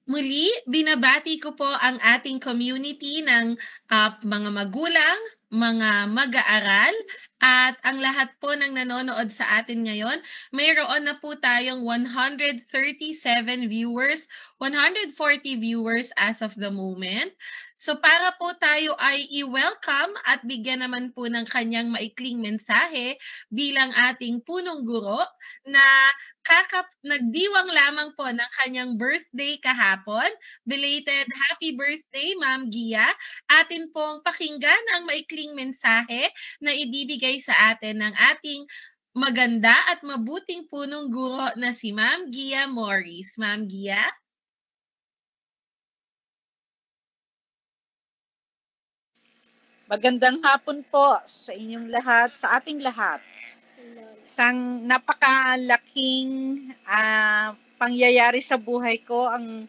Muli, binabati ko po ang ating community ng mga magulang, mga mag-aaral, at ang lahat po ng nanonood sa atin ngayon. Mayroon na po tayong 137 viewers, 140 viewers as of the moment. So para po tayo ay i-welcome at bigyan naman po ng kanyang maikling mensahe bilang ating punong guro na nagdiwang lamang po ng kanyang birthday kahapon. Belated happy birthday, Ma'am Gia. Atin pong pakinggan ang maikling mensahe na ibibigay sa atin ng ating maganda at mabuting punong guro na si Ma'am Gia Morris. Ma'am Gia? Magandang hapon po sa inyong lahat, sa ating lahat. Isang napakalaking pangyayari sa buhay ko ang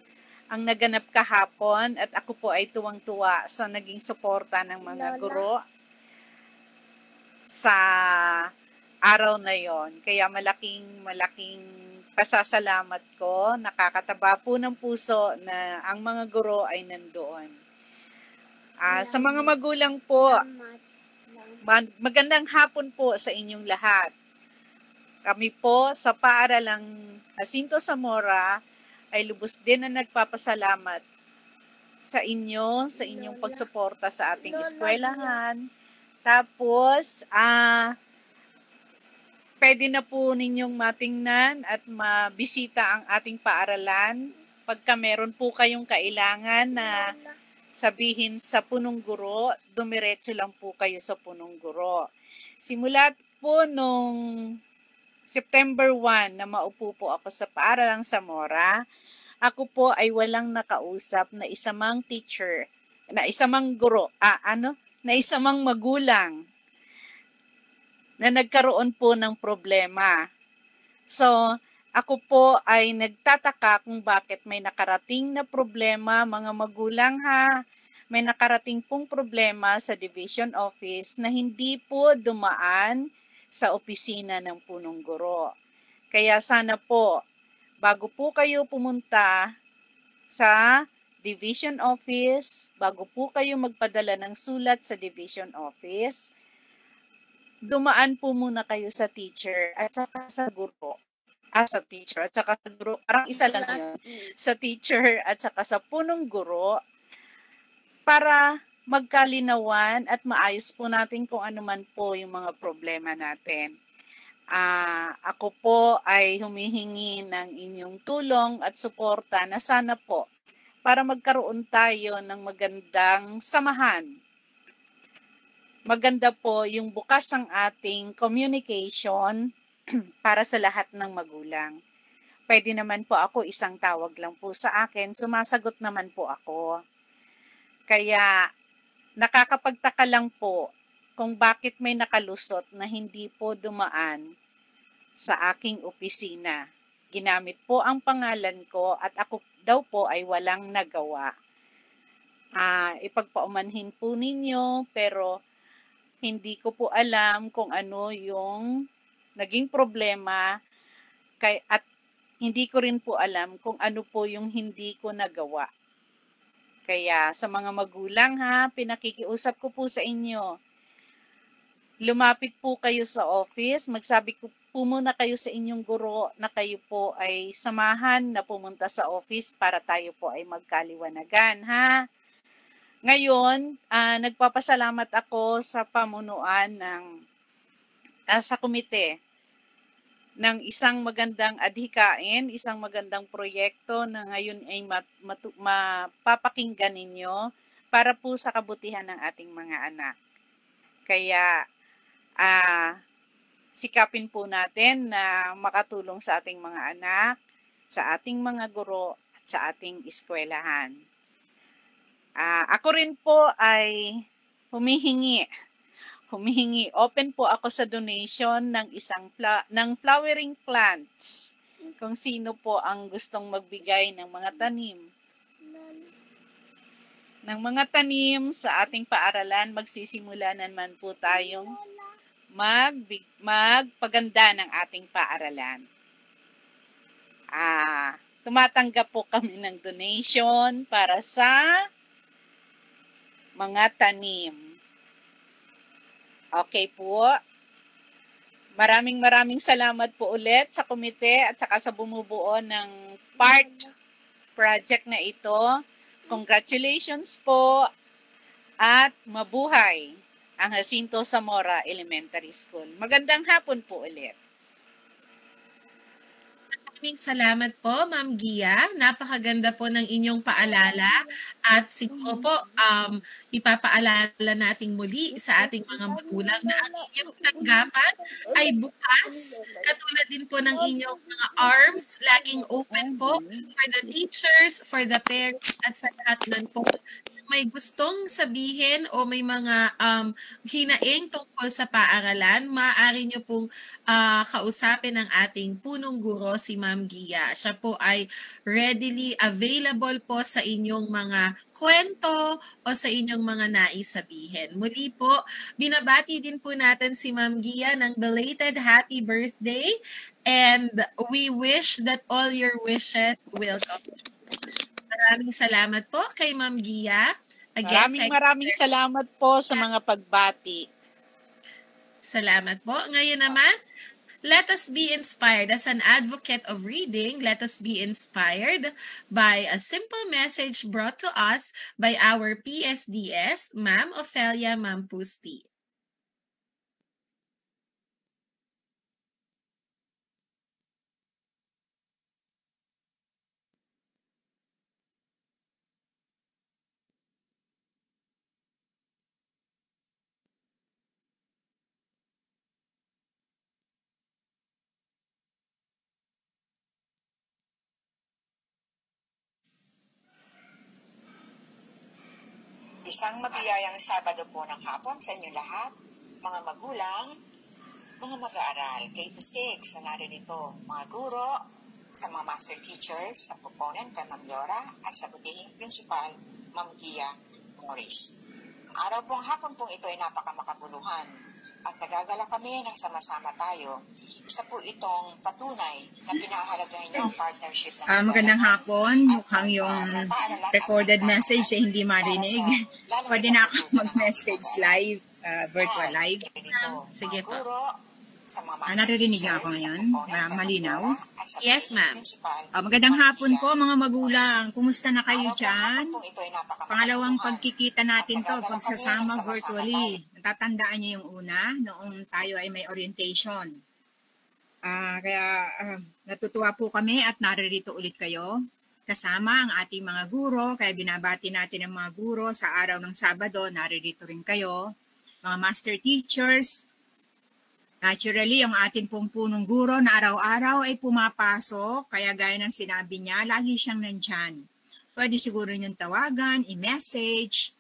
naganap kahapon at ako po ay tuwang-tuwa sa naging suporta ng mga guro sa araw na yon. Kaya malaking pasasalamat ko, nakakataba po ng puso na ang mga guro ay nandoon. Sa mga magulang po, magandang hapon po sa inyong lahat. Kami po sa paaralang Jacinto Zamora ay lubos din na nagpapasalamat sa inyong pagsuporta sa ating eskwelahan. Tapos, pwede na po ninyong matingnan at mabisita ang ating paaralan. Pagka meron po kayong kailangan na sabihin sa punong guro, dumiretso lang po kayo sa punong guro. Simula po nung September 1 na maupo po ako sa paaralang Zamora, ako po ay walang nakausap na isamang teacher, na isamang guro, na isamang magulang na nagkaroon po ng problema. So, ako po ay nagtataka kung bakit may nakarating na problema, mga magulang ha, may nakarating pong problema sa division office na hindi po dumaan sa opisina ng punong guro. Kaya sana po, bago po kayo pumunta sa division office, bago po kayo magpadala ng sulat sa division office, dumaan po muna kayo sa teacher at saka sa guro. Sa teacher at saka sa guro, parang isa lang yun, sa teacher at saka sa punong guro para magkalinawan at maayos po natin kung ano man po yung mga problema natin. Ako po ay humihingi ng inyong tulong at suporta na sana po para magkaroon tayo ng magandang samahan. Maganda po yung bukas ang ating communication para sa lahat ng magulang. Pwede naman po ako, isang tawag lang po sa akin, sumasagot naman po ako. Kaya nakakapagtaka lang po kung bakit may nakalusot na hindi po dumaan sa aking opisina. Ginamit po ang pangalan ko at ako daw po ay walang nagawa. Ipagpaumanhin po ninyo pero hindi ko po alam kung ano yung naging problema at hindi ko rin po alam kung ano po yung hindi ko nagawa. Kaya sa mga magulang ha, pinakikiusap ko po sa inyo. Lumapit po kayo sa office, magsabi ko po muna kayo sa inyong guro na kayo po ay samahan na pumunta sa office para tayo po ay magkaliwanagan ha. Ngayon, nagpapasalamat ako sa pamunuan sa komite ng isang magandang adhikain, isang magandang proyekto na ngayon ay mapapakinggan ninyo para po sa kabutihan ng ating mga anak. Kaya, sikapin po natin na makatulong sa ating mga anak, sa ating mga guro, at sa ating eskwelahan. Ako rin po ay humihingi. Open po ako sa donation ng ng flowering plants. Kung sino po ang gustong magbigay ng mga tanim. Ng mga tanim sa ating paaralan, magsisimula naman po tayong magpaganda ng ating paaralan. tumatanggap po kami ng donation para sa mga tanim. Okay po. Maraming salamat po ulit sa komite at saka sa bumubuo ng part project na ito. Congratulations po at mabuhay ang Jacinto Zamora Elementary School. Magandang hapon po ulit. Maraming salamat po, Ma'am Gia. Napakaganda po ng inyong paalala at siguro po ipapaalala nating muli sa ating mga magulang na ang inyong tanggapan ay bukas. Katulad din po ng inyong mga arms, laging open po for the teachers, for the parents at sa lahat nun po may gustong sabihin o may mga hinaing tungkol sa paaralan, maaari nyo pong kausapin ang ating punong guro, si Ma'am Gia. Siya po ay readily available po sa inyong mga kwento o sa inyong mga nais sabihin. Muli po, binabati din po natin si Ma'am Gia ng belated happy birthday and we wish that all your wishes will come true. Maraming salamat po kay Ma'am Gia. Again, Maraming salamat po sa mga pagbati. Salamat po. Ngayon naman, let us be inspired. As an advocate of reading, let us be inspired by a simple message brought to us by our PSDS, Ma'am Ofelia Mampusti. Isang mabiyayang Sabado po ng hapon sa inyo lahat, mga magulang, mga mag-aaral, K-6 na naririto, mga guro, sa mga master teachers, sa proponent, kay Ma'am Yora, at sa butihing principal, Ma'am Gia Morris. Araw pong hapon pong ito ay napakamakabuluhan at nagagala kami ng sama-sama tayo. Isa po itong patunay na pinahahalagahan niyo ang partnership ng magandang hapon. Mukhang yung recorded message ay hindi marinig. Pwede na ako mag-message live, virtual live. Sige po. Naririnig nga ako ngayon. Malinaw. Yes, ma'am. Magandang hapon po mga magulang. Kumusta na kayo dyan? Pangalawang pagkikita natin to, pagsasama virtually. Natatandaan niyo yung una, noong tayo ay may orientation. Kaya natutuwa po kami at naririto ulit kayo. Kasama ang ating mga guro, kaya binabati natin ang mga guro sa araw ng Sabado, naririto rin kayo. Mga master teachers, naturally, ang ating pong punong guro na araw-araw ay pumapasok, kaya gaya ng sinabi niya, lagi siyang nandyan. Pwede siguro niyong tawagan, i-message.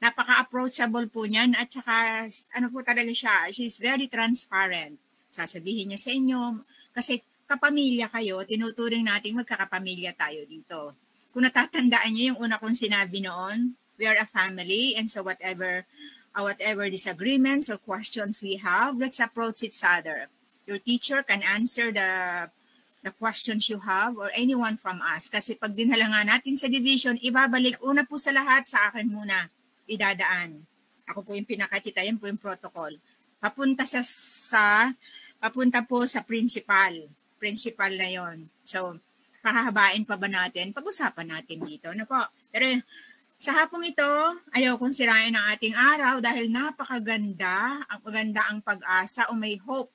Napaka-approachable po niyan at saka ano po talaga siya, she's very transparent. Sasabihin niya sa inyo, kasi kapamilya kayo, tinuturing natin magkakapamilya tayo dito. Kung natatandaan niyo yung una kong sinabi noon, we are a family and so whatever disagreements or questions we have, let's approach each other. Your teacher can answer the questions you have or anyone from us. Kasi pag dinala nga natin sa division, ibabalik una po sa lahat sa akin muna. Idadaan. Ako po yung pinakatita, yan po yung protocol. Papunta po sa principal. Principal na yon. So, pahahabain pa ba natin? Pag-usapan natin dito. Ano po? Pero sa hapong ito, ayaw kong sirain ang ating araw dahil napakaganda, maganda ang pag-asa o may hope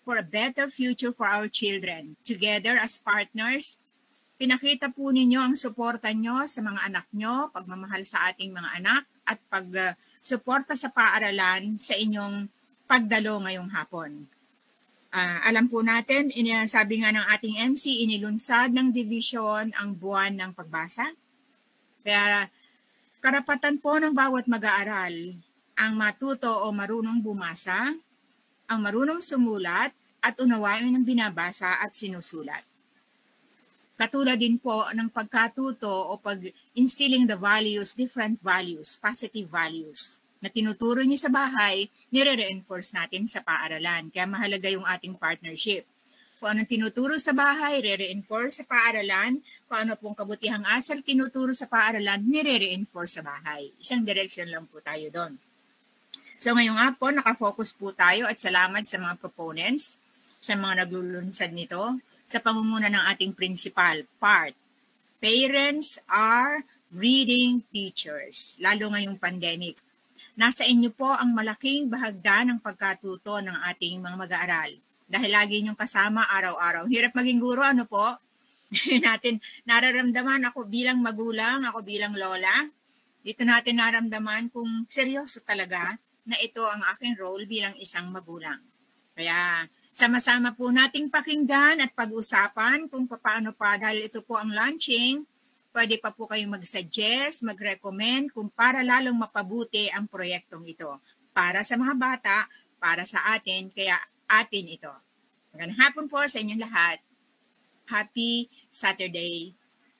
for a better future for our children. Together as partners, pinakita po ninyo ang suporta nyo sa mga anak nyo, pagmamahal sa ating mga anak, at pag-suporta sa paaralan sa inyong pagdalo ngayong hapon. Alam po natin, sabi nga ng ating MC, inilunsad ng division ang buwan ng pagbasa. Kaya karapatan po ng bawat mag-aaral ang matuto o marunong bumasa, ang marunong sumulat, at unawain ang binabasa at sinusulat. Katulad din po ng pagkatuto o pag-instilling the values, different values, positive values na tinuturo niyo sa bahay, nire-reinforce natin sa paaralan. Kaya mahalaga yung ating partnership. Kung anong tinuturo sa bahay, re-reinforce sa paaralan. Kung ano pong kabutihang asal tinuturo sa paaralan, nire-reinforce sa bahay. Isang direction lang po tayo doon. So ngayong hapon, nakafocus po tayo at salamat sa mga proponents, sa mga naglulunsad nito, sa pamumuno ng ating principal part. Parents are reading teachers, lalo ngayong pandemic. Nasa inyo po ang malaking bahagdan ng pagkatuto ng ating mga mag-aaral. Dahil lagi niyong kasama araw-araw. Hirap maging guro, ano po? Natin nararamdaman ako bilang magulang, ako bilang lola. Dito natin nararamdaman kung seryoso talaga na ito ang aking role bilang isang magulang. Kaya sama-sama po nating pakinggan at pag-usapan kung paano pa, dahil ito po ang launching, pwede pa po kayong mag-suggest, mag-recommend kung para lalong mapabuti ang proyektong ito. Para sa mga bata, para sa atin, kaya atin ito. Magandang hapon po sa inyong lahat. Happy Saturday.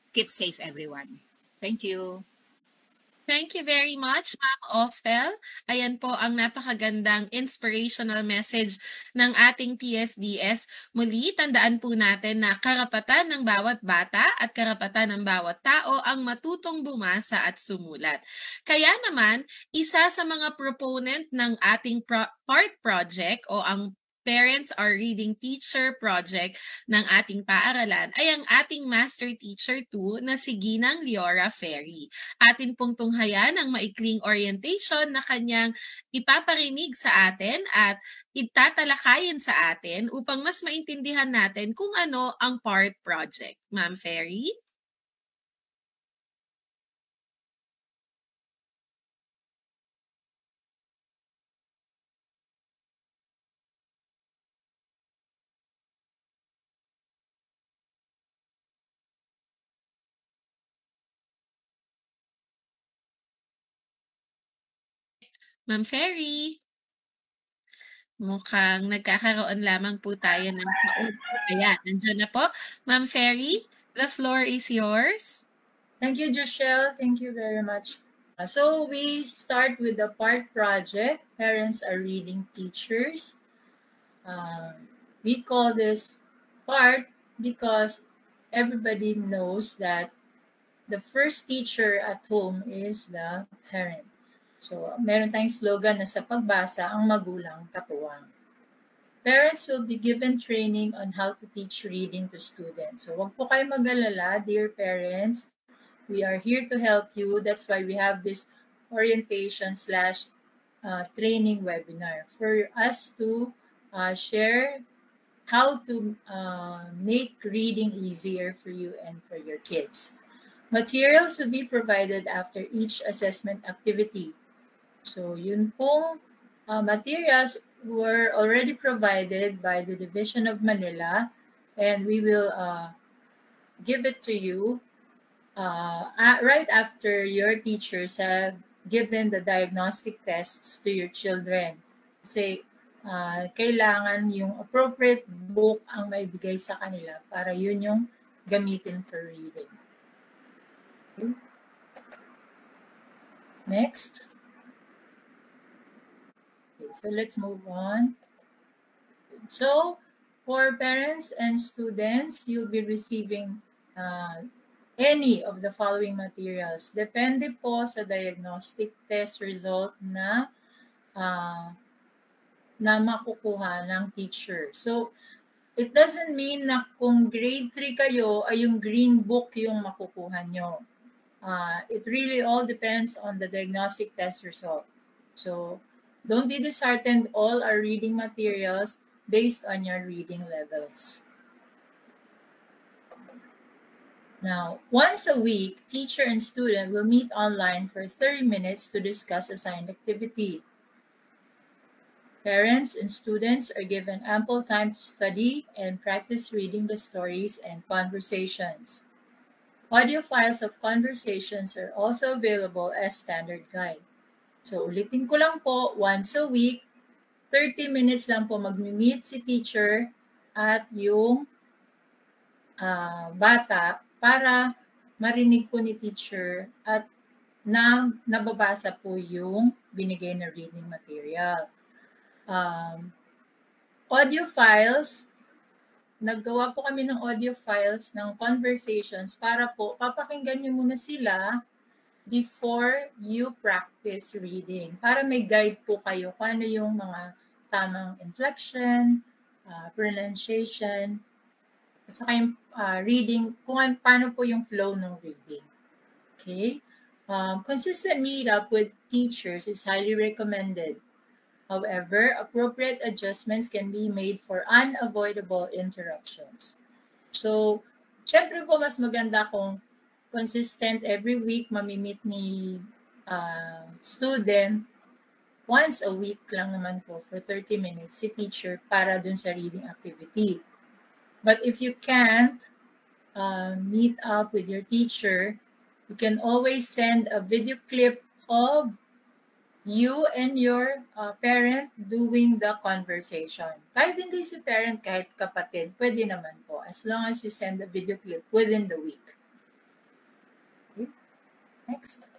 Keep safe, everyone. Thank you. Thank you very much, Ma'am Ophel. Ayan po ang napakagandang inspirational message ng ating PSDS. Muli, tandaan po natin na karapatan ng bawat bata at karapatan ng bawat tao ang matutong bumasa at sumulat. Kaya naman, isa sa mga proponent ng ating part project o ang Parents are Reading Teacher Project ng ating paaralan ay ang ating Master Teacher 2 na si Ginang Leora Ferry. Atin pong tunghayan ang maikling orientation na kanyang ipaparinig sa atin at itatalakayin sa atin upang mas maintindihan natin kung ano ang part project. Ma'am Ferry? Ma'am Ferry? Mukhang nagkakaroon lamang po tayo ng ayan, nandiyan na po. Ma'am Ferry, the floor is yours. Thank you, Joshelle. Thank you very much. So we start with the part project. Parents are reading teachers. We call this part because everybody knows that the first teacher at home is the parent. So, meron tayong slogan na sa pagbasa, ang magulang katuwang. Parents will be given training on how to teach reading to students. So, wag po kayo mag-alala, dear parents. We are here to help you. That's why we have this orientation/training webinar for us to share how to make reading easier for you and for your kids. Materials will be provided after each assessment activity. So, yun pong materials were already provided by the Division of Manila, and we will give it to you right after your teachers have given the diagnostic tests to your children. Kasi kailangan yung appropriate book ang maibigay sa kanila para yun yung gamitin for reading. Okay. Next. Okay, so let's move on. So, for parents and students, you'll be receiving any of the following materials. Depende po sa diagnostic test result na makukuha ng teacher. So, it doesn't mean na kung grade 3 kayo, ay yung green book yung makukuha nyo. It really all depends on the diagnostic test result. So, don't be disheartened. All are reading materials based on your reading levels. Now, once a week, teacher and student will meet online for 30 minutes to discuss assigned activity. Parents and students are given ample time to study and practice reading the stories and conversations. Audio files of conversations are also available as standard guide. So, ulitin ko lang po, once a week, 30 minutes lang po mag-meet si teacher at yung bata para marinig po ni teacher at nababasa po yung binigay na reading material. Audio files naggawa po kami ng audio files ng conversations para po papakinggan niyo muna sila before you practice reading. Para may guide po kayo kung ano yung mga tamang inflection, pronunciation, at saka yung reading, kung paano po yung flow ng reading. Okay? Consistent meetup with teachers is highly recommended. However, appropriate adjustments can be made for unavoidable interruptions. So, syempre po mas maganda kung consistent every week mamimit ni student. Once a week lang naman po for 30 minutes si teacher para dun sa reading activity. But if you can't meet up with your teacher, you can always send a video clip of you and your parent doing the conversation. Kahit hindi si parent, kahit kapatid, pwede naman po as long as you send a video clip within the week. Okay. Next.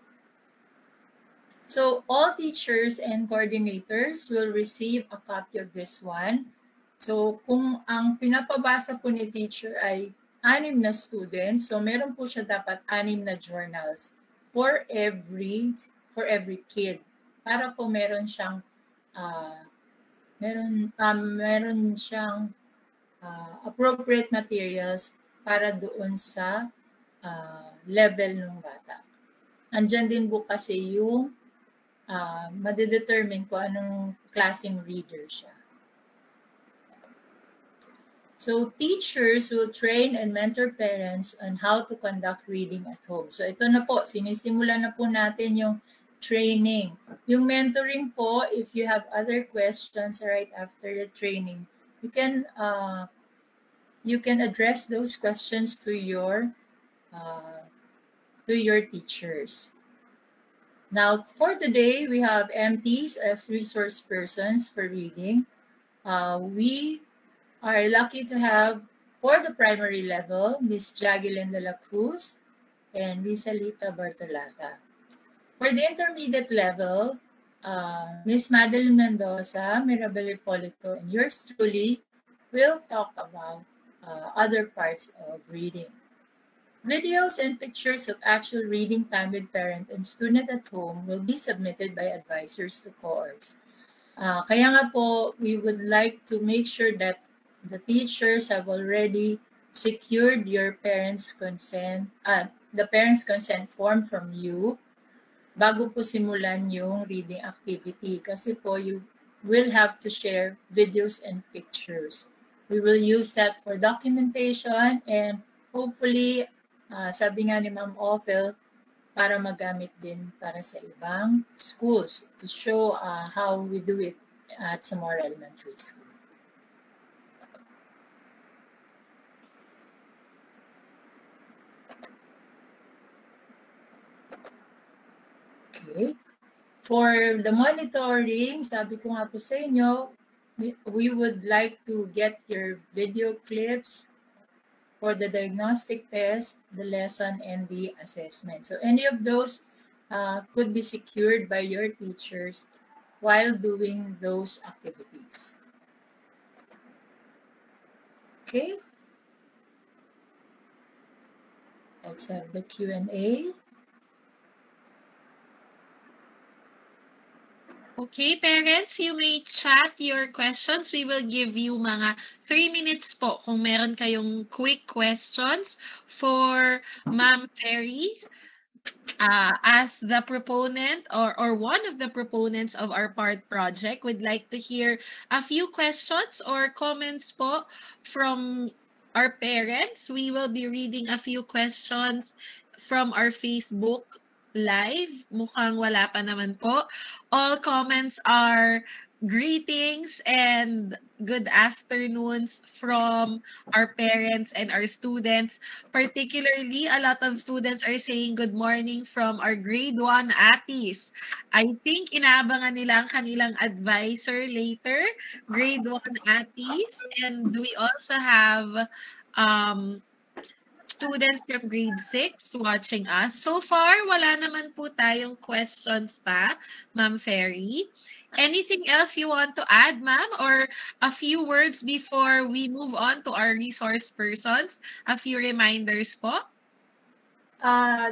So all teachers and coordinators will receive a copy of this one. So kung ang pinapabasa po ni teacher ay 6 na students, so meron po siya dapat 6 na journals for every kid. Para po meron siyang appropriate materials para doon sa level ng bata. Andyan din po kasi yung madedetermine kung anong klaseng reader siya. So teachers will train and mentor parents on how to conduct reading at home. So ito na po, sinisimula na po natin yung training. Yung mentoring po, if you have other questions right after the training, you can address those questions to your teachers. Now, for today, we have MTs as resource persons for reading. We are lucky to have, for the primary level, Ms. Jagilyn de la Cruz and Lisalita Bartolata. For the intermediate level, Ms. Madeline Mendoza, Mirabel Hipolito, and yours truly will talk about other parts of reading. Videos and pictures of actual reading time with parent and student at home will be submitted by advisors to CORS. Kaya nga po, we would like to make sure that the teachers have already secured your parents' consent, the parents' consent form from you bago po simulan yung reading activity. Kasi po, you will have to share videos and pictures. We will use that for documentation and hopefully, sabi nga ni Ma'am Ophel, para magamit din para sa ibang schools to show how we do it at Zamora Elementary School. Okay. For the monitoring, sabi ko nga po sa inyo, we would like to get your video clips for the diagnostic test, the lesson, and the assessment. So any of those could be secured by your teachers while doing those activities. Okay. Let's have the Q&A. Okay, parents, you may chat your questions. We will give you mga 3 minutes po kung meron kayong quick questions for Ma'am Terry as the proponent or one of the proponents of our PART project. We'd like to hear a few questions or comments po from our parents. We will be reading a few questions from our Facebook Live. Mukhang wala pa naman po. All comments are greetings and good afternoons from our parents and our students. Particularly, a lot of students are saying good morning from our grade 1 atis. I think inaabangan nila ang kanilang advisor later, grade 1 atis. And we also have students from grade 6 watching us. So far, wala naman po tayong questions pa, Ma'am Ferry. Anything else you want to add, ma'am? Or a few words before we move on to our resource persons? A few reminders po?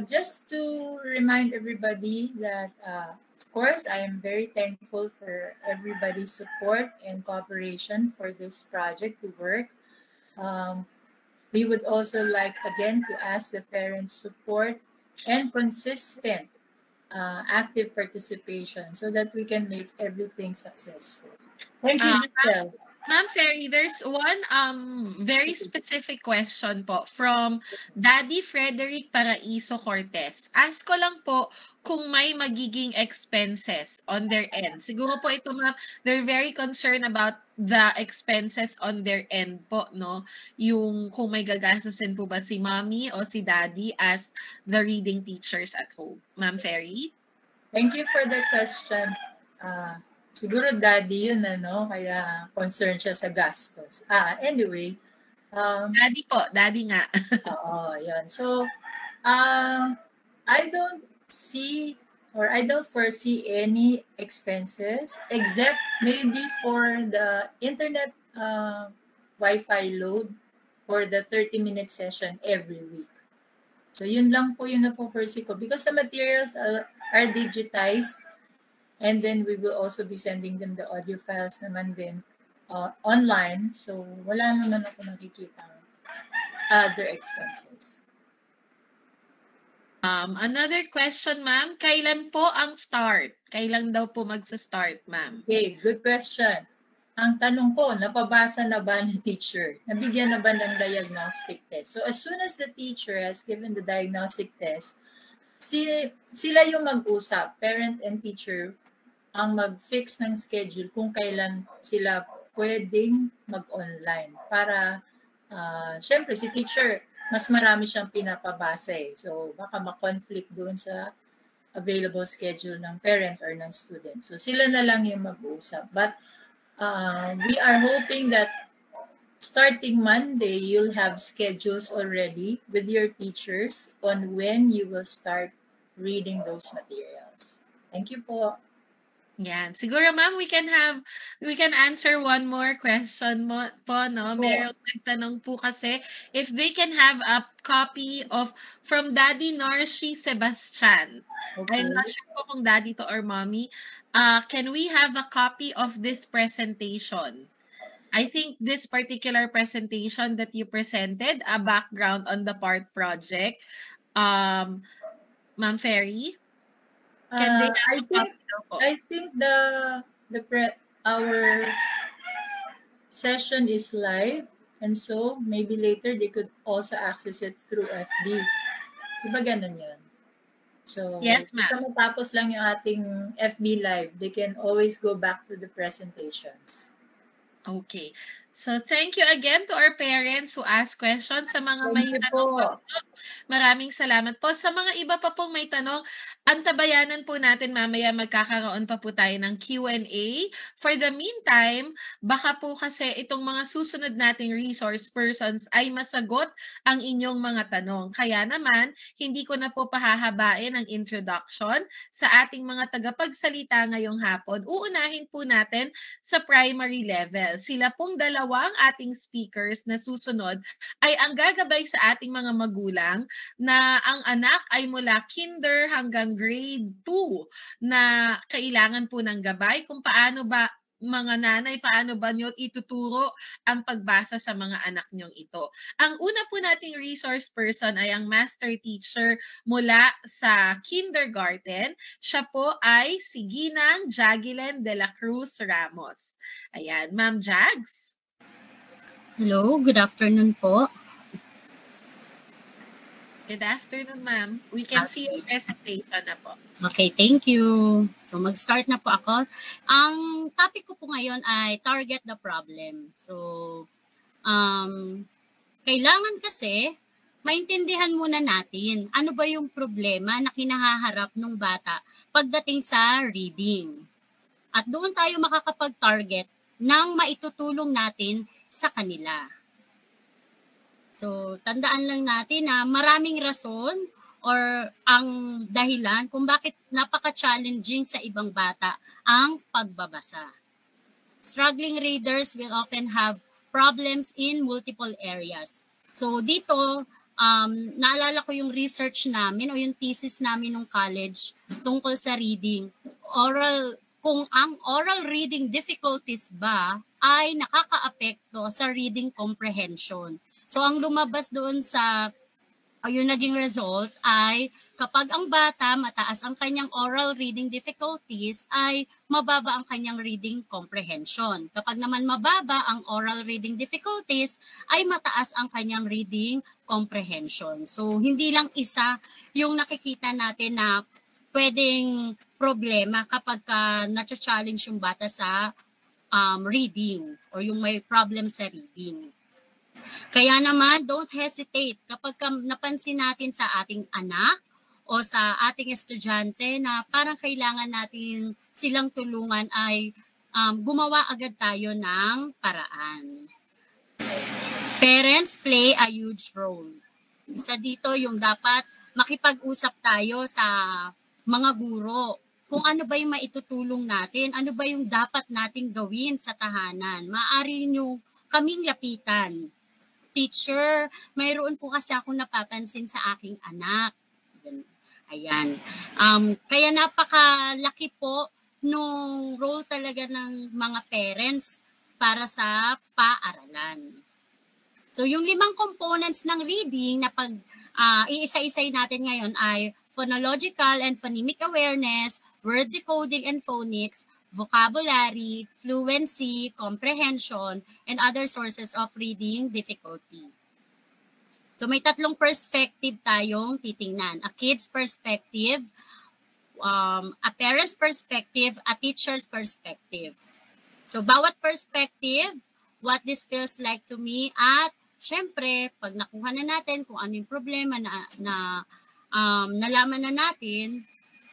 Just to remind everybody that, of course, I am very thankful for everybody's support and cooperation for this project to work. We would also like, again, to ask the parents' support and consistent active participation so that we can make everything successful. Thank you, Giselle. Ma'am Ferry, there's one very specific question po from Daddy Frederick Paraiso Cortez. Ask ko lang po kung may magiging expenses on their end. Siguro po ito, ma'am, they're very concerned about the expenses on their end po, no? Yung kung may gagastusin po ba si mommy o si daddy as the reading teachers at home. Ma'am Ferry? Thank you for the question. Siguro daddy yun, ano? Kaya concerned siya sa gastos. Anyway. Daddy po, daddy nga. Oo, yun. So, I don't see or I don't foresee any expenses except maybe for the internet Wi-Fi load for the 30-minute session every week. So, yun lang po yung na-foresee ko because the materials are digitized. And then we will also be sending them the audio files naman din online. So, wala naman ako nakikita other expenses. Another question, ma'am. Kailan po ang start? Kailan daw po magsa-start, ma'am? Okay, good question. Ang tanong ko, napabasa na ba ni teacher? Nabigyan na ba ng diagnostic test? So, as soon as the teacher has given the diagnostic test, sila yung mag-usap, parent and teacher, ang mag-fix ng schedule kung kailan sila pwedeng mag-online. Para, syempre, si teacher, mas marami siyang pinapabasa eh. So, baka ma-conflict doon sa available schedule ng parent or ng student. So, sila na lang yung mag-uusap. But, we are hoping that starting Monday, you'll have schedules already with your teachers on when you will start reading those materials. Thank you po. Yan. Siguro, ma'am, we can answer one more question po, no? Merong nagtanong po kasi if they can have a copy of from Daddy Narshi Sebastian. Okay. I'm not sure po kung daddy to or mommy. Can we have a copy of this presentation? I think this particular presentation that you presented, a background on the PART project, Ma'am Ferry? Can they have I think our session is live, and so maybe later they could also access it through FB. Diba ganun yun? So, yes, ma'am. kung matapos lang yung ating FB live, they can always go back to the presentations. Okay. So, thank you again to our parents who asked questions. Sa mga may tanong po, maraming salamat po. Sa mga iba pa pong may tanong, antabayanan po natin mamaya magkakaroon pa po tayo ng Q&A. For the meantime, baka po kasi itong mga susunod nating resource persons ay masagot ang inyong mga tanong. Kaya naman, hindi ko na po pahahabain ang introduction sa ating mga tagapagsalita ngayong hapon. Uunahin po natin sa primary level. Sila pong dalawang ating speakers na susunod ay ang gagabay sa ating mga magulang na ang anak ay mula kinder hanggang grade 2 na kailangan po ng gabay kung paano ba mga nanay, paano ba nyo ituturo ang pagbasa sa mga anak nyong ito. Ang una po nating resource person ay ang master teacher mula sa kindergarten. Siya po ay si Ginang Jagilen de la Cruz Ramos. Ayan, Ma'am Jags. Hello, good afternoon po. Good afternoon, ma'am. We can see your presentation na po. Okay, thank you. So mag-start na po ako. Ang topic ko po ngayon ay target the problem. So, kailangan kasi maintindihan muna natin ano ba yung problema na kinahaharap ng bata pagdating sa reading. At doon tayo makakapag-target ng maitutulong natin sa kanila. So, tandaan lang natin na maraming rason or ang dahilan kung bakit napaka-challenging sa ibang bata ang pagbabasa. Struggling readers will often have problems in multiple areas. So dito, naalala ko yung research namin o yung thesis namin nung college tungkol sa reading. Kung ang oral reading difficulties ba ay nakakaapekto sa reading comprehension. So ang lumabas doon yung naging result ay kapag ang bata mataas ang kanyang oral reading difficulties ay mababa ang kanyang reading comprehension. Kapag naman mababa ang oral reading difficulties ay mataas ang kanyang reading comprehension. So hindi lang isa yung nakikita natin na pwedeng problema kapag na-challenge yung bata sa reading or yung may problem sa reading. Kaya naman, don't hesitate kapag napansin natin sa ating anak o sa ating estudyante na parang kailangan natin silang tulungan ay gumawa agad tayo ng paraan. Parents play a huge role. Isa dito yung dapat makipag-usap tayo sa mga guro. Kung ano ba yung maitutulong natin, ano ba yung dapat nating gawin sa tahanan. Maaari nyo kaming lapitan. Teacher, mayroon po kasi akong napapansin sa aking anak. Ayan. Kaya napakalaki po nung role talaga ng mga parents para sa paaralan. So yung 5 components ng reading na pag iisa-isay natin ngayon ay phonological and phonemic awareness, word decoding and phonics, vocabulary, fluency, comprehension, and other sources of reading difficulty. So may 3 perspective tayong titingnan. A kid's perspective, a parent's perspective, a teacher's perspective. So bawat perspective, what this feels like to me, at syempre, pag nakuha na natin kung ano yung problema na nalaman na natin,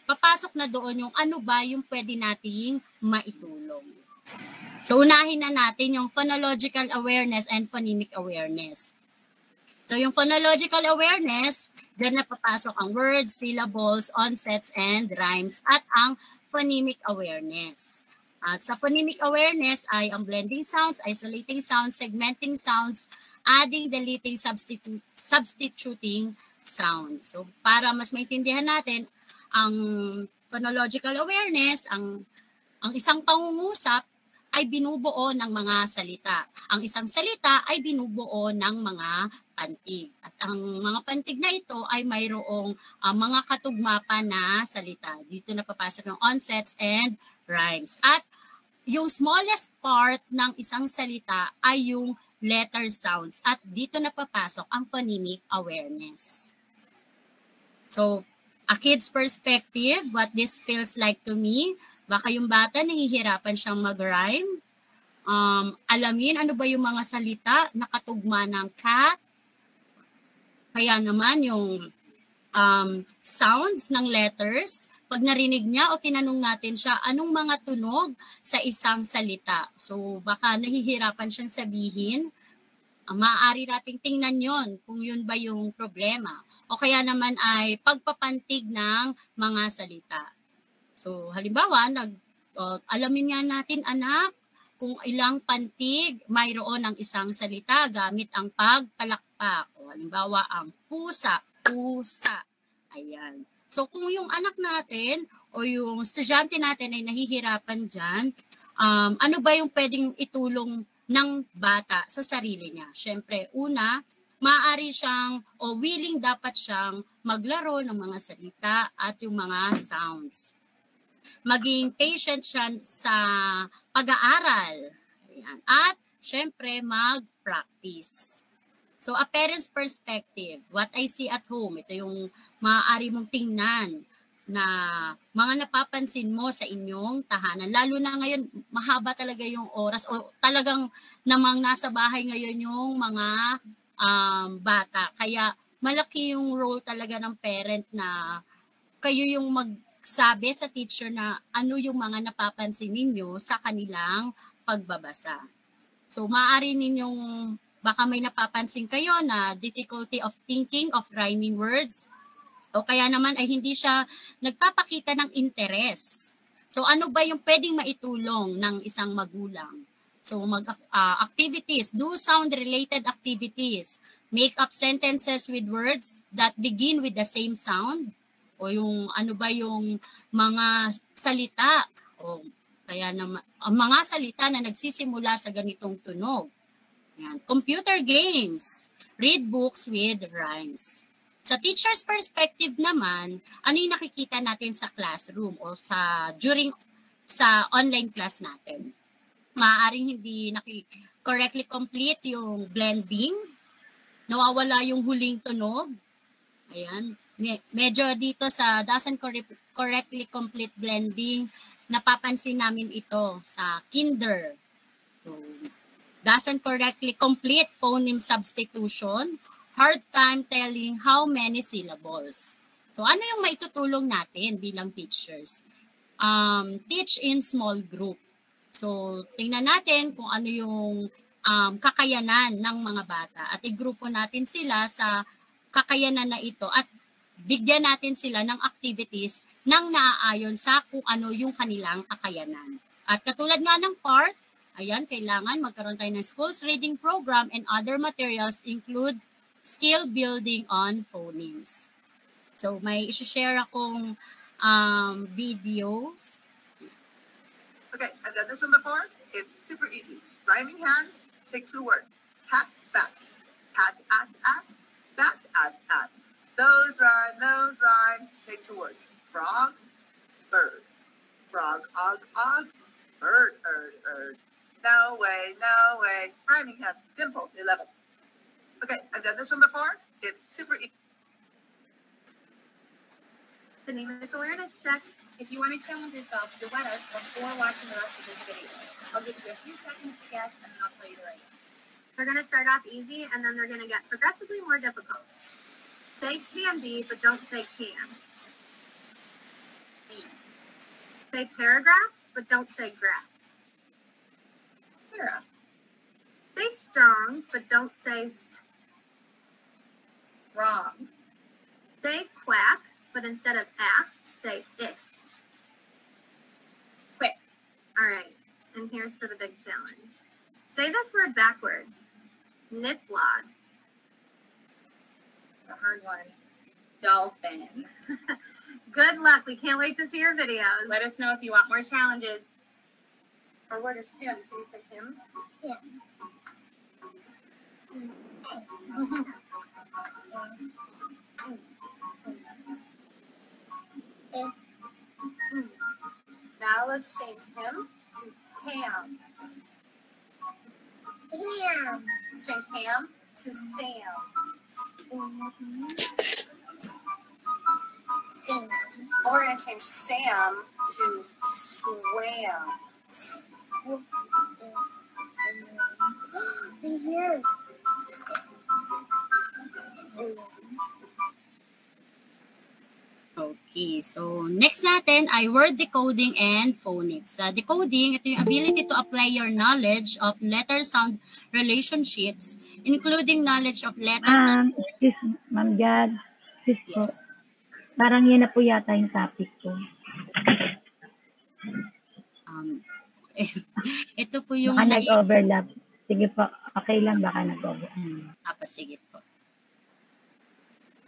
papasok na doon yung ano ba yung pwede nating maitulong. So unahin na natin yung phonological awareness and phonemic awareness. So yung phonological awareness, dyan na papasok ang words, syllables, onsets, and rhymes, at ang phonemic awareness. At sa phonemic awareness ay ang blending sounds, isolating sounds, segmenting sounds, adding, deleting, substituting sounds. So para mas maintindihan natin, ang phonological awareness, ang isang pangungusap ay binubuo ng mga salita. Ang isang salita ay binubuo ng mga pantig. At ang mga pantig na ito ay mayroong mga katugma pa na salita. Dito na papasok yung onsets and rhymes. At yung smallest part ng isang salita ay yung letter sounds. At dito na papasok ang phonemic awareness. So, a kid's perspective, what this feels like to me, baka yung bata nahihirapan siyang mag-rhyme. Alamin ano ba yung mga salita nakatugma ng cat. Kaya naman yung sounds ng letters, pag narinig niya o tinanong natin siya, anong mga tunog sa isang salita. So baka nahihirapan siyang sabihin. Maaari nating tingnan yon kung yun ba yung problema. O kaya naman ay pagpapantig ng mga salita. So halimbawa, alamin nga natin anak kung ilang pantig mayroon ng isang salita gamit ang pagpalakpak. O halimbawa ang pusa, pusa. Ayan. So kung yung anak natin o yung estudyante natin ay nahihirapan dyan, ano ba yung pwedeng itulong ng bata sa sarili niya? Siyempre, una, maaari siyang o willing dapat siyang maglaro ng mga salita at yung mga sounds. Maging patient siya sa pag-aaral. Ayan. At syempre mag-practice. So a parent's perspective, what I see at home, ito yung maaari mong tingnan na mga napapansin mo sa inyong tahanan. Lalo na ngayon, mahaba talaga yung oras o talagang namang nasa bahay ngayon yung mga bata. Kaya malaki yung role talaga ng parent na kayo yung magsabi sa teacher na ano yung mga napapansin ninyo sa kanilang pagbabasa. So maaari ninyong baka may napapansin kayo na difficulty of thinking of rhyming words, O kaya naman ay hindi siya nagpapakita ng interes. So ano ba yung pwedeng maitulong ng isang magulang? So activities, do sound-related activities. Make up sentences with words that begin with the same sound. O yung ano ba yung mga salita. O kaya naman, ang mga salita na nagsisimula sa ganitong tunog. Yan. Computer games. Read books with rhymes. Sa teacher's perspective naman, ano yung nakikita natin sa classroom o sa online class natin? Maaaring hindi correctly complete yung blending, nawawala yung huling tunog. Ayan. Medyo dito sa doesn't correctly complete blending, napapansin namin ito sa kinder. So, doesn't correctly complete phoneme substitution, hard time telling how many syllables. So ano yung maitutulong natin bilang teachers? Teach in small group. So tingnan natin kung ano yung kakayanan ng mga bata at igrupo natin sila sa kakayanan na ito at bigyan natin sila ng activities nang naaayon sa kung ano yung kanilang kakayanan. At katulad nga ng part, ayan, kailangan magkaroon tayo ng schools reading program and other materials include skill building on phonemes. So may i-share akong videos. Okay, I've done this one before. It's super easy. Rhyming hands, take 2 words. Cat, bat. Cat, at. Bat, at. Those rhyme, take 2 words. Frog, bird. Frog, og. Bird, erd. No way. Rhyming hands, dimple, 11. Okay, I've done this one before. It's super easy. The name is awareness check. If you want to challenge yourself, duet us before watching the rest of this video. I'll give you a few seconds to guess, and then I'll tell you the right answer. They're going to start off easy, and then they're going to get progressively more difficult. Say candy, but don't say can. Say paragraph, but don't say graph. Para. Say strong, but don't say wrong. Say quack, but instead of ack, say it. Quick. All right, and here's for the big challenge. Say this word backwards. Niflod. A hard one. Dolphin. Good luck. We can't wait to see your videos. Let us know if you want more challenges. Our word is him. Can you say him? Yeah. Now let's change him to Ham. Ham. Let's change Ham to Sam. Sam. And we're going to change Sam to Swam. Here. Okay, so next natin ay word decoding and phonics. Sa decoding, ito yung ability to apply your knowledge of letter-sound relationships, including knowledge of letter Excuse me, Ma'am Jad. Excuse po. Yes. Parang yan na po yata yung topic ko. Ito po yung Baka nag-overlap. Sige po, okay lang baka nag-overlap. Sige po.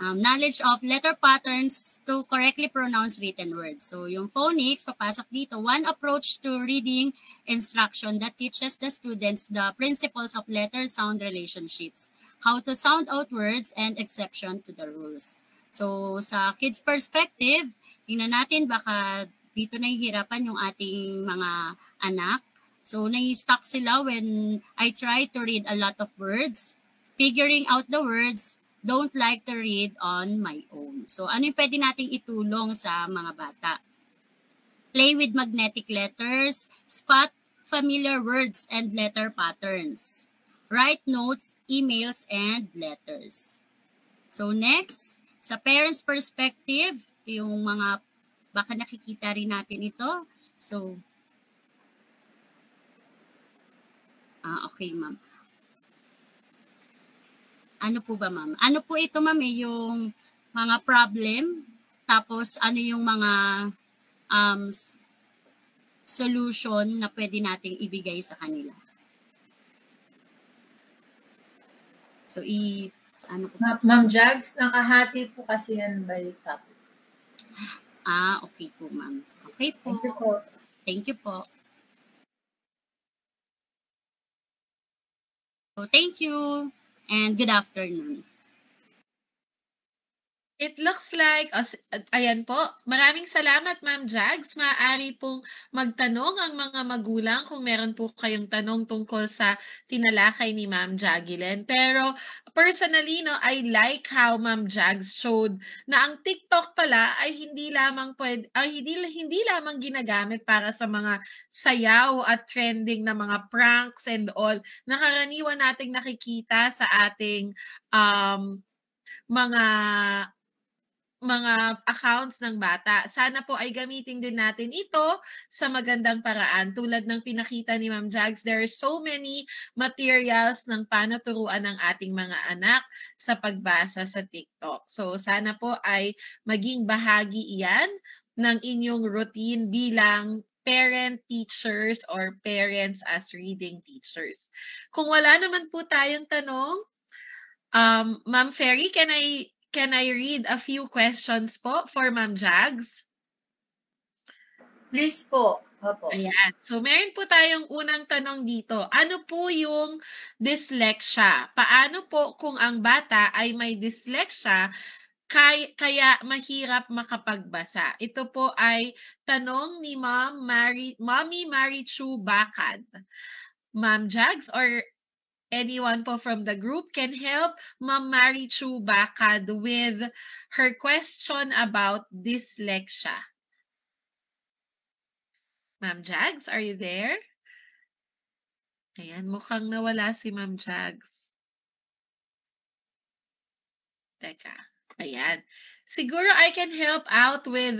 Knowledge of letter patterns to correctly pronounce written words. So yung phonics, papasok dito, one approach to reading instruction that teaches the students the principles of letter-sound relationships, how to sound out words, and exception to the rules. So sa kids' perspective, tingnan natin baka dito nahihirapan yung ating mga anak. So nai-stuck sila when I try to read a lot of words, figuring out the words, don't like to read on my own. So ano yung pwede nating itulong sa mga bata? Play with magnetic letters, spot familiar words and letter patterns, write notes, emails, and letters. So next, sa parents' perspective, yung mga, baka nakikita rin natin ito. So, okay ma'am. Ano po ba, ma'am? Ano po ito, ma'am, yung mga problem, tapos ano yung mga solution na pwede nating ibigay sa kanila. So, ano po? Ma'am Jags, nakahati po kasi yan by topic. Okay po, ma'am. Okay po. Thank you po. Thank you po. So, thank you and good afternoon. It looks like, ayan po, maraming salamat Ma'am Jags. Maaari pong magtanong ang mga magulang kung meron po kayong tanong tungkol sa tinalakay ni Ma'am Jagilyn. Pero personally, no, I like how Ma'am Jags showed na ang TikTok pala ay hindi lamang ginagamit para sa mga sayaw at trending na mga pranks and all. Nakaraniwan nating nakikita sa ating mga accounts ng bata. Sana po ay gamitin din natin ito sa magandang paraan. Tulad ng pinakita ni Ma'am Jags, there are so many materials ng panaturuan ng ating mga anak sa pagbasa sa TikTok. So sana po ay maging bahagi iyan ng inyong routine bilang parent teachers or parents as reading teachers. Kung wala naman po tayong tanong, Ma'am Ferry, can I read a few questions po for Ma'am Jags? Please po. Opo. Ayan. So, meron po tayong unang tanong dito. Ano po yung dyslexia? Paano po kung ang bata ay may dyslexia kaya mahirap makapagbasa? Ito po ay tanong ni Mommy Marichu Bakad. Ma'am Jags or anyone po from the group can help Ma'am Marichu Bakad with her question about dyslexia. Ma'am Jags, are you there? Ayan, mukhang nawala si Ma'am Jags. Teka, ayan. Siguro I can help out with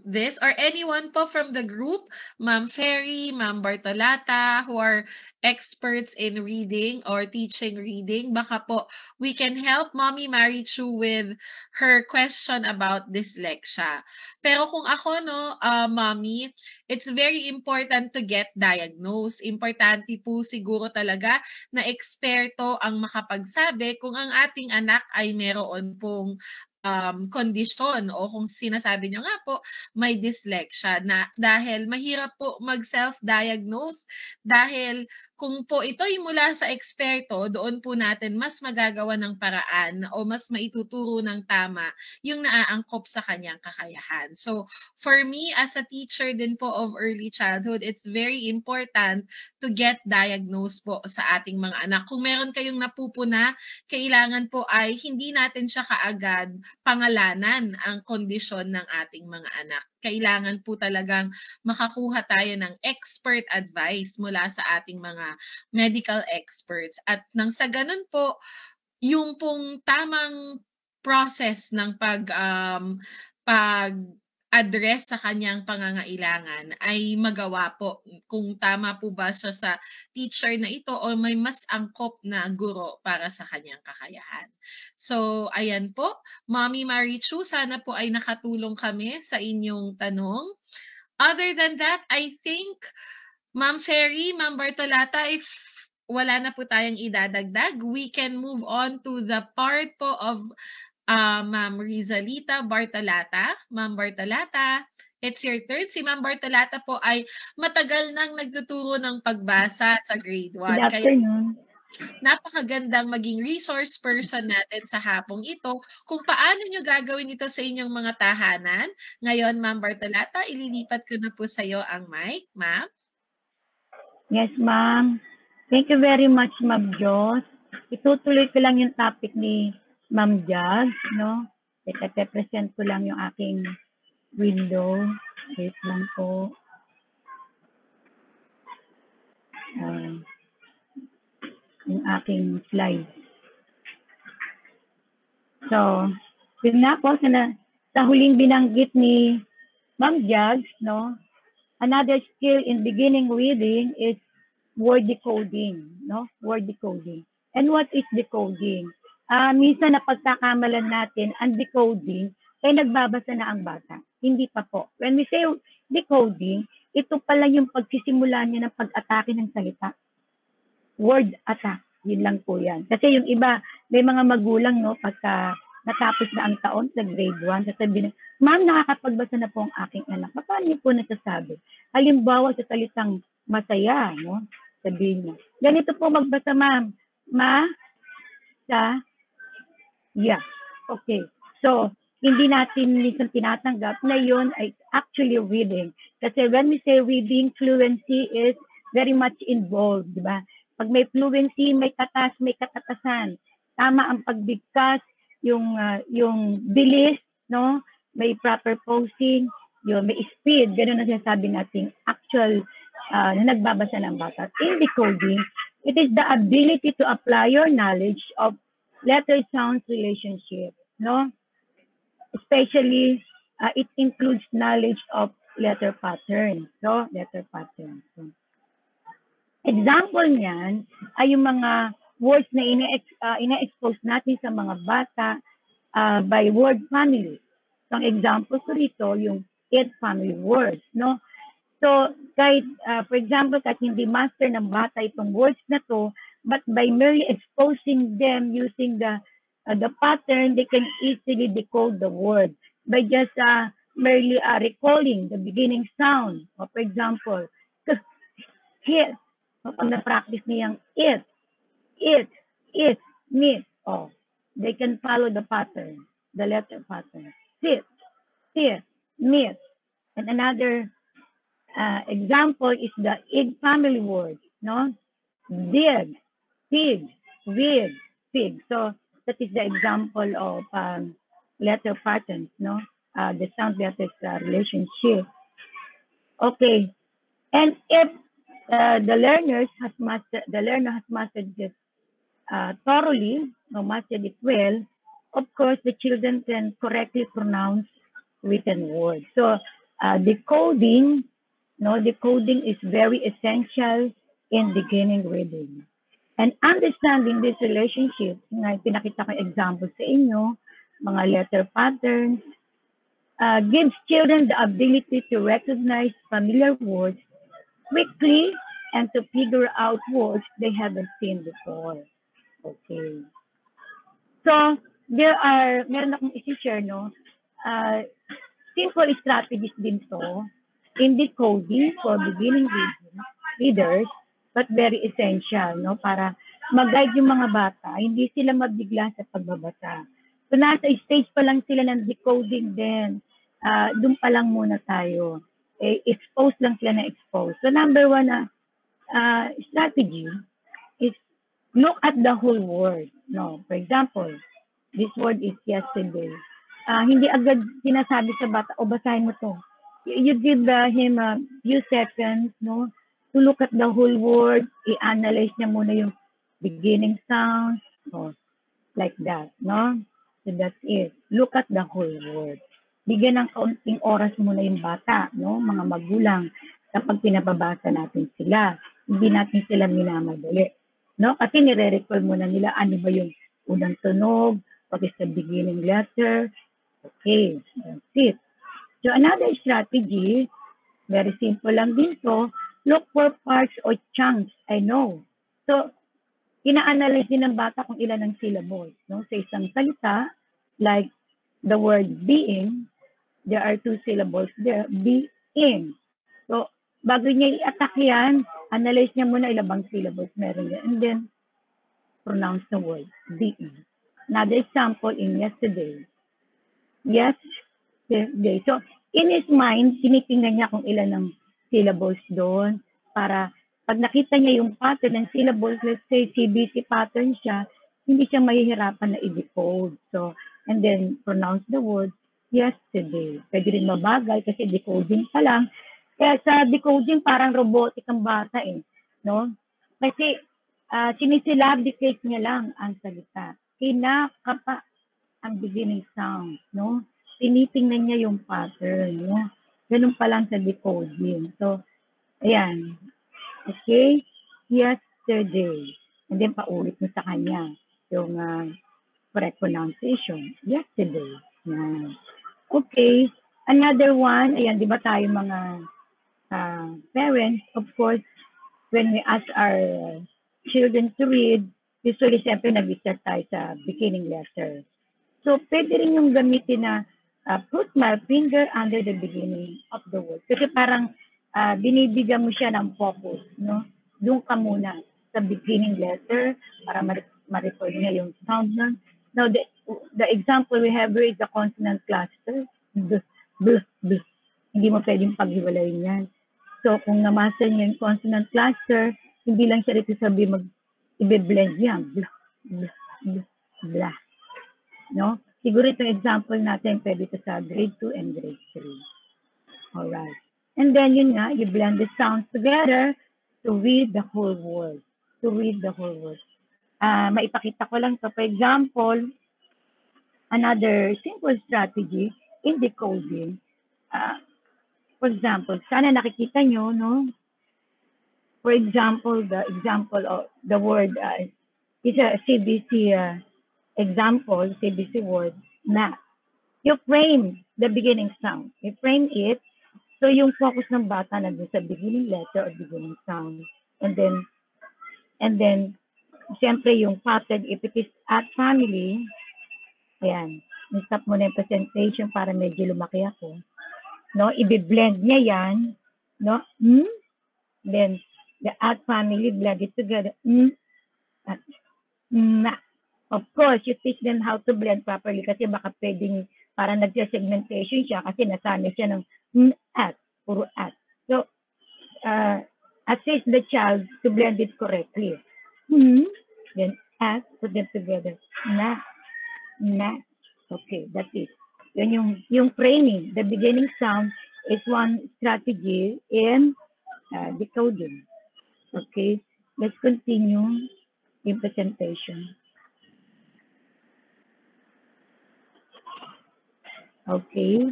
this or anyone po from the group, Ma'am Ferry, Ma'am Bartolata, who are experts in reading or teaching reading. Baka po we can help Mommy Marichu with her question about dyslexia. Pero kung ako, no, Mommy, it's very important to get diagnosed. Importante po siguro talaga na eksperto ang makapagsabi kung ang ating anak ay meron pong kondisyon o kung sinasabi nyo nga po may dyslexia na dahil mahirap po mag-self-diagnose dahil kung po ito'y mula sa eksperto, doon po natin mas magagawa ng paraan o mas maituturo ng tama yung naaangkop sa kanyang kakayahan. So, for me as a teacher din po of early childhood, it's very important to get diagnosed po sa ating mga anak. Kung meron kayong napupuna, kailangan po ay hindi natin siya kaagad pangalanan ang kondisyon ng ating mga anak. Kailangan po talagang makakuha tayo ng expert advice mula sa ating mga medical experts. At nang sa ganun po, yung pong tamang process ng pag-address sa kanyang pangangailangan ay magawa po kung tama po ba siya sa teacher na ito o may mas angkop na guro para sa kanyang kakayahan. So, ayan po. Mommy Marichu, sana po ay nakatulong kami sa inyong tanong. Other than that, I think Ma'am Ferry, Ma'am Bartolata, if wala na po tayong idadagdag, we can move on to the part po of Ma'am Rizalita Bartolata. Ma'am Bartolata, it's your turn. Si Ma'am Bartolata po ay matagal nang nagtuturo ng pagbasa sa grade 1. Good afternoon. Napakagandang maging resource person natin sa hapong ito kung paano nyo gagawin ito sa inyong mga tahanan. Ngayon, Ma'am Bartolata, ililipat ko na po sa iyo ang mic, Ma'am. Yes, ma'am. Thank you very much, Ma'am Jos. Itutuloy ko lang yung topic ni Ma'am Jazz, no? Ite-present ko lang yung aking window. Wait lang po. Yung aking slide. So, yun nga po, sa huling binanggit ni Ma'am Jazz, no? Another skill in beginning reading is word decoding, no? Word decoding. And what is decoding? minsan napagkakamalan natin ang decoding, nagbabasa na ang bata. Hindi pa po. When we say decoding, ito pala yung pagsisimula niya ng pag-atake ng salita. Word attack. Yun lang po yan. Kasi yung iba, may mga magulang, no, pagka natapos na ang taon sa grade 1, sasabihin, ma'am, nakakapagbasa na po ang aking anak. Paano niyo po nasasabi? Halimbawa sa salitang masaya, no? Sabihin niya, ganito po magbasa, ma'am. Yeah. Okay. So, hindi natin minsan tinatanggap na yun ay actually reading. Kasi when we say reading, fluency is very much involved, di ba? Pag may fluency, may tatas, may katatasan. Tama ang pagbigkas, yung bilis, no? May proper posing, may speed, gano'n ang sinasabi natin actual na nagbabasa ng bata. In decoding, it is the ability to apply your knowledge of letter-sound relationship, no? Especially, it includes knowledge of letter patterns, so letter patterns. So, example niyan ay yung mga words na ina-expose natin sa mga bata by word family. So, ang example ko rito, yung 8 family words, no? So, kahit, for example, kahit hindi master ng bata itong words na to, but by merely exposing them using the pattern, they can easily decode the word by just merely recalling the beginning sound. For example, here, pag na-practice niyang it, meet. Oh, they can follow the pattern, the letter pattern. Sit, meet. And another example is the ig family word, no? Dig, pig, wig, pig. So that is the example of letter patterns, no? The sound letters relationship. Okay, and if the learner has mastered this thoroughly, or mastered it well, of course, the children can correctly pronounce written words. So decoding is very essential in beginning reading. And understanding this relationship, nga pinakita ko example sa inyo, mga letter patterns, gives children the ability to recognize familiar words quickly and to figure out words they haven't seen before. Okay. So, meron akong isi-share, no? Simple strategies din to in decoding for beginning readers, but very essential, no? Para mag-guide yung mga bata, hindi sila mabigla sa pagbabasa. So, nasa stage pa lang sila ng decoding din. Doon pa lang muna tayo. Expose lang sila na expose. So, number 1 strategy is look at the whole word. No? For example, this word is yesterday. Hindi agad sinasabi sa bata, basahin mo to. You give him a few seconds, no, to look at the whole word, i-analyze niya muna yung beginning sound, so, like that, no? So that's it. Look at the whole word. Bigyan ng kaunting oras muna yung bata, no, mga magulang, kapag pinababasa natin sila. Hindi natin sila minamadali, no? Kasi nire-recall muna nila ano ba yung unang tunog, what is the beginning letter. Okay, that's it. So another strategy, very simple lang din to, look for parts or chunks. I know. So, ina-analyze din ng bata kung ilan ang syllables. No? Sa isang salita, like the word being, there are 2 syllables there, being. So, bago niya i-attack yan, analyze niya muna ilang bang syllables meron yan. And then, pronounce the word, being. Another example in yesterday. Yesterday. So, in his mind, tinitingnan niya kung ilan ang syllables doon para pag nakita niya yung pattern ng syllables, let's say CBC pattern siya, hindi siya mahihirapan na i-decode. So, and then pronounce the word yesterday. Pwede rin mabagal kasi decoding pa lang. Kaya sa decoding parang robotic ang bata no? Kasi sinisilabdicate niya lang ang salita. Kinakapa ang beginning sound, no? Tinitingnan niya yung pattern, no? Ganun pa lang sa decoding. So, ayan. Okay? Yesterday. And then, paulit mo sa kanya. Yung correct pronunciation. Yesterday. Yan. Okay. Another one, ayan, di ba tayo mga parents, of course, when we ask our children to read, usually siyempre nag-start tayo sa beginning letter. So, pwede rin yung gamitin na put my finger under the beginning of the word. Kasi parang binibigyan mo siya ng focus, no? Doon ka muna sa beginning letter para ma-record niya yung sound nun. Now, the example we have here is the consonant cluster. B, b, b. Hindi mo pwedeng paghiwalayin yan. So, kung namasa niya yung consonant cluster, hindi lang siya rito sabi i-blend niya. Blah, blah, blah, blah. No? Siguro itong example natin pwede ito sa grade 2 and grade 3. Alright. And then, yun nga, you blend the sounds together to read the whole word. To read the whole word. Maipakita ko lang to. For example, another simple strategy in decoding. For example, sana nakikita nyo, no? For example, the example of the word is a CBC example, CBC word, math. You frame the beginning sound. You frame it, so yung focus ng bata nandun sa beginning letter or beginning sound. And then, siyempre yung pattern, if it is at family, ayan, stop mo na yung presentation para medyo lumaki ako. No, i-blend niya yan, no? Then, the at family, blend it together. At, na. Of course, you teach them how to blend properly kasi baka pwedeng parang nag-segmentation siya kasi nasanay siya ng at, puro at. So, assist the child to blend it correctly. Then, at, put them together. Na. Okay, that's it. Yun yung framing. The beginning sound is one strategy in decoding. Okay, let's continue in presentation. Okay.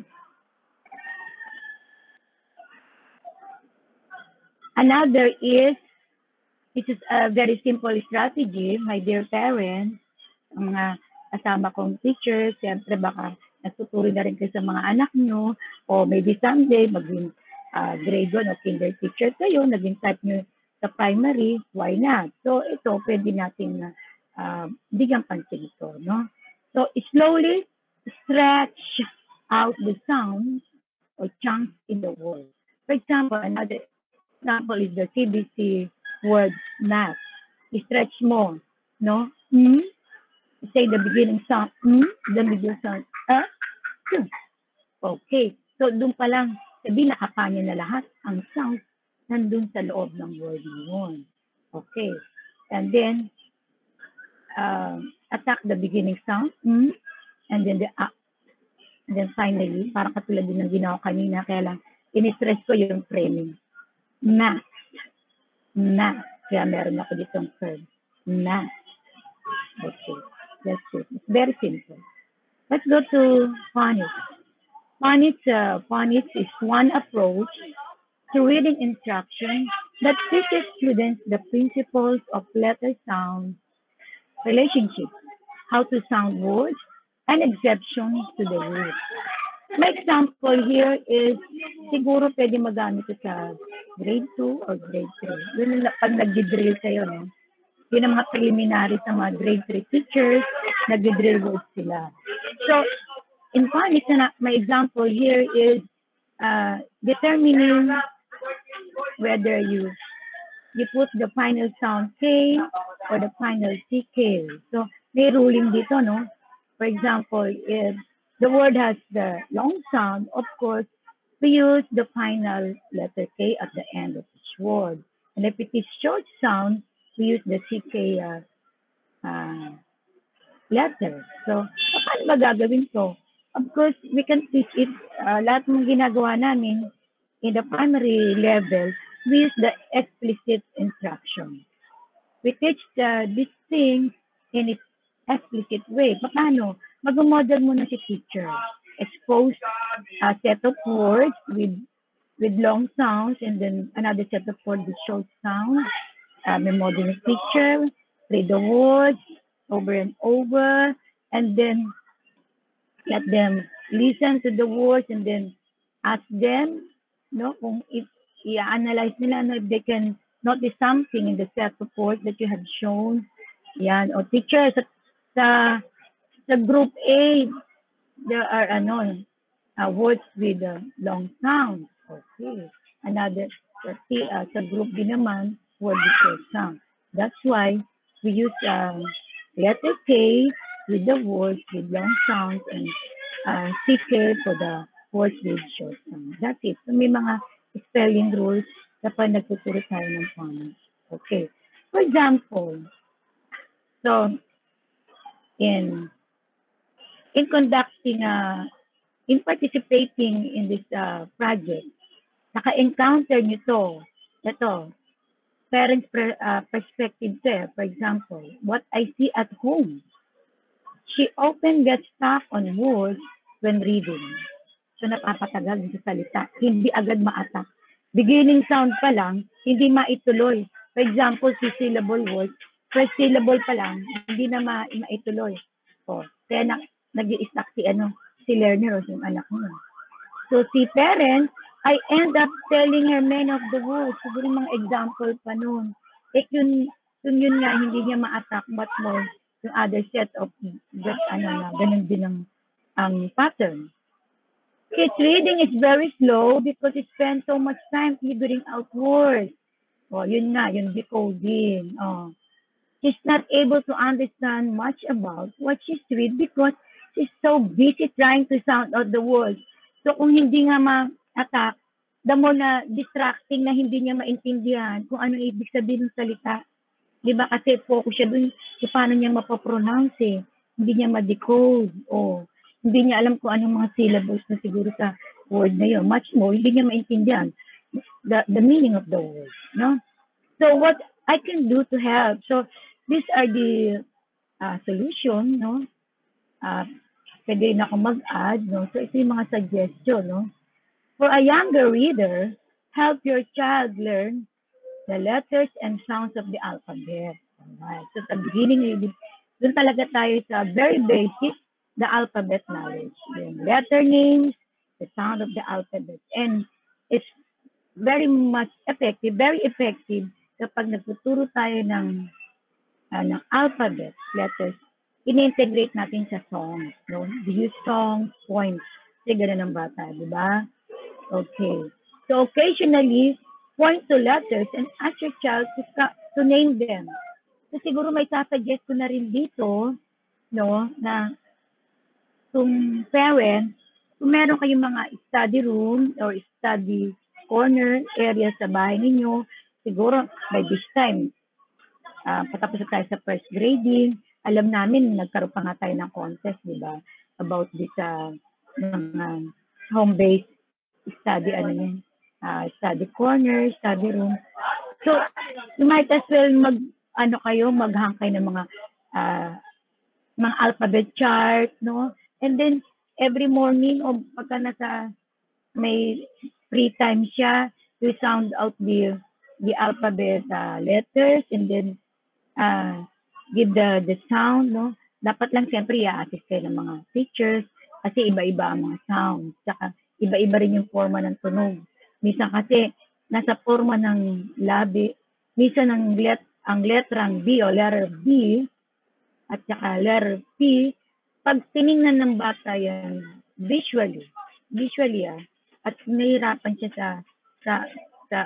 Another is, this is a very simple strategy, my dear parents, mga kasama kong teachers, siyempre baka nagtuturo na rin kayo sa mga anak nyo, o maybe someday maging grade 1 o kinder teacher kayo, naging type nyo sa primary, why not? So ito, pwede natin bigyan pansin ito, no? So slowly stretch out the sounds or chunks in the word. For example, another example is the CBC word math. Stretch mo, no? Say the beginning sound, the middle sound, Okay. So, doon pa lang, sabi nakapanya na lahat ang sound nandun sa loob ng word na yun. Okay. And then, attack the beginning sound, and then and then finally, parang katulad din ng ginawa kanina, kaya lang, in-stress ko yung framing. Math. Kaya meron ako ditong term. Math. Okay. That's it. It's very simple. Let's go to phonics. Phonics is one approach to reading instruction that teaches students the principles of letter sound, relationships, how to sound words, and exceptions to the word. My example here is, siguro pwede magamit ito sa grade 2 or grade 3. Yun na pag nag-drill kayo, no? Yun ang mga preliminary sa mga grade 3 teachers, nag-drill words sila. So, in phonics, my example here is determining whether you put the final sound K or the final CK. So, may ruling dito, no? For example, if the word has the long sound, of course, we use the final letter K at the end of each word. And if it is short sound, we use the CK letter. So, paano ba gagawin to? Of course, we can teach it, lahat ng ginagawa namin in the primary level, we use the explicit instruction. We teach this thing in its explicit way. Paano? Mag-model muna si teacher. Expose a set of words with long sounds and then another set of words with short sounds. May model the teacher, read the words over and over, and then let them listen to the words and then ask them, no, kung if i-analyze nila, no, if they can notice something in the set of words that you have shown. Yan. O teacher, sa group A, there are words with long sounds. Okay. Another, sa group B naman, word with short sound. That's why we use letter K with the words with long sounds and CK for the words with short sound. That's it. So may mga spelling rules kapag nagtuturo tayo ng phonics. Okay. For example, so in conducting, in participating in this project, naka-encounter nyo ito, parents' perspective there. For example, what I see at home. She often gets stuck on words when reading. So napapatagal sa salita. Hindi agad ma-attack. Beginning sound pa lang, hindi maituloy. For example, syllable words, first syllable pa lang, hindi na maituloy. So, kaya nag-i-stuck si learner o yung anak mo. So, si parent, I end up telling her many of the words. Siguro mga example pa nun. Yun nga, hindi niya ma-attack, but more yung other set of ganun din ang pattern. His reading is very slow because he spends so much time figuring out words. Yun nga, yung decoding. She's not able to understand much about what she's read because she's so busy trying to sound out the words. So kung hindi nga ma-attack, the more na distracting na hindi niya maintindihan kung ano ibig sabihin ng salita. Di ba? Kasi focus siya dun kung paano niya mapapronounce eh. Hindi niya ma-decode. Hindi niya alam kung anong mga syllables na siguro sa word na yun. Much more, hindi niya maintindihan the meaning of the word. No? So what I can do to help. So these are the solution. No? Pwede na ako mag-add. No? So ito yung mga suggestion. No? For a younger reader, help your child learn the letters and sounds of the alphabet. Alright. So sa beginning, doon talaga tayo sa very basic, the alphabet knowledge. Yung letter names, the sound of the alphabet. And it's very much effective, very effective kapag nagtuturo tayo ng alphabet, letters, in-integrate natin sa songs. No? We use songs, poems. Kasi ganun ang bata, di ba? Okay. So occasionally, point to letters and ask your child to name them. So siguro may sasuggest ko na rin dito, no, na kung parents, kung meron kayong mga study room or study corner area sa bahay ninyo, siguro by this time, patapos na tayo sa first grading, alam namin, nagkaroon pa nga tayo ng contest, di ba, about this home-based study, study corner, study room. So, you might as well maghang kayo ng mga alphabet chart, no? And then, every morning, o pagka may free time siya, you sound out the alphabet letters and then give the sound, no? Dapat lang siyempre i-assist kayo ng mga teachers kasi iba-iba ang mga sounds. Saka iba-iba rin yung forma ng tunog. Minsan kasi nasa forma ng labi, minsan ang letrang B o letter B at saka letter P, pag tiningnan ng bata yan visually at nahihirapan siya sa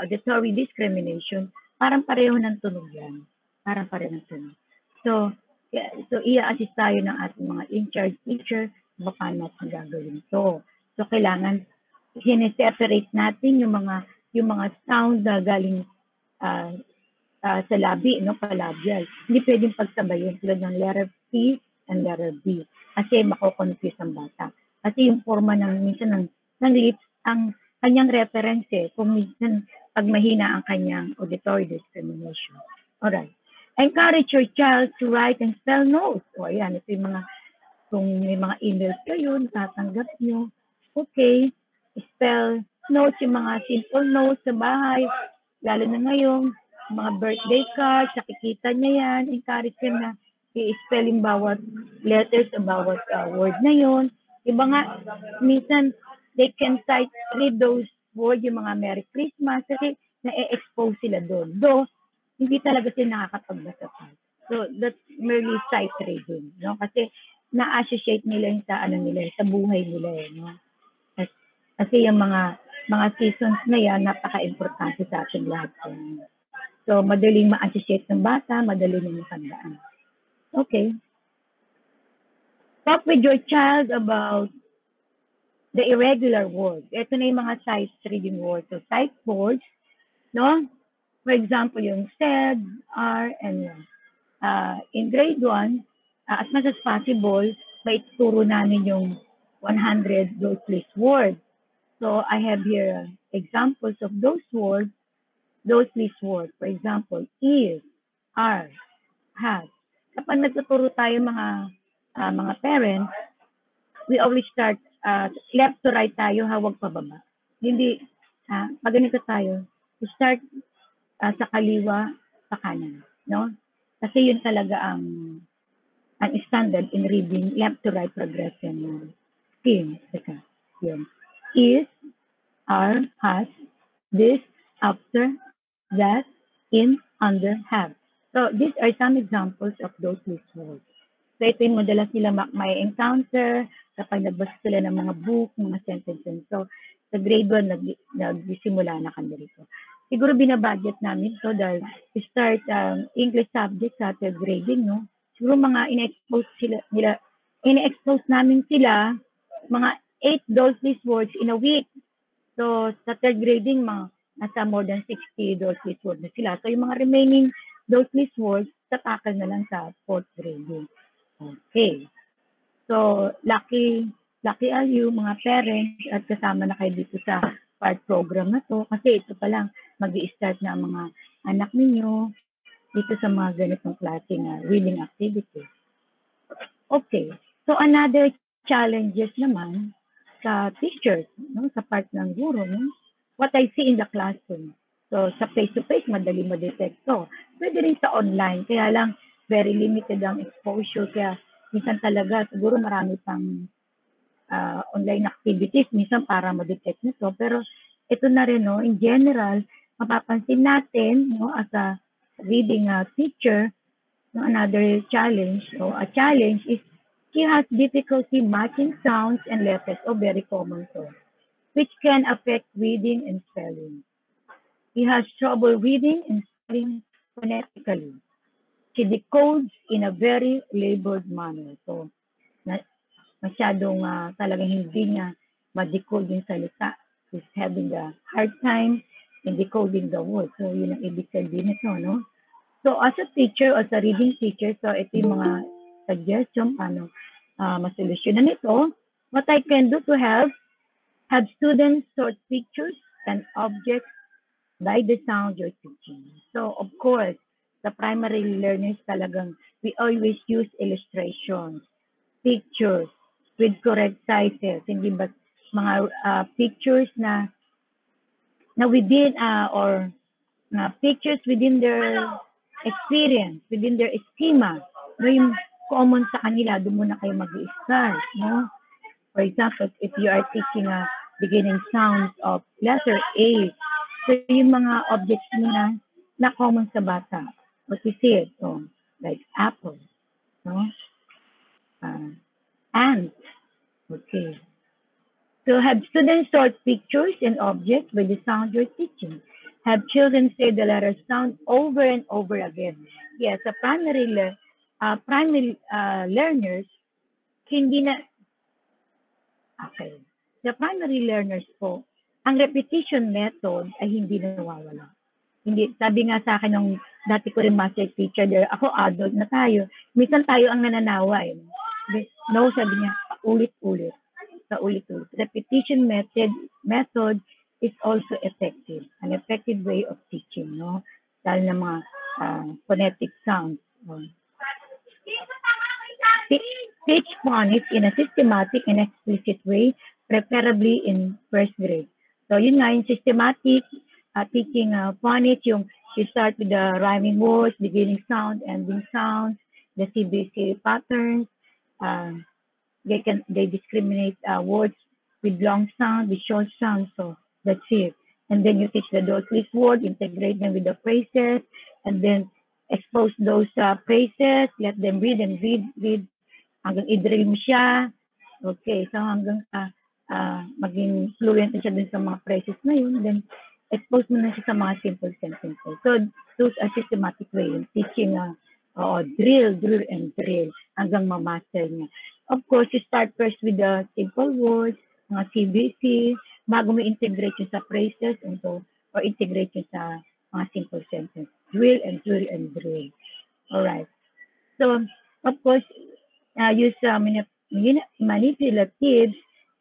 auditory discrimination, parang pareho ng tunog yan. Parang pareho ng tunog. So i-assist tayo ng ating mga in-charge teacher paano natin gagawin ito. So kailangan sineseparate natin yung mga sound na galing sa labi, no, palabial. Hindi pwedeng pagsabayin tulad ng letter P and letter B kasi mako-confuse ang bata. Kasi yung forma minsan ng lips, ang kanyang reference kung minsan pag mahina ang kanyang auditory discrimination. Alright. Encourage your child to write and spell notes. O ayan, ito yung kung may mga emails kayo, tatanggap nyo. Okay. Spell notes, yung mga simple notes sa bahay, lalo na ngayon, mga birthday cards, nakikita niya yan, encourage him na i-spelling bawat letters o bawat word na yun. Iba nga, minsan, they can read those words, yung mga Merry Christmas, kasi na-expose sila doon. Though, hindi talaga sila nakakapagbasa pa. So, that's merely sight reading, no? Kasi, na-associate nila yung sa, sa buhay nila, no? Kasi yung mga seasons na yan, napaka-importante sa ating lahat. So, madaling ma-associate ng bata, madaling yung matandaan. Okay. Talk with your child about the irregular words. Ito na yung mga sight reading words. So, sight words, no? For example, yung said, are, and in grade 1, as much as possible, may ituturo namin yung 100 those list words. So, I have here examples of those words, those list words. For example, is, are, has. Kapag nagtuturo tayo mga parents, we always start left to right tayo, hawag pababa. Hindi, pag ganito tayo, we start sa kaliwa, sa kanan. No? Kasi yun talaga ang standard in reading left to right progression scheme. Yun. Is, are, has, this, after, that, in, under, have. So, these are some examples of those list words. So, ito yung madalas nila may encounter kapag nagbasa sila ng mga book, mga sentences. So, sa grade 1, nagsimula na kami rito. Siguro binabudget namin so dahil we start English subject sa third grading, no? Siguro mga ina-expose namin sila mga 8 those list words in a week. So, sa third grading, nasa more than 60 those list words na sila. So, yung mga remaining those list words, tatakal na lang sa fourth grading. Okay. So, lucky are you, mga parents, at kasama na kayo dito sa part program na to. Kasi ito pa lang, mag-i-start na ang mga anak ninyo dito sa mga ganitong klaseng reading activity. Okay. So, another challenges naman sa teachers, no? Sa part ng guro, no? What I see in the classroom. So, sa face-to-face, madali ma-detect to. Pwede rin sa online, kaya lang very limited ang exposure. Kaya minsan talaga, siguro marami pang online activities, minsan para ma-detect nito. Pero ito na rin, no? In general, mapapansin natin, no? As a reading teacher, no? Another challenge. So, a challenge is he has difficulty matching sounds and letters, very common so, which can affect reading and spelling. He has trouble reading and spelling phonetically. He decodes in a very labored manner. So, masyadong talagang hindi niya ma-decode yung salita. He's having a hard time in decoding the words. So, yun ang ibig sabihin nito, no? So, as a teacher, as a reading teacher, so ito yung mga suggestion, paano masolusyonan ito. What I can do to help, have students sort pictures and objects by the sound you're teaching. So, of course, the primary learners talagang, we always use illustrations, pictures with correct sizes. Hindi ba mga pictures na within or pictures within their experience, within their schema. No, yung common sa kanila, doon muna kayo mag-i-start. No? For example, if you are teaching beginning sounds of letter A, so yung mga objects muna na common sa bata. What you see it? So, like apple. No? Ant. Okay. So have students sort pictures and objects by the sound you're teaching. Have children say the letter sound over and over again. Yes, the primary learners, hindi na, okay. The primary learners po, ang repetition method ay hindi na nawawala. Hindi, sabi nga sa akin nung dati ko rin master teacher there, ako adult na tayo, minsan tayo ang nananawa. No, sabi niya, ulit-ulit. Sa ulit-ulit. Repetition method is also effective. An effective way of teaching, no? Dahil ng mga phonetic sounds. Teach phonics in a systematic and explicit way, preferably in first grade. So, yun nga, yung systematic teaching phonics, yung you start with the rhyming words, beginning sound, ending sound, the CBC patterns. They discriminate words with long sound, with short sound. So that's it. And then you teach those list words, integrate them with the phrases, and then expose those phrases, let them read and read, hanggang i-drill mo siya. Okay, so hanggang maging fluent na siya dun sa mga phrases na yun, then expose mo na siya sa mga simple sentences. So those are systematic way in teaching drill and drill hanggang ma-master niya. Of course, you start first with the simple words, mga CBC, bago mo integrate yun sa phrases or integrate yun sa mga simple sentences. Drill and drill and drill. Alright. So, of course, use manipulatives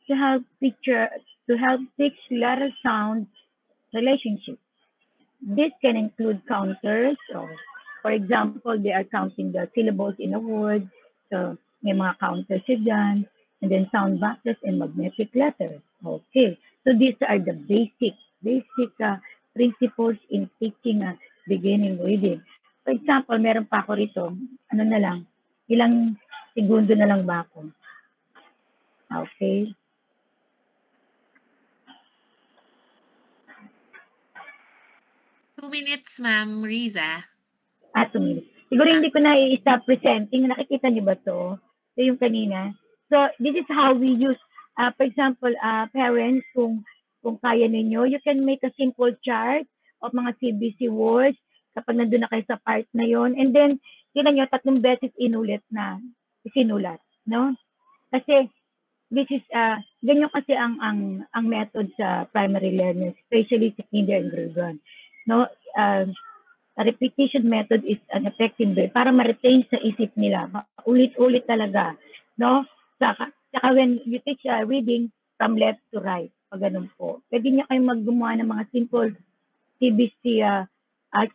to help teach letter sound relationships. This can include counters, or for example, they are counting the syllables in a word. So, may mga counters dyan, and then sound boxes and magnetic letters. Okay. So, these are the basic principles in teaching beginning reading. For example, meron pa ako rito, ilang segundo na lang ba ako? Okay. Two minutes, Ma'am Riza. 2 minutes. Siguro hindi ko na i-stop presenting. Nakikita niyo ba to? Ito yung kanina. So, this is how we use, for example, parents, kung kaya ninyo, you can make a simple chart of mga CBC words kapag nandun na kayo sa part na yon. And then, yun nyo, 3 beses isinulat, no? Kasi, this is, ganyan kasi ang method sa primary learners, especially sa kinder and grade 1. No? A repetition method is an effective way para ma-retain sa isip nila. Ulit-ulit talaga. No? Saka when you teach reading from left to right, pag ganun po. Pwede niya kayong maggumawa ng mga simple CBC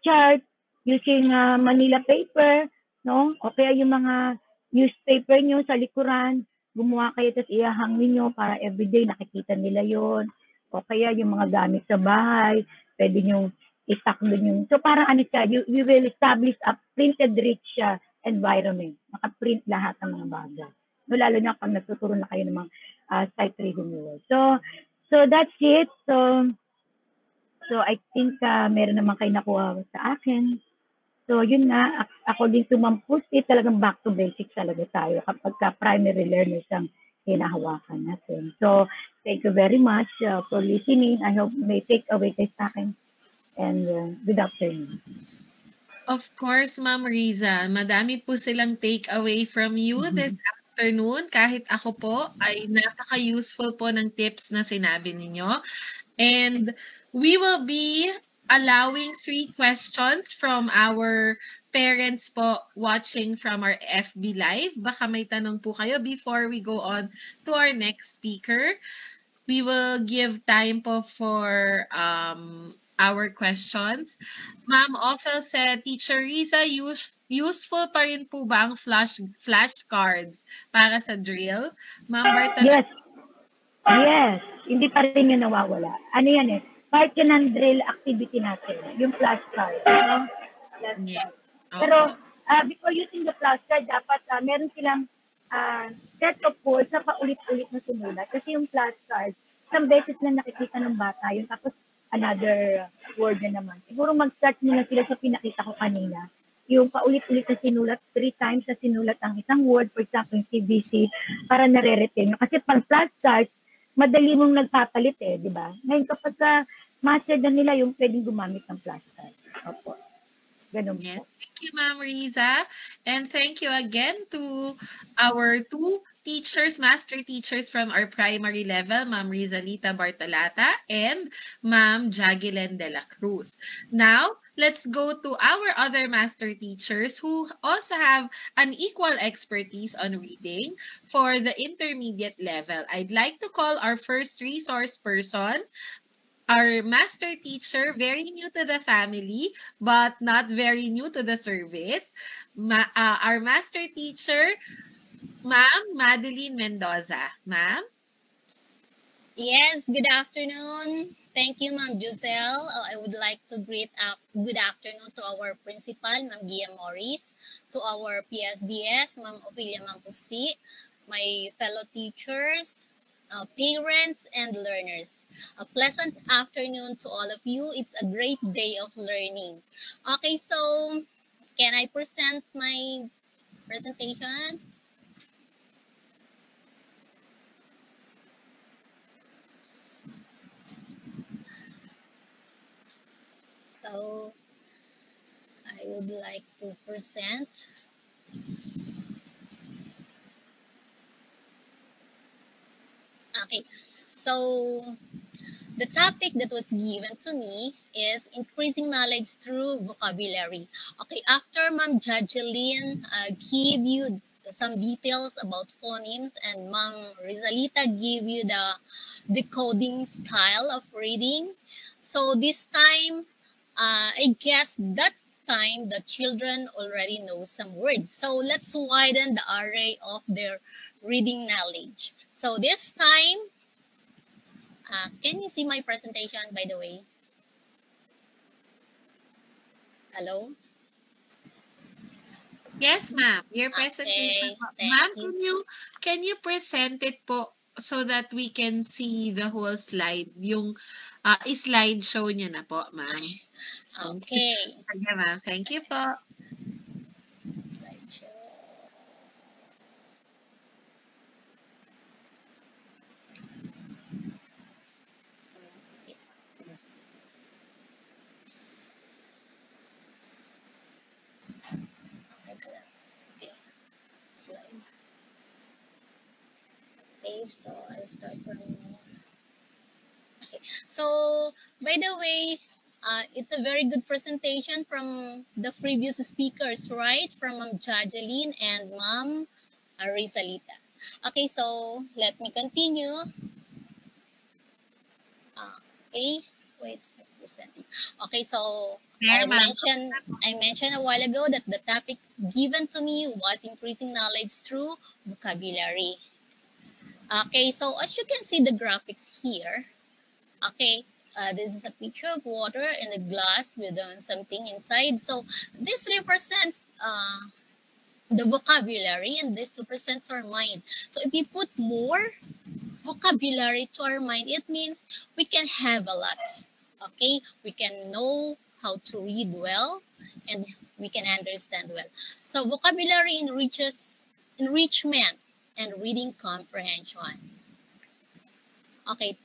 chart using Manila paper, no? O kaya yung mga newspaper nyo sa likuran, gumawa kayo tapos ihahang ninyo para everyday nakikita nila yon. O kaya yung mga gamit sa bahay, pwede nyo itak doon yung... So parang you will establish a printed rich environment. Naka-print lahat ng mga bagay. No, lalo na pag nagtuturo na kayo ng mga sight reading words. So that's it. So I think meron naman kayo nakuha sa akin. So yun nga, according to Ma'am Pusti, talagang back to basics talaga tayo kapag primary learners ang hinahawakan natin. So thank you very much for listening. I hope may take away kayo sa akin. And good afternoon. Of course, Ma'am Riza, madami po silang take away from you this afternoon. Kahit ako po ay napaka-useful po ng tips na sinabi ninyo. And we will be allowing 3 questions from our parents po watching from our FB Live. Baka may tanong po kayo before we go on to our next speaker. We will give time po for our questions. Ma'am Ophel said, Teacher Riza, useful pa rin po ba ang flashcards para sa drill? Ma'am Bartala? Yes. Hindi pa rin yung nawawala. Ano yan part yan ng drill activity natin. Yung flashcard. No? Yeah. Pero before using the flashcard, dapat meron silang set of words na paulit-ulit na sinulat. Kasi yung flashcard, isang beses na nakikita ng bata yun. Tapos another word na naman. Siguro mag-start muna sila sa pinakita ko kanina. Yung paulit-ulit na sinulat, 3 times na sinulat ang isang word, for example, yung CBC, para nare-retain. Kasi pag flashcards, madali mong nagpapalit di ba? Ngayon kapag master na nila yung pwedeng gumamit ng flashcards. Opo. Ganun po. Yes. Thank you, Ma'am Riza. And thank you again to our 2 teachers, master teachers from our primary level, Ma'am Rizalita Bartolata and Ma'am Jagilen de la Cruz. Now, let's go to our other master teachers who also have an equal expertise on reading for the intermediate level. I'd like to call our first resource person, our master teacher, very new to the family, but not very new to the service. Our master teacher, Ma'am Madeline Mendoza. Ma'am? Yes, good afternoon. Thank you, Ma'am Giselle. I would like to greet good afternoon to our principal, Ma'am Gia Morris, to our PSDS, Ma'am Ophelia Mampusti, my fellow teachers, parents, and learners. A pleasant afternoon to all of you. It's a great day of learning. Okay, so can I present my presentation? So I would like to present. Okay, so the topic that was given to me is increasing knowledge through vocabulary. Okay, after Ma'am Jajelyn gave you some details about phonemes and Ma'am Rizalita gave you the decoding style of reading. So this time, I guess that time the children already know some words. So let's widen the array of their reading knowledge. So this time, can you see my presentation, by the way? Hello? Yes, ma'am. Your presentation Okay, po. thank Ma'am, you. can you present it po so that we can see the whole slide? Yung slide show niyo na po, ma'am. Okay. Sige, ma'am. Thank you po. Slideshow. Okay. Slide. Okay, so I start from. Okay. So, by the way, it's a very good presentation from the previous speakers, right? From Ma'am Jajelyn and Ma'am Rizalita. Okay, so let me continue. Okay, wait, stop presenting. Okay, so There, ma'am. I mentioned a while ago that the topic given to me was increasing knowledge through vocabulary. Okay, so as you can see the graphics here, okay, this is a picture of water in a glass with something inside. So this represents the vocabulary and this represents our mind. So if you put more vocabulary to our mind, it means we can have a lot. Okay, we can know how to read well and we can understand well. So vocabulary enriches enrichment and reading comprehension. Okay,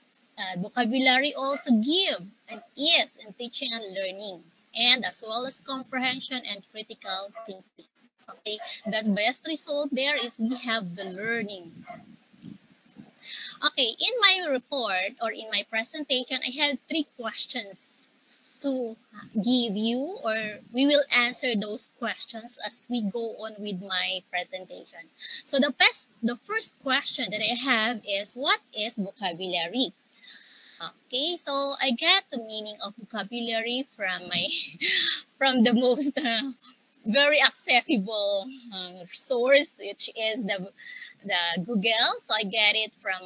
vocabulary also give an ease in teaching and learning, and as well as comprehension and critical thinking. Okay, the best result there is we have the learning. Okay, in my report or in my presentation, I have 3 questions to give you, or we will answer those questions as we go on with my presentation. So the first question that I have is, what is vocabulary? Okay, so I get the meaning of vocabulary from my from the most very accessible source, which is the Google. So I get it from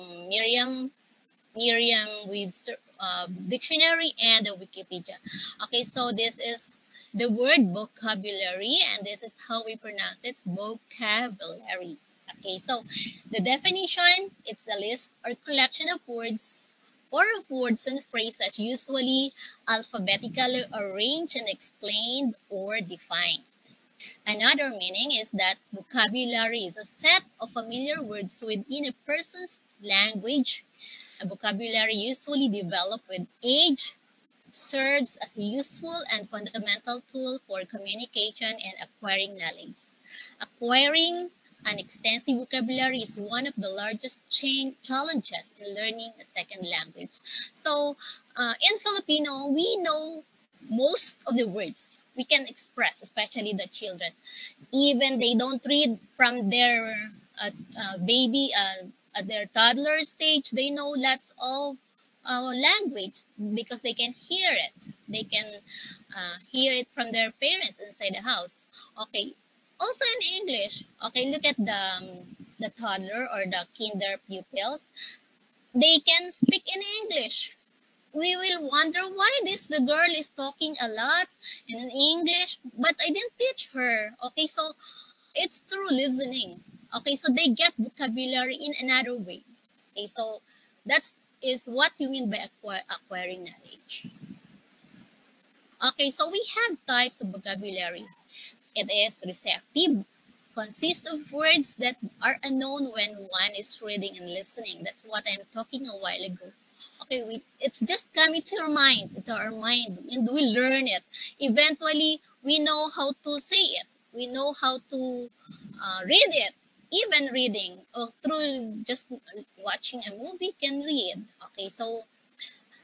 Merriam-Webster dictionary and the Wikipedia. Okay, so this is the word vocabulary, and this is how we pronounce it, vocabulary. Okay, so the definition, it's a list or collection of words or of words and phrases usually alphabetically arranged and explained or defined. Another meaning is that vocabulary is a set of familiar words within a person's language. A vocabulary usually developed with age serves as a useful and fundamental tool for communication and acquiring knowledge. Acquiring an extensive vocabulary is one of the largest challenges in learning a second language. So, in Filipino, we know most of the words we can express, especially the children. Even they don't read from their baby at their toddler stage, they know lots of language because they can hear it. They can hear it from their parents inside the house. Okay. Also in English, okay, look at the toddler or the kinder pupils. they can speak in English. We will wonder why the girl is talking a lot in English, but I didn't teach her. Okay, so it's through listening. Okay, so they get vocabulary in another way. Okay, so that's is what you mean by acquiring knowledge. Okay, so we have types of vocabulary. It is receptive, consists of words that are unknown when one is reading and listening. That's what I'm talking a while ago. Okay, it's just coming to our mind, and we learn it. Eventually, we know how to say it. We know how to read it. Even reading, or through just watching a movie, can read. Okay, so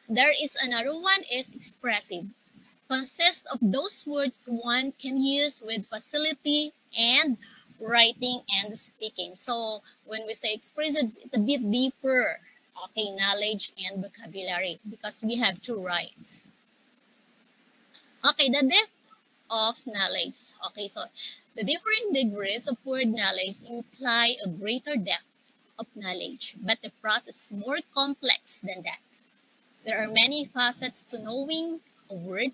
there is another one is expressive. Consists of those words one can use with facility and writing and speaking. So when we say expressive, it's a bit deeper. Okay, knowledge and vocabulary because we have to write. Okay, the depth of knowledge. Okay, so the different degrees of word knowledge imply a greater depth of knowledge, but the process is more complex than that. There are many facets to knowing a word,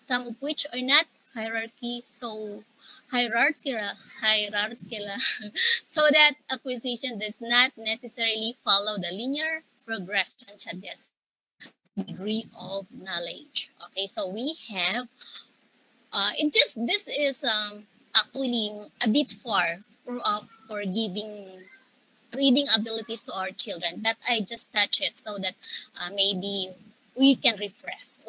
some of which are not hierarchical, so that acquisition does not necessarily follow the linear progression to this degree of knowledge. Okay, so we have this is actually a bit far for giving reading abilities to our children, but I just touch it so that maybe we can refresh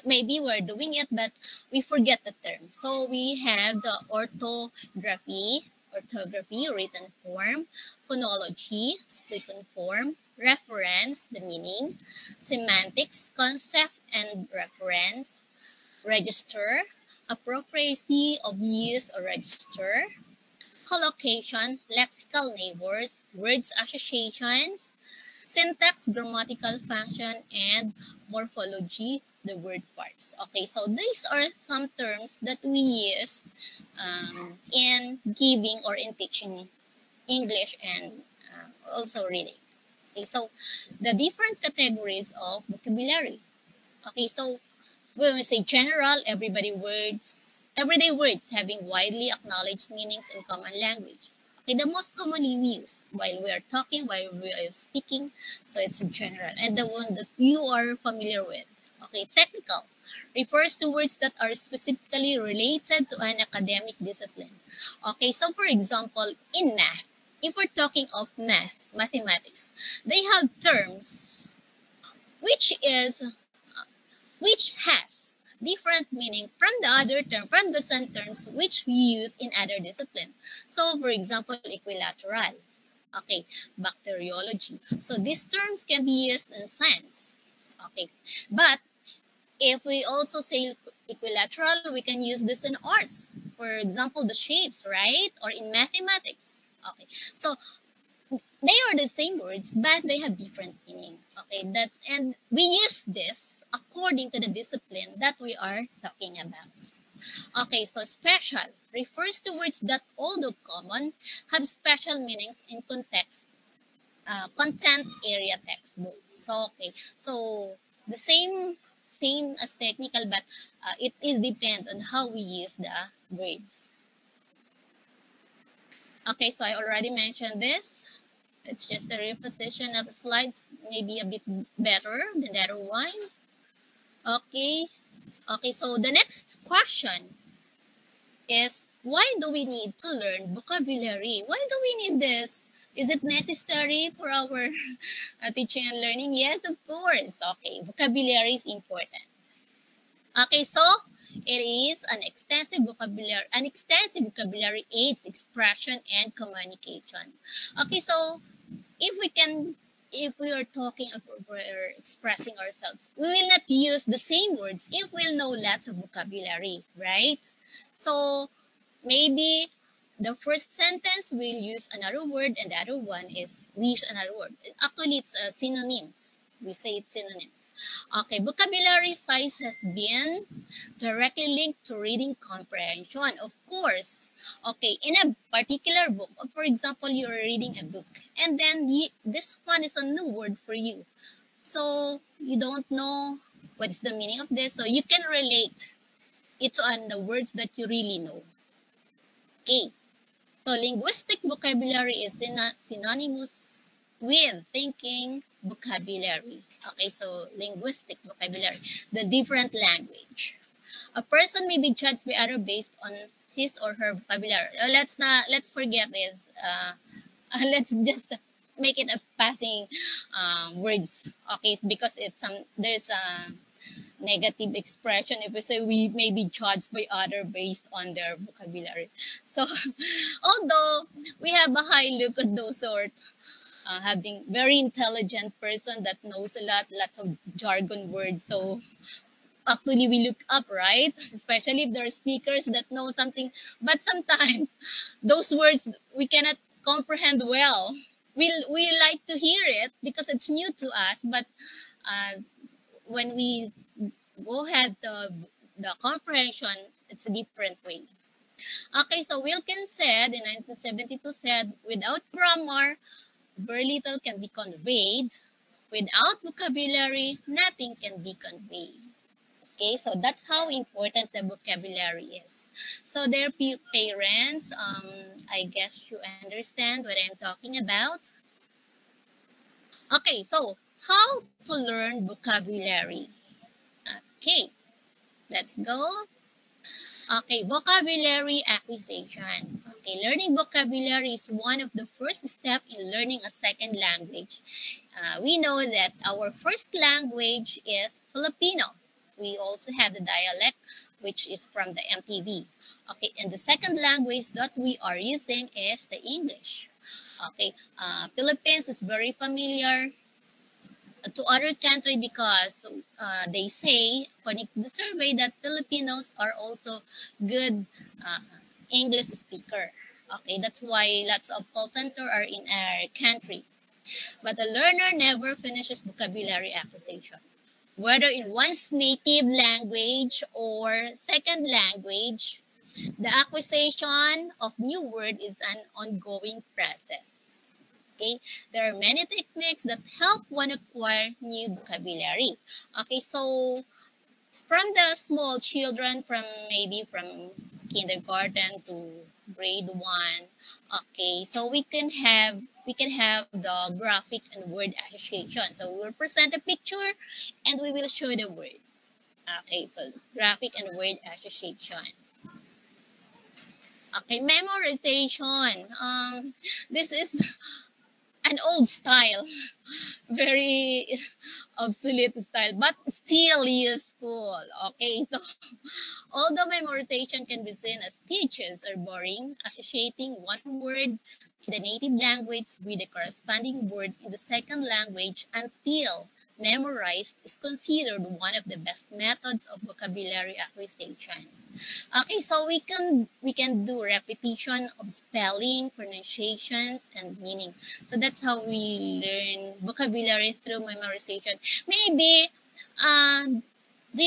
maybe we're doing it, but we forget the term. So we have the orthography, written form, phonology, spoken form, reference, the meaning, semantics, concept and reference, register, appropriacy of use or register, collocation, lexical neighbors, words associations, syntax, grammatical function, and morphology, the word parts. Okay, so these are some terms that we use in giving or in teaching English and also reading. Okay, so the different categories of vocabulary. Okay, so when we say general, everyday words having widely acknowledged meanings in common language. Okay, the most commonly used while we are talking, while we are speaking, so it's general. And the one that you are familiar with. Okay, technical refers to words that are specifically related to an academic discipline. Okay, so for example, in math, if we're talking of mathematics, they have terms which has different meaning from the sentence which we use in other discipline. So, for example, equilateral, okay, bacteriology. So these terms can be used in science, okay. But if we also say equilateral, we can use this in arts. For example, the shapes, right? Or in mathematics, okay. So they are the same words, but they have different meaning. Okay, and we use this according to the discipline that we are talking about. Okay, so special refers to words that, although common, have special meanings in content area textbooks. So okay, so the same as technical, but it is depend on how we use the words. Okay, so I already mentioned this. It's just a repetition of slides, maybe a bit better than the other one. Okay. Okay, so the next question is, why do we need to learn vocabulary? Why do we need this? Is it necessary for our teaching and learning? Yes, of course. Okay, vocabulary is important. Okay, so it is an extensive vocabulary. An extensive vocabulary aids expression and communication. Okay, so if we are talking or expressing ourselves, we will not use the same words if we'll know lots of vocabulary, right? So maybe the first sentence we'll use another word and the other one is we use another word. Actually, it's synonyms. We say it's synonyms. Okay, vocabulary size has been directly linked to reading comprehension, of course. Okay, in a particular book, for example, you're reading a book, and then this one is a new word for you. So you don't know what's the meaning of this, so you can relate it on the words that you really know. Okay, so linguistic vocabulary is synonymous with thinking vocabulary. Okay, so linguistic vocabulary, the different language. A person may be judged by others based on his or her vocabulary. Let's forget this. Let's just make it a passing words. Okay, because there's a negative expression if we say we may be judged by others based on their vocabulary. So although we have a high look at those sort, having very intelligent person that knows lots of jargon words. So actually we look up, right? Especially if there are speakers that know something. But sometimes those words we cannot comprehend well. We like to hear it because it's new to us. But when we go ahead to the comprehension, it's a different way. Okay, so Wilkins said in 1972 said, without grammar, very little can be conveyed. Without vocabulary, nothing can be conveyed. Okay, so that's how important the vocabulary is. So their parents, I guess you understand what I'm talking about. Okay, so how to learn vocabulary? Okay, let's go. Okay, vocabulary acquisition. Okay, learning vocabulary is one of the first steps in learning a second language. We know that our first language is Filipino. We also have the dialect, which is from the MTV. Okay, and the second language that we are using is the English. Okay, Philippines is very familiar to other country because they say, according to the survey, that Filipinos are also good English speaker. Okay, that's why lots of call center are in our country. But the learner never finishes vocabulary acquisition. Whether in one's native language or second language, the acquisition of new word is an ongoing process. Okay, there are many techniques that help one acquire new vocabulary. Okay, so from the small children, from kindergarten to grade 1, okay, so we can have the graphic and word association. So we'll present a picture and we will show the word. Okay, so graphic and word association. Okay, memorization. This is an old style, very obsolete style, but still useful. Okay, so although memorization can be seen as teachers are boring, associating one word in the native language with the corresponding word in the second language until memorized is considered one of the best methods of vocabulary acquisition. Okay, so we can do repetition of spelling, pronunciations, and meaning. So that's how we learn vocabulary through memorization. Maybe, do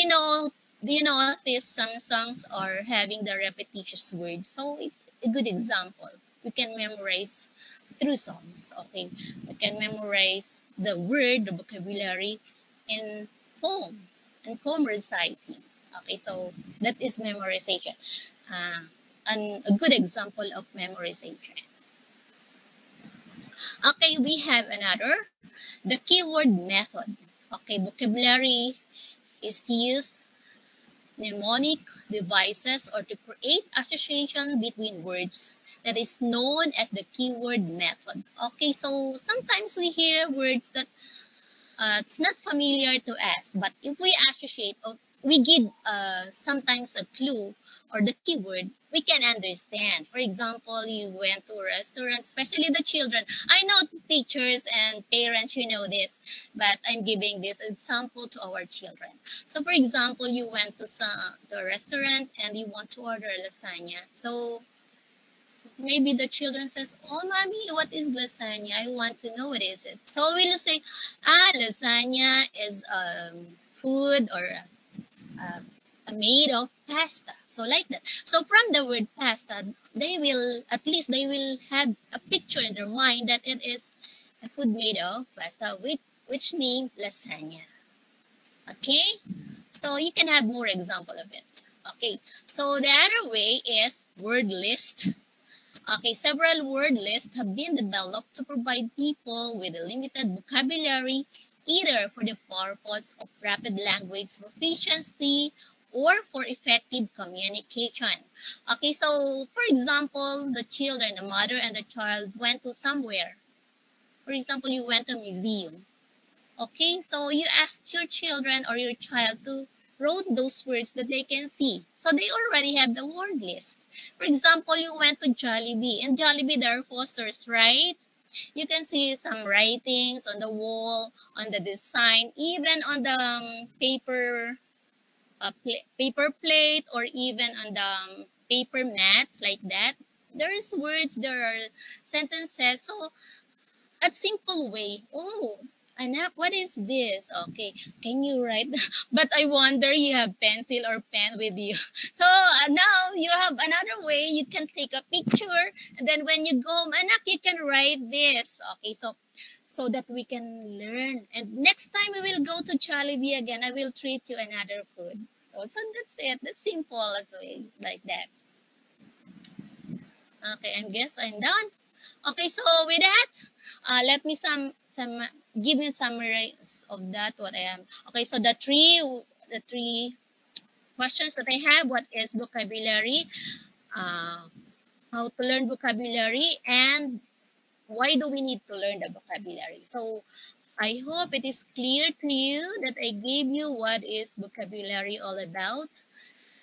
you notice some songs are having the repetitious words? So it's a good example. We can memorize through songs. Okay, we can memorize the word, the vocabulary, in poem and poem reciting. Okay, so that is memorization. And a good example of memorization. Okay, we have another, the keyword method. Okay, vocabulary is to use mnemonic devices or to create association between words that is known as the keyword method. Okay, so sometimes we hear words that it's not familiar to us, but if we associate or we give sometimes a clue or the keyword, we can understand. For example, you went to a restaurant, especially the children. I know teachers and parents, you know this, but I'm giving this example to our children. So for example, you went to a restaurant and you want to order lasagna. So maybe the children says, "Oh, mommy, what is lasagna? I want to know what is it." So we'll say, lasagna is food or made of pasta. So like that. So from the word pasta, they will, at least they will have a picture in their mind that it is a food made of pasta with which name lasagna. Okay? So you can have more example of it. Okay. So the other way is word list. Okay, several word lists have been developed to provide people with a limited vocabulary, either for the purpose of rapid language proficiency or for effective communication. Okay, so for example, the children, the mother and the child went to somewhere. For example, you went to a museum. Okay, so you asked your children or your child to wrote those words that they can see. So they already have the word list. For example, you went to Jollibee. In Jollibee, there are posters, right? You can see some writings on the wall, on the design, even on the paper plate, or even on the paper mats like that. There is words, there are sentences. So a simple way. Oh, anak, what is this? Okay, can you write? But I wonder you have pencil or pen with you. So now you have another way. You can take a picture, and then when you go home, anak, you can write this. Okay, so that we can learn. And next time we will go to Jollibee again, I will treat you another food. So that's it. That's simple as way like that. Okay, I guess I'm done. Okay, so with that, let me give me a summary of that. What I am. Okay, so the three questions that I have. What is vocabulary? How to learn vocabulary, and why do we need to learn the vocabulary? So I hope it is clear to you that I gave you what is vocabulary all about.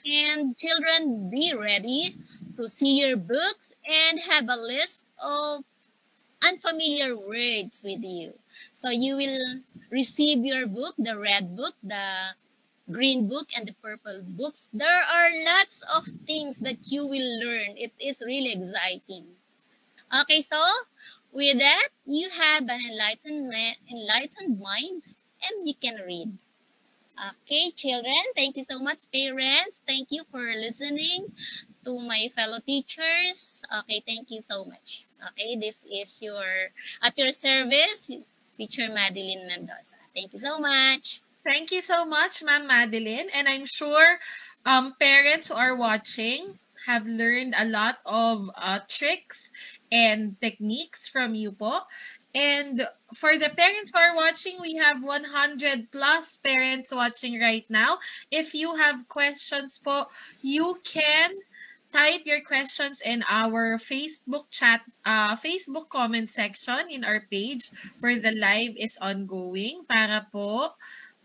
And children, be ready to see your books and have a list of unfamiliar words with you. So you will receive your book, the red book, the green book, and the purple books. There are lots of things that you will learn. It is really exciting. Okay, so with that, you have an enlightened mind, and you can read. Okay, children, thank you so much, parents. Thank you for listening to my fellow teachers. Okay, thank you so much. Okay, this is at your service, Teacher Madeline Mendoza. Thank you so much. Thank you so much, Ma'am Madeline. And I'm sure parents who are watching have learned a lot of tricks and techniques from you po. And for the parents who are watching, we have 100 plus parents watching right now. If you have questions po, you can type your questions in our Facebook chat, Facebook comment section in our page where the live is ongoing para po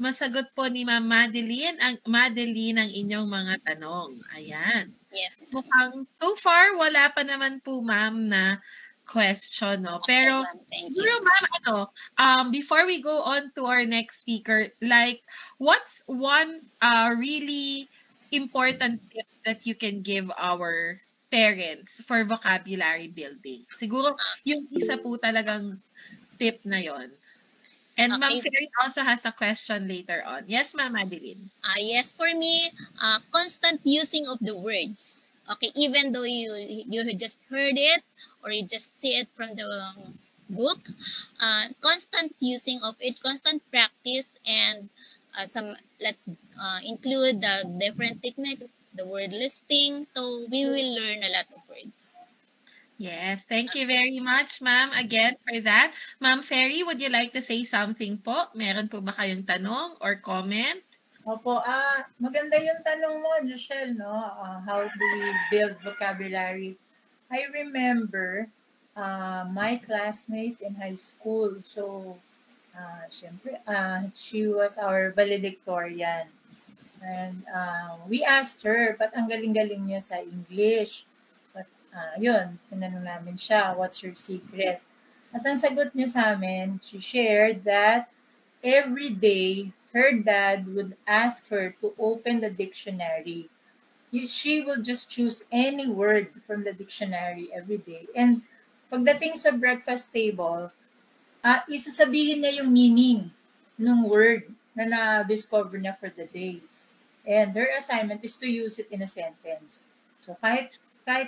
masagot po ni Ma'am Madeline ang inyong mga tanong. Ayan. Yes. Mukhang so far, wala pa naman po ma'am na question, no? Pero, siguro ma'am, before we go on to our next speaker, like, what's one really important tip that you can give our parents for vocabulary building? Siguro, yung isa po talagang tip na yon. And okay. Ma'am Ferry also has a question later on. Yes, Ma'am Madeline. Yes, for me, constant using of the words. Okay, even though you just heard it or you just see it from the book, constant using of it, constant practice, and let's include the different techniques, the word listing, so we will learn a lot of words. Yes, thank you very much, ma'am, again for that. Ma'am Ferry, would you like to say something po? Meron po ba kayong tanong or comment? Opo, maganda yung tanong mo, Joshelle, no? How do we build vocabulary? I remember my classmate in high school. So, syempre, she was our valedictorian. And we asked her, but ang galing-galing niya sa English. But yun, tinanong namin siya, what's her secret? At ang sagot niya sa amin, she shared that every day, her dad would ask her to open the dictionary. she will just choose any word from the dictionary every day. And pagdating sa breakfast table, isasabihin niya yung meaning ng word na na-discover niya for the day. And her assignment is to use it in a sentence. So kahit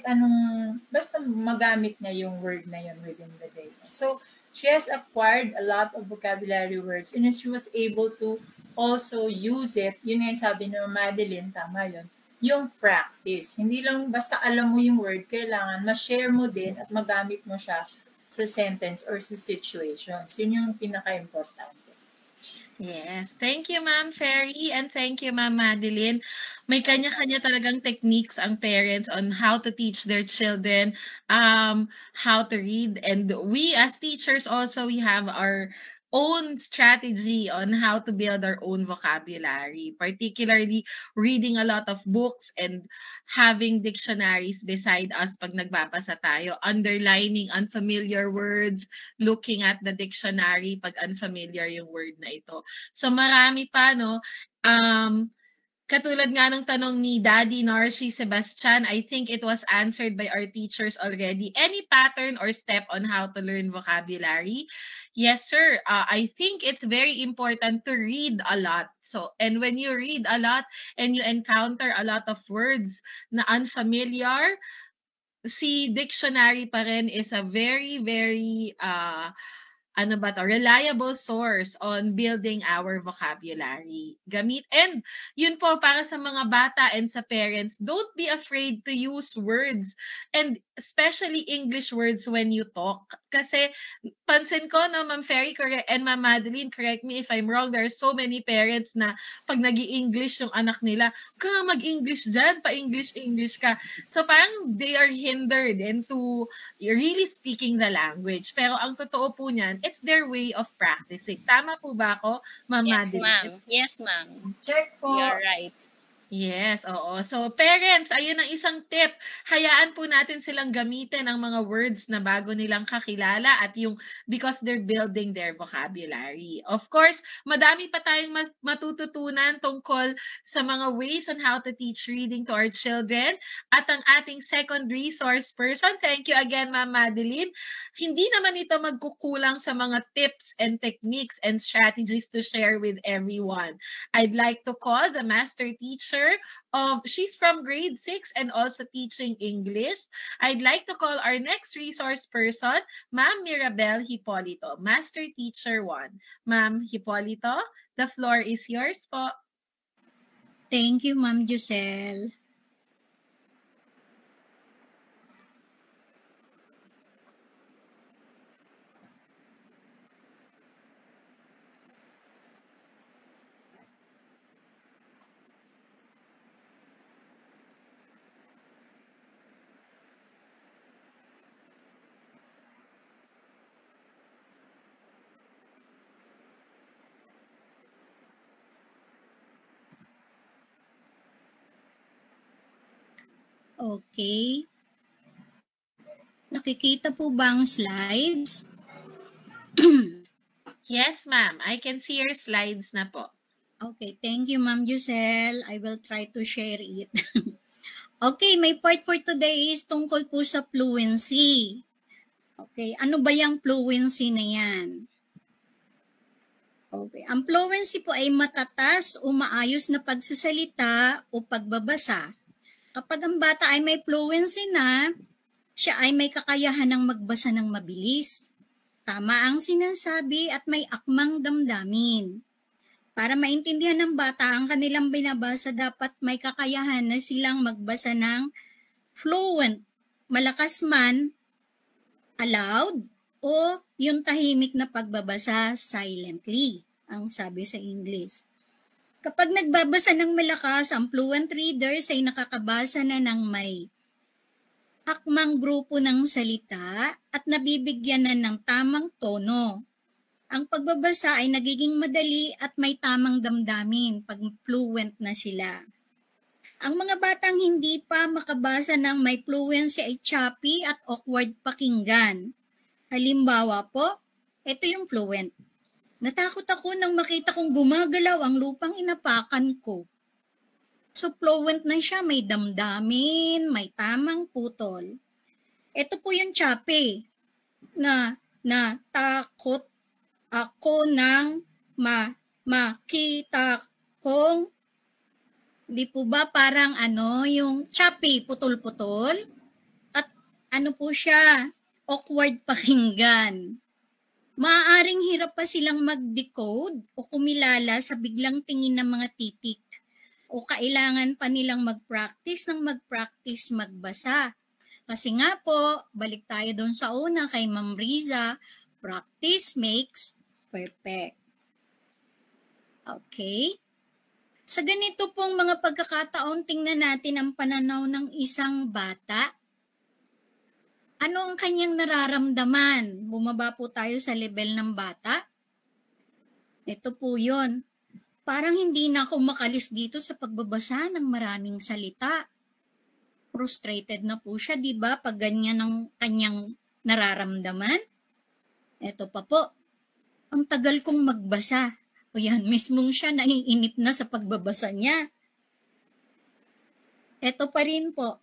anong, basta magamit niya yung word na yun within the day. So she has acquired a lot of vocabulary words and she was able to also use it. Yun nga yung sabi ni Madeline, tama yun, yung practice. Hindi lang basta alam mo yung word, kailangan ma-share mo din at magamit mo siya sa sentence or sa situations. Yun yung pinaka-importante. Yes. Thank you, Ma'am Ferry, and thank you, Ma'am Madeline. May kanya-kanya talagang techniques ang parents on how to teach their children how to read. And we as teachers also, we have our own strategy on how to build our own vocabulary, particularly reading a lot of books and having dictionaries beside us pag nagbabasa tayo, underlining unfamiliar words, looking at the dictionary pag unfamiliar yung word na ito. So marami pa, no? Katulad nga ng tanong ni Daddy Narcy Sebastian, I think it was answered by our teachers already. Any pattern or step on how to learn vocabulary? Yes, sir. I think it's very important to read a lot. So, and when you read a lot and you encounter a lot of words na unfamiliar, si dictionary pa rin is a very, very reliable source on building our vocabulary. And yun po para sa mga bata and sa parents, don't be afraid to use words, and especially English words when you talk. Kasi pansin ko, no, Ma'am Ferry and Ma'am Madeline, correct me if I'm wrong, there are so many parents na pag nag-i-English yung anak nila, ka mag-English dyan, pa-English ka. So parang they are hindered into really speaking the language. Pero ang totoo po niyan, it's their way of practicing. Tama po ba ako, Ma'am Madeline? Ma'am. Yes, ma'am. Check po. You're right. Yes, oo. So parents, ayun ang isang tip. Hayaan po natin silang gamitin ang mga words na bago nilang kakilala at yung because they're building their vocabulary. Of course, madami pa tayong matututunan tungkol sa mga ways on how to teach reading to our children. At ang ating second resource person, thank you again, Ma'am Madeline. Hindi naman ito magkukulang sa mga tips and techniques and strategies to share with everyone. I'd like to call the master teacher she's from grade 6 and also teaching English. I'd like to call our next resource person, Ma'am Mirabel Hipolito, Master Teacher 1. Ma'am Hipolito, the floor is yours po. Thank you, Ma'am Giselle. Okay. Nakikita po ba ang slides? Yes, ma'am. I can see your slides na po. Okay, thank you, Ma'am Giselle. I will try to share it. Okay, my part for today is tungkol po sa fluency. Okay, ano ba yung fluency na yan? Okay, ang fluency po ay matatas o maayos na pagsasalita o pagbabasa. Kapag ang bata ay may fluency na, siya ay may kakayahan ng magbasa ng mabilis. Tama ang sinasabi at may akmang damdamin. Para maintindihan ng bata ang kanilang binabasa, dapat may kakayahan na silang magbasa ng fluent, malakas man, aloud, o yung tahimik na pagbabasa silently, ang sabi sa English. Kapag nagbabasa ng malakas, ang fluent readers ay nakakabasa na ng may akmang grupo ng salita at nabibigyan na ng tamang tono. Ang pagbabasa ay nagiging madali at may tamang damdamin pag fluent na sila. Ang mga batang hindi pa makabasa ng may fluency ay choppy at awkward pakinggan. Halimbawa po, ito yung fluent. Natakot ako nang makita kong gumagalaw ang lupang inapakan ko. So fluent na siya, may damdamin, may tamang putol. Ito po yung choppy na takot ako nang makita kong, di po ba parang yung choppy, putol-putol? At ano po siya, awkward pakinggan. Maaaring hirap pa silang mag-decode o kumilala sa biglang tingin ng mga titik. O kailangan pa nilang mag-practice magbasa. Kasi nga po, balik tayo doon sa una kay Ma'am Riza, practice makes perfect. Okay? Sa ganito pong mga pagkakataon, tingnan natin ang pananaw ng isang bata. Ano ang kanyang nararamdaman? Bumaba po tayo sa level ng bata. Ito po yun. Parang hindi na ako makalis dito sa pagbabasa ng maraming salita. Frustrated na po siya, di ba? Pag ganyan ang kanyang nararamdaman. Ito pa po. Ang tagal kong magbasa. O yan, mismong siya naiinip na sa pagbabasa niya. Ito pa rin po.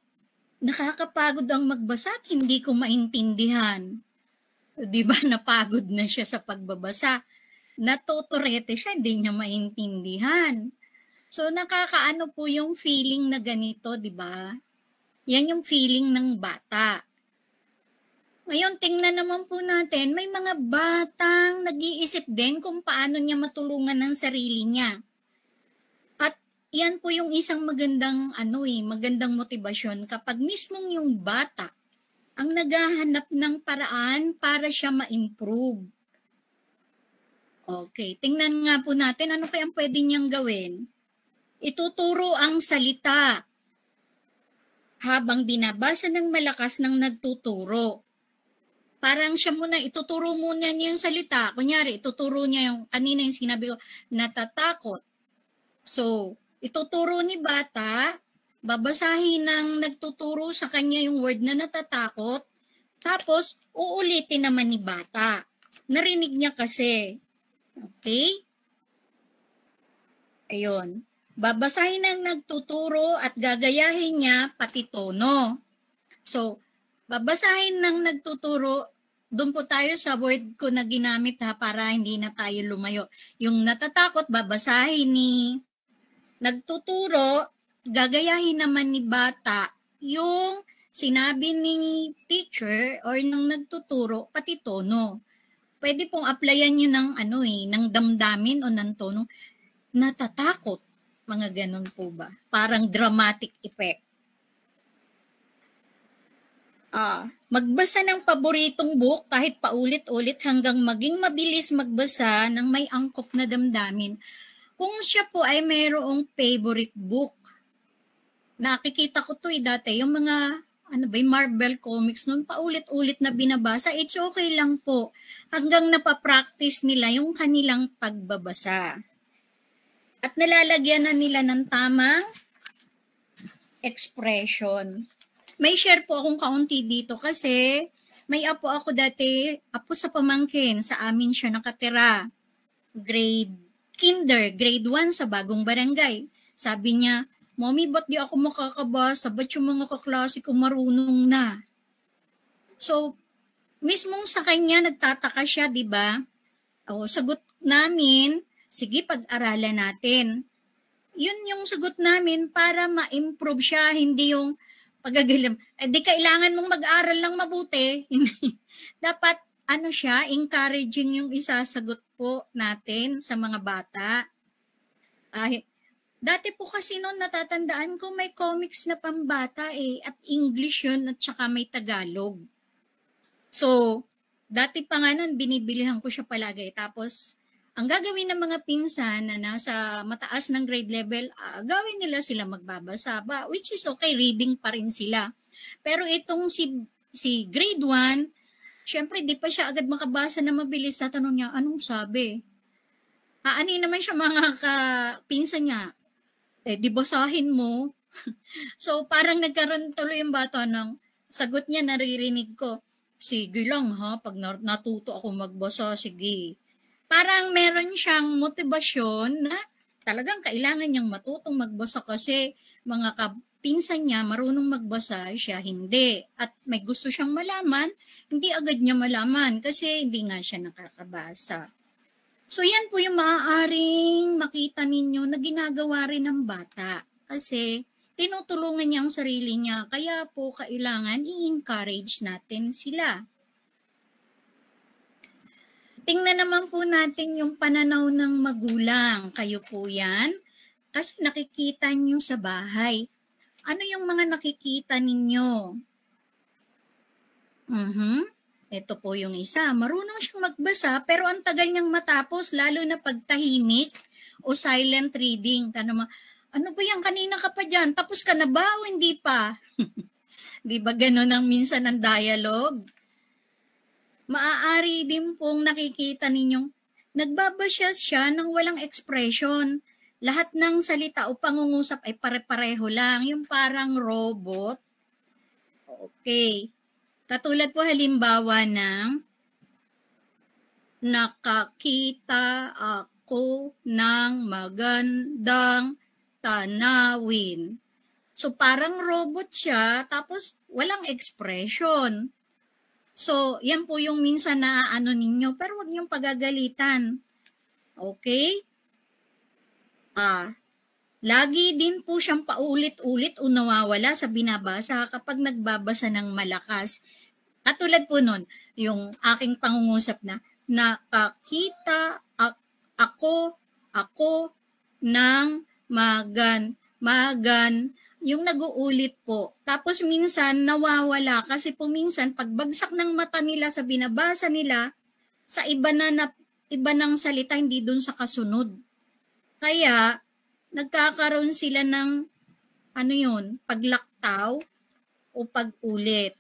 Nakakapagod ang magbasa at hindi ko maintindihan. Di ba napagod na siya sa pagbabasa? Natuturete siya, hindi niya maintindihan. So nakakaano po yung feeling na ganito, di ba? Yan yung feeling ng bata. Ngayon, tingnan naman po natin, may mga batang nag-iisip din kung paano niya matulungan ang sarili niya. At yan po yung isang magandang magandang motibasyon kapag mismong yung bata ang naghahanap ng paraan para siya ma-improve. Okay, tingnan nga po natin ano kaya ang pwede niyang gawin. Ituturo ang salita habang binabasa ng malakas ng nagtuturo. Parang siya muna, ituturo muna niya yung salita. Kunyari, ituturo niya yung, kanina yung sinabi ko, natatakot. So, ituturo ni bata, babasahin ng nagtuturo sa kanya yung word na natatakot, tapos uulitin naman ni bata. Narinig niya kasi. Okay? Ayun. Babasahin ng nagtuturo at gagayahin niya pati tono. So, babasahin ng nagtuturo, doon po tayo sa word ko na ginamit para hindi na tayo lumayo. Yung natatakot, babasahin ni nagtuturo, gagayahin naman ni bata yung sinabi ni teacher or ng nagtuturo, pati tono. Pwede pong applyan nyo ng ng damdamin o ng tono. Natatakot. Mga ganun po ba? Parang dramatic effect. Magbasa ng paboritong book kahit paulit-ulit hanggang maging mabilis magbasa ng may angkop na damdamin. Kung siya po ay mayroong favorite book, nakikita ko to dati, yung mga Marvel comics nun, paulit-ulit na binabasa, it's okay lang po. Hanggang napapractice nila yung kanilang pagbabasa. At nalalagyan na nila ng tamang expression. May share po akong kaunti dito kasi may apo ako dati, apo sa pamangkin, sa amin siya nakatira. Grade 1 sa bagong barangay. Sabi niya, Mommy, ba't di ako makakabasa? Ba't yung mga kaklase ko marunong na? So, mismong sa kanya, nagtataka siya, di ba? O, sagot namin, sige, pag-aralan natin. Yun yung sagot namin para ma-improve siya, hindi yung pagagalim. Di kailangan mong mag-aral lang mabuti. Dapat, encouraging yung isasagot po natin sa mga bata. Dati po kasi noon natatandaan ko may comics na pambata at English yun at saka may Tagalog. So, dati pa nga noon binibilihan ko siya palagi. Tapos, ang gagawin ng mga pinsan na nasa mataas ng grade level, gawin nila sila magbabasa ba, which is okay, reading pa rin sila. Pero itong si grade 1, syempre di pa siya agad makabasa na mabilis. Sa tanong niya, anong sabi? Ani naman siya mga kapinsan niya, di basahin mo. So parang nagkaroon tuloy yung bata ng sagot niya, naririnig ko, sige lang ha, pag natuto ako magbasa, sige. Parang meron siyang motibasyon na talagang kailangan niyang matutong magbasa kasi mga kapinsan niya marunong magbasa, siya hindi. At may gusto siyang malaman, hindi agad niya malaman kasi hindi nga siya nakakabasa. So yan po yung maaaring makita ninyo na ginagawa rin ng bata kasi tinutulungan niya ang sarili niya. Kaya po kailangan i-encourage natin sila. Tingnan naman po natin yung pananaw ng magulang. Kayo po yan. Kasi nakikita niyo sa bahay. Ano yung mga nakikita ninyo? Ito po yung isa. Marunong siyang magbasa pero ang tagal niyang matapos lalo na pagtahimik o silent reading. Ano ba yan? Kanina ka pa dyan. Tapos ka na ba o hindi pa? Di ba ganun ang minsan ng dialogue? Maaari din pong nakikita ninyong nagbabasya siya ng walang expression. Lahat ng salita o pangungusap ay pare-pareho lang. Yung parang robot. Okay. Katulad po halimbawa ng nakakita ako ng magandang tanawin. So parang robot siya tapos walang expression. So yan po yung minsan na ano ninyo pero wag niyong pagagalitan. Okay? Lagi din po siyang paulit-ulit o nawawala sa binabasa kapag nagbabasa ng malakas. Katulad po nun, yung aking pangungusap na, nakakita ako ng magan, yung nag-uulit po. Tapos minsan nawawala kasi po minsan pagbagsak ng mata nila sa binabasa nila, sa iba ng salita hindi dun sa kasunod. Kaya, nagkakaroon sila ng, paglaktaw o pag-ulit.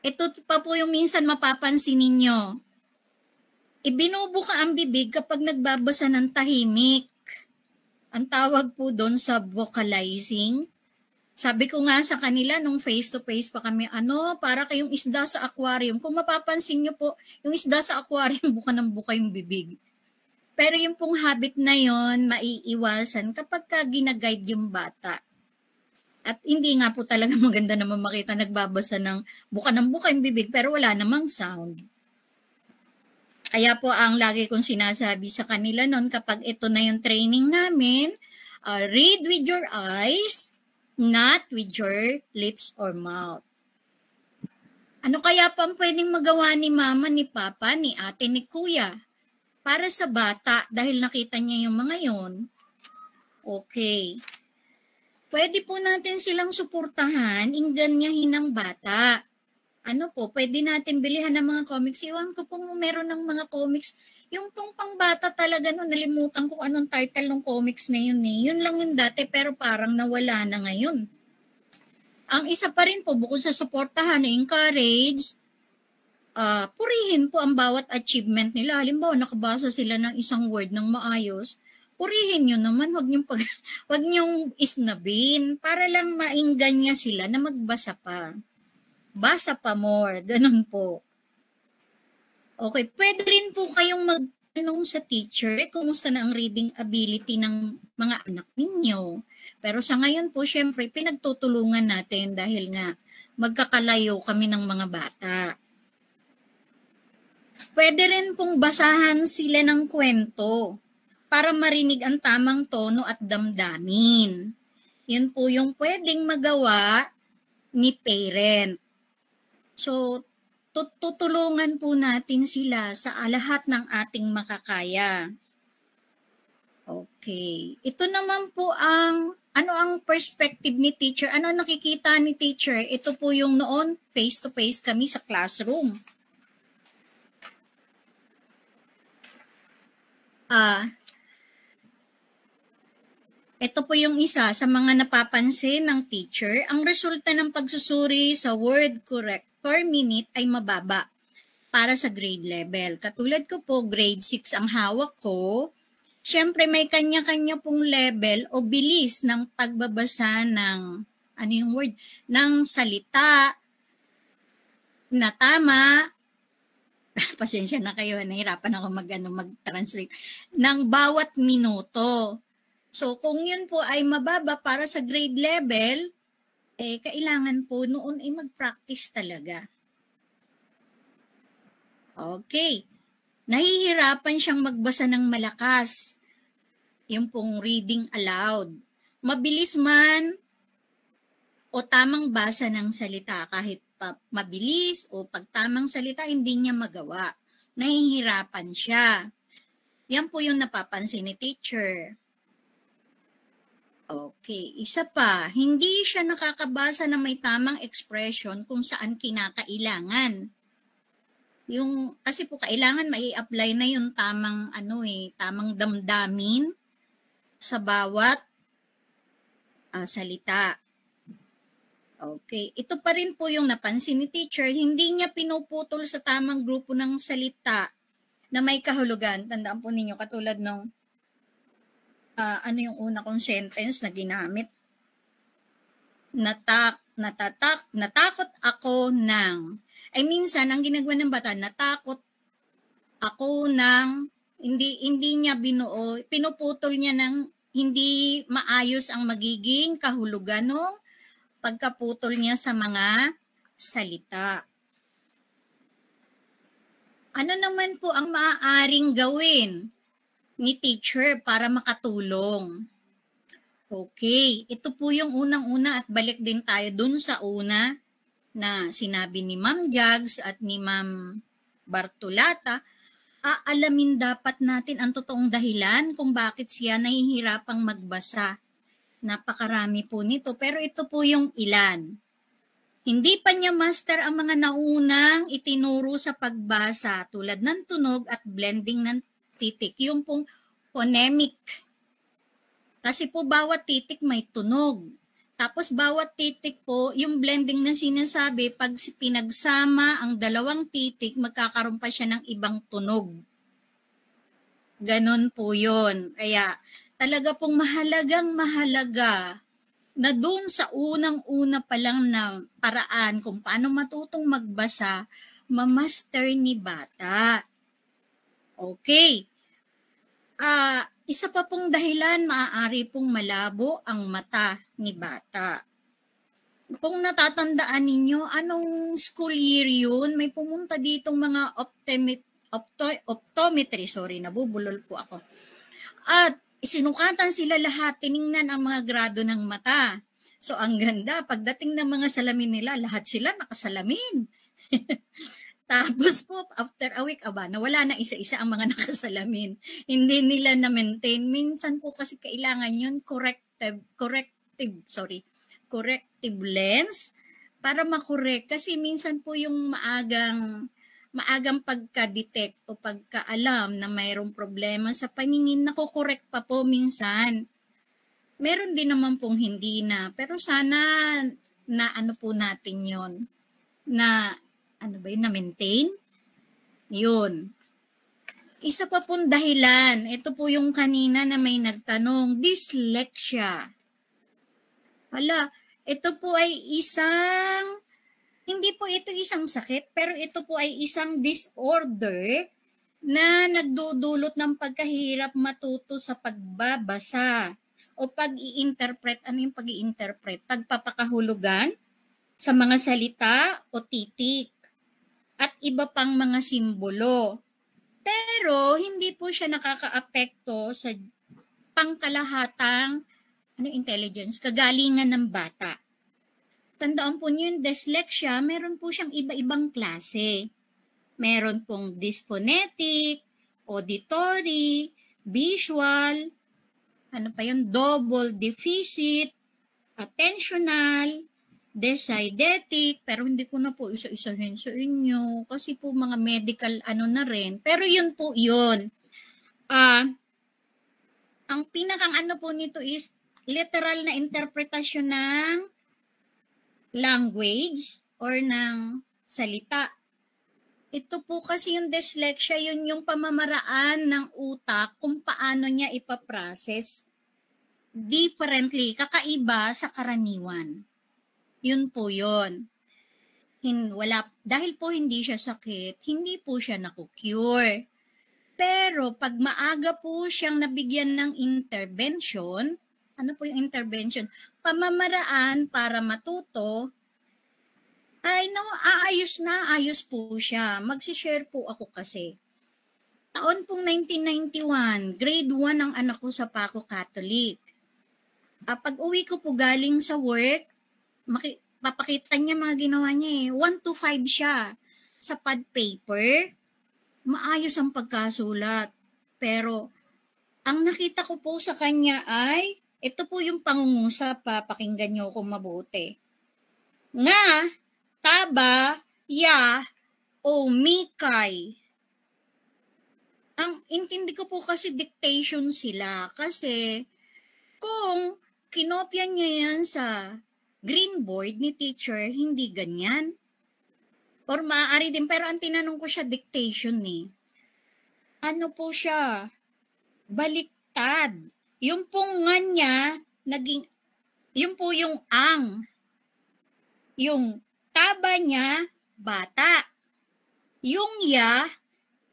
Ito pa po yung minsan mapapansin ninyo. Ibinubuka ang bibig kapag nagbabasa ng tahimik. Ang tawag po doon sa vocalizing. Sabi ko nga sa kanila nung face-to-face pa kami, para kayong isda sa aquarium. Kung mapapansin nyo po, yung isda sa aquarium, buka ng buka yung bibig. Pero yung pong habit na yon maiiwasan kapag gina-guide yung bata. At hindi nga po talaga maganda naman makita nagbabasa ng buka yung bibig pero wala namang sound. Kaya po ang lagi kong sinasabi sa kanila noon kapag ito na yung training namin, read with your eyes, not with your lips or mouth. Ano kaya pang pwedeng magawa ni mama, ni papa, ni ate, ni kuya? Para sa bata dahil nakita niya yung mga yon. Okay. Pwede po natin silang suportahan, inganyahin ng bata. Pwede natin bilihan ng mga comics. Iwan ko pong meron ng mga comics. Yung pong pangbata talaga, nalimutan ko anong title ng comics na yun eh. Yun lang yung dati pero parang nawala na ngayon. Ang isa pa rin po, bukod sa suportahan, encourage, purihin po ang bawat achievement nila. Halimbawa, nakabasa sila ng isang word ng maayos, purihin nyo naman, wag nyong isnabin para lang mainggan sila na magbasa pa. Basa pa more, ganun po. Okay, pwede rin po kayong magtanong sa teacher, kumusta na ang reading ability ng mga anak ninyo. Pero sa ngayon po, syempre, pinagtutulungan natin dahil nga magkakalayo kami ng mga bata. Pwede rin pong basahan sila ng kwento para marinig ang tamang tono at damdamin. Yun po yung pwedeng magawa ni parent. So, tutulungan po natin sila sa lahat ng ating makakaya. Okay. Ito naman po ang perspective ni teacher? Ano nakikita ni teacher? Ito po yung noon face-to-face kami sa classroom. Ito po yung isa sa mga napapansin ng teacher. Ang resulta ng pagsusuri sa word correct per minute ay mababa para sa grade level. Katulad ko po, grade 6 ang hawak ko. Siyempre may kanya-kanya pong level o bilis ng pagbabasa ng, ng salita na tama pasensya na kayo, nahirapan ako mag-translate, ng bawat minuto. So, kung yun po ay mababa para sa grade level, kailangan po noon ay mag-practice talaga. Okay. Nahihirapan siyang magbasa ng malakas. Yung pong reading aloud. Mabilis man o tamang basa ng salita, kahit mabilis o pagtamang salita, hindi niya magawa. Nahihirapan siya. Yan po yung napapansin ni teacher. Okay, isa pa, hindi siya nakakabasa na may tamang expression kung saan kinakailangan. Kasi po kailangan mai-apply na yung tamang tamang damdamin sa bawat salita. Okay, ito pa rin po yung napansin ni teacher, hindi niya pinuputol sa tamang grupo ng salita na may kahulugan. Tandaan po ninyo, katulad ng yung una kong sentence na ginamit. Natakot ako ng. Ay minsan, ang ginagawa ng bata, natakot ako ng, hindi niya binuo, pinuputol niya ng hindi maayos ang magiging kahulugan ng pagkaputol niya sa mga salita. Ano naman po ang maaaring gawin ni teacher para makatulong? Okay, ito po yung unang-una at balik din tayo dun sa una na sinabi ni Ma'am Jags at ni Ma'am Bartolata. Aalamin dapat natin ang totoong dahilan kung bakit siya nahihirapang magbasa. Napakarami po nito, pero ito po yung ilan. Hindi pa niya master ang mga naunang itinuro sa pagbasa tulad ng tunog at blending ng titik, yung pong phonemic. Kasi po bawat titik may tunog. Tapos bawat titik po, yung blending na sinasabi, pag pinagsama ang dalawang titik, magkakaroon pa siya ng ibang tunog. Ganon po yun. Kaya talaga pong mahalaga na doon sa unang-una pa lang na paraan kung paano matutong magbasa, mamaster ni bata. Okay. Isa pa pong dahilan, maaari pong malabo ang mata ni bata. Kung natatandaan ninyo, anong school year yun? May pumunta ditong mga optometry, nabubulol po ako. At sinukatan sila lahat, tiningnan ang mga grado ng mata. So ang ganda, pagdating ng mga salamin nila, lahat sila nakasalamin. Tapos po, after a week, nawala na isa-isa ang mga nakasalamin. Hindi nila na-maintain. Minsan po kasi kailangan yun, corrective lens para makorek. Kasi minsan po yung maagang pagka-detect o pagka-alam na mayroong problema sa paningin, nakokorek pa po minsan. Meron din naman pong hindi na. Pero sana na po natin yon na na-maintain? Yun. Isa pa pong dahilan, ito po yung kanina na may nagtanong, dyslexia. Ito po ay hindi po ito isang sakit, pero ito po ay isang disorder na nagdudulot ng pagkahirap matuto sa pagbabasa o pag-i-interpret. Ano yung pag-i-interpret? Pagpapakahulugan sa mga salita o titik at iba pang mga simbolo. Pero hindi po siya nakakaapekto sa pangkalahatang intelligence, kagalingan ng bata. Tandaan po niyo yung dyslexia, meron po siyang iba-ibang klase. Meron pong dysphonetic, auditory, visual, double deficit, attentional, dyseidetic, pero hindi ko na po isa-isahin sa inyo kasi po mga medical na rin. Pero yun po yun. Ang pinakang po nito is literal na interpretasyon ng language or ng salita. Ito po kasi yung dyslexia, yun yung pamamaraan ng utak kung paano niya ipaprocess differently, kakaiba sa karaniwan. Yun po yun. dahil po hindi siya sakit, hindi po siya naku-cure. Pero pag maaga po siyang nabigyan ng intervention, ano po yung intervention? Pamamaraan para matuto, ay ayos po siya. Magsishare po ako kasi. Taon pong 1991, grade 1 ang anak ko sa Paco Catholic. Pag uwi ko po galing sa work, papakita niya mga ginawa niya 1 to 5 siya. Sa pad paper, maayos ang pagkasulat. Pero, ang nakita ko po sa kanya ay, ito po yung pangungusap, pakinggan niyo kung mabuti. Nga, taba, ya, o mikay. Ang intindi ko po kasi dictation sila. Kasi, kung kinopya niya yan sa green board ni teacher, hindi ganyan. Or maaari din, pero ang tinanong ko siya, dictation eh. Ano po siya? Baliktad. Yung pong nga niya, yung po yung ang. Yung taba niya, bata. Yung ya,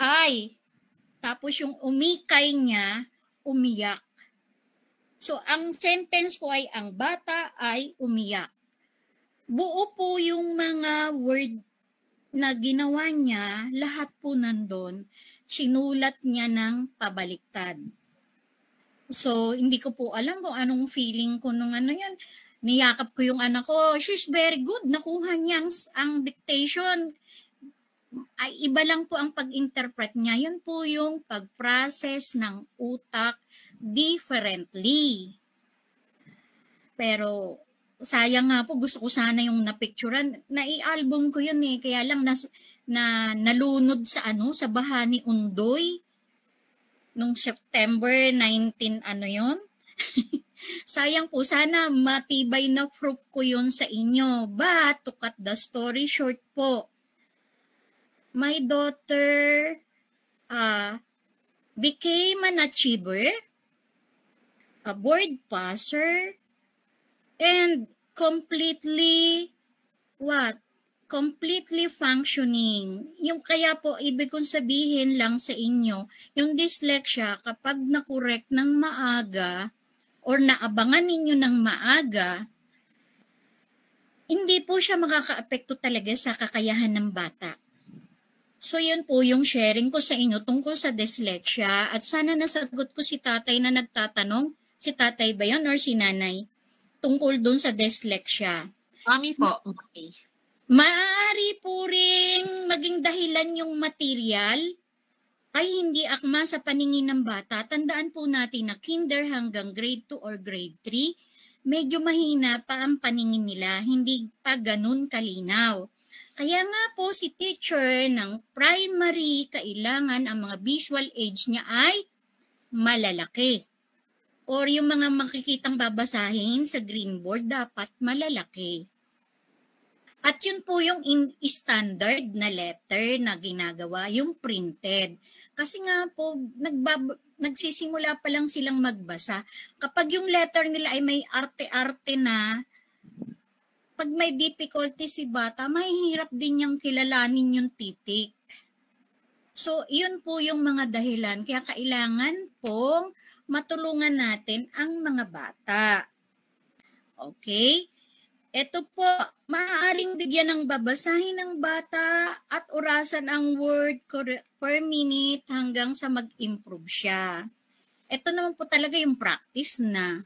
ay. Tapos yung umikay niya, umiyak. So, ang sentence po ay, ang bata ay umiyak. Buo po yung mga word na ginawa niya, lahat po nandun, sinulat niya ng pabaliktad. So, hindi ko po alam kung anong feeling ko nung ano yan. Niyakap ko yung anak ko, she's very good, nakuha niya ang dictation. Ay, iba lang po ang pag-interpret niya. Yun po yung pag-process ng utak differently. Pero, sayang nga po, gusto ko sana yung napicturan. Nai-album ko yun eh, kaya lang nalunod sa sa baha ni Undoy. Nung September 19, yun? Sayang po, sana matibay na proof ko yun sa inyo. But, to cut the story short po, my daughter became an achiever, a board passer, and completely functioning. Yung kaya po, ibig kong sabihin lang sa inyo, yung dyslexia, kapag na-correct ng maaga, or naabangan ninyo ng maaga, hindi po siya makaka-apekto talaga sa kakayahan ng bata. So yun po yung sharing ko sa inyo tungkol sa dyslexia, at sana nasagot ko si tatay na nagtatanong, si tatay ba yun or si nanay, tungkol dun sa dyslexia. Mami po. Okay. Maaari po ring maging dahilan yung material ay hindi akma sa paningin ng bata. Tandaan po natin na kinder hanggang grade 2 or grade 3, medyo mahina pa ang paningin nila, hindi pa ganun kalinaw. Kaya nga po si teacher ng primary, kailangan ang mga visual aids niya ay malalaki. Or yung mga makikitang babasahin sa green board dapat malalaki. At yun po yung standard na letter na ginagawa, yung printed. Kasi nga po, nagsisimula pa lang silang magbasa. Kapag yung letter nila ay may arte-arte na, pag may difficulty si bata, mahihirap din niyang kilalanin yung titik. So, yun po yung mga dahilan. Kaya kailangan pong matulungan natin ang mga bata. Okay? Ito po, maaaring bigyan ng babasahin ng bata at orasan ang word per minute hanggang sa mag-improve siya. Ito naman po talaga yung practice na.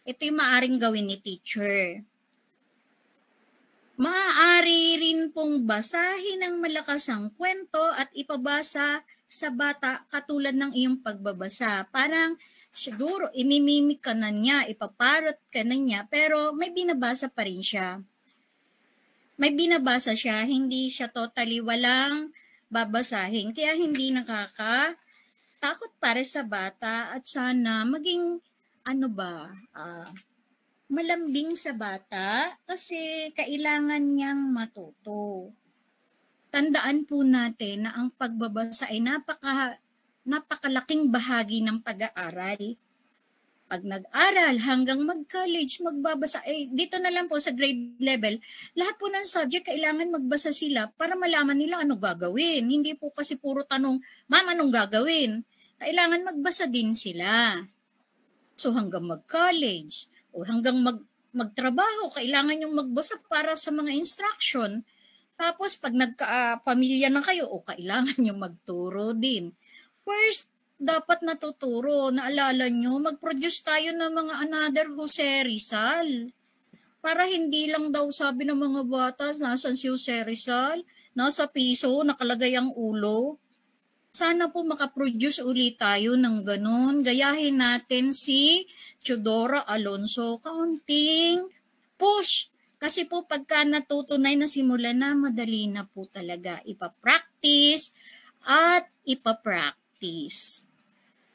Ito yung maaaring gawin ni teacher. Maaari rin pong basahin ng malakas ang kwento at ipabasa sa bata katulad ng iyong pagbabasa. Parang siguro imimimik ka na niya, ipaparot ka na niya, pero may binabasa pa rin siya. May binabasa siya, hindi siya totally walang babasahin. Kaya hindi nakakatakot para sa bata at sana maging malambing sa bata kasi kailangan niyang matuto. Tandaan po natin na ang pagbabasa ay napakalaking bahagi ng pag-aaral. Pag nag-aral hanggang mag-college, magbabasa, dito na lang po sa grade level, lahat po ng subject kailangan magbasa sila para malaman nila ano gagawin. Hindi po kasi puro tanong, ma'am, anong gagawin? Kailangan magbasa din sila. So hanggang mag-college o hanggang magtrabaho, kailangan yung magbasa para sa mga instruction. Tapos pag nagka-pamilya na kayo, kailangan yung magturo din. First, dapat natuturo. Naalala nyo, mag-produce tayo ng mga another Jose Rizal. Para hindi lang daw sabi ng mga bata, nasan si Jose Rizal? Nasa piso, nakalagay ang ulo. Sana po makaproduce ulit tayo ng ganun. Gayahin natin si Chodora Alonso. Kaunting push. Kasi po pagka natutunay na simula na, madali na po talaga. Ipa-practice at ipa-practice.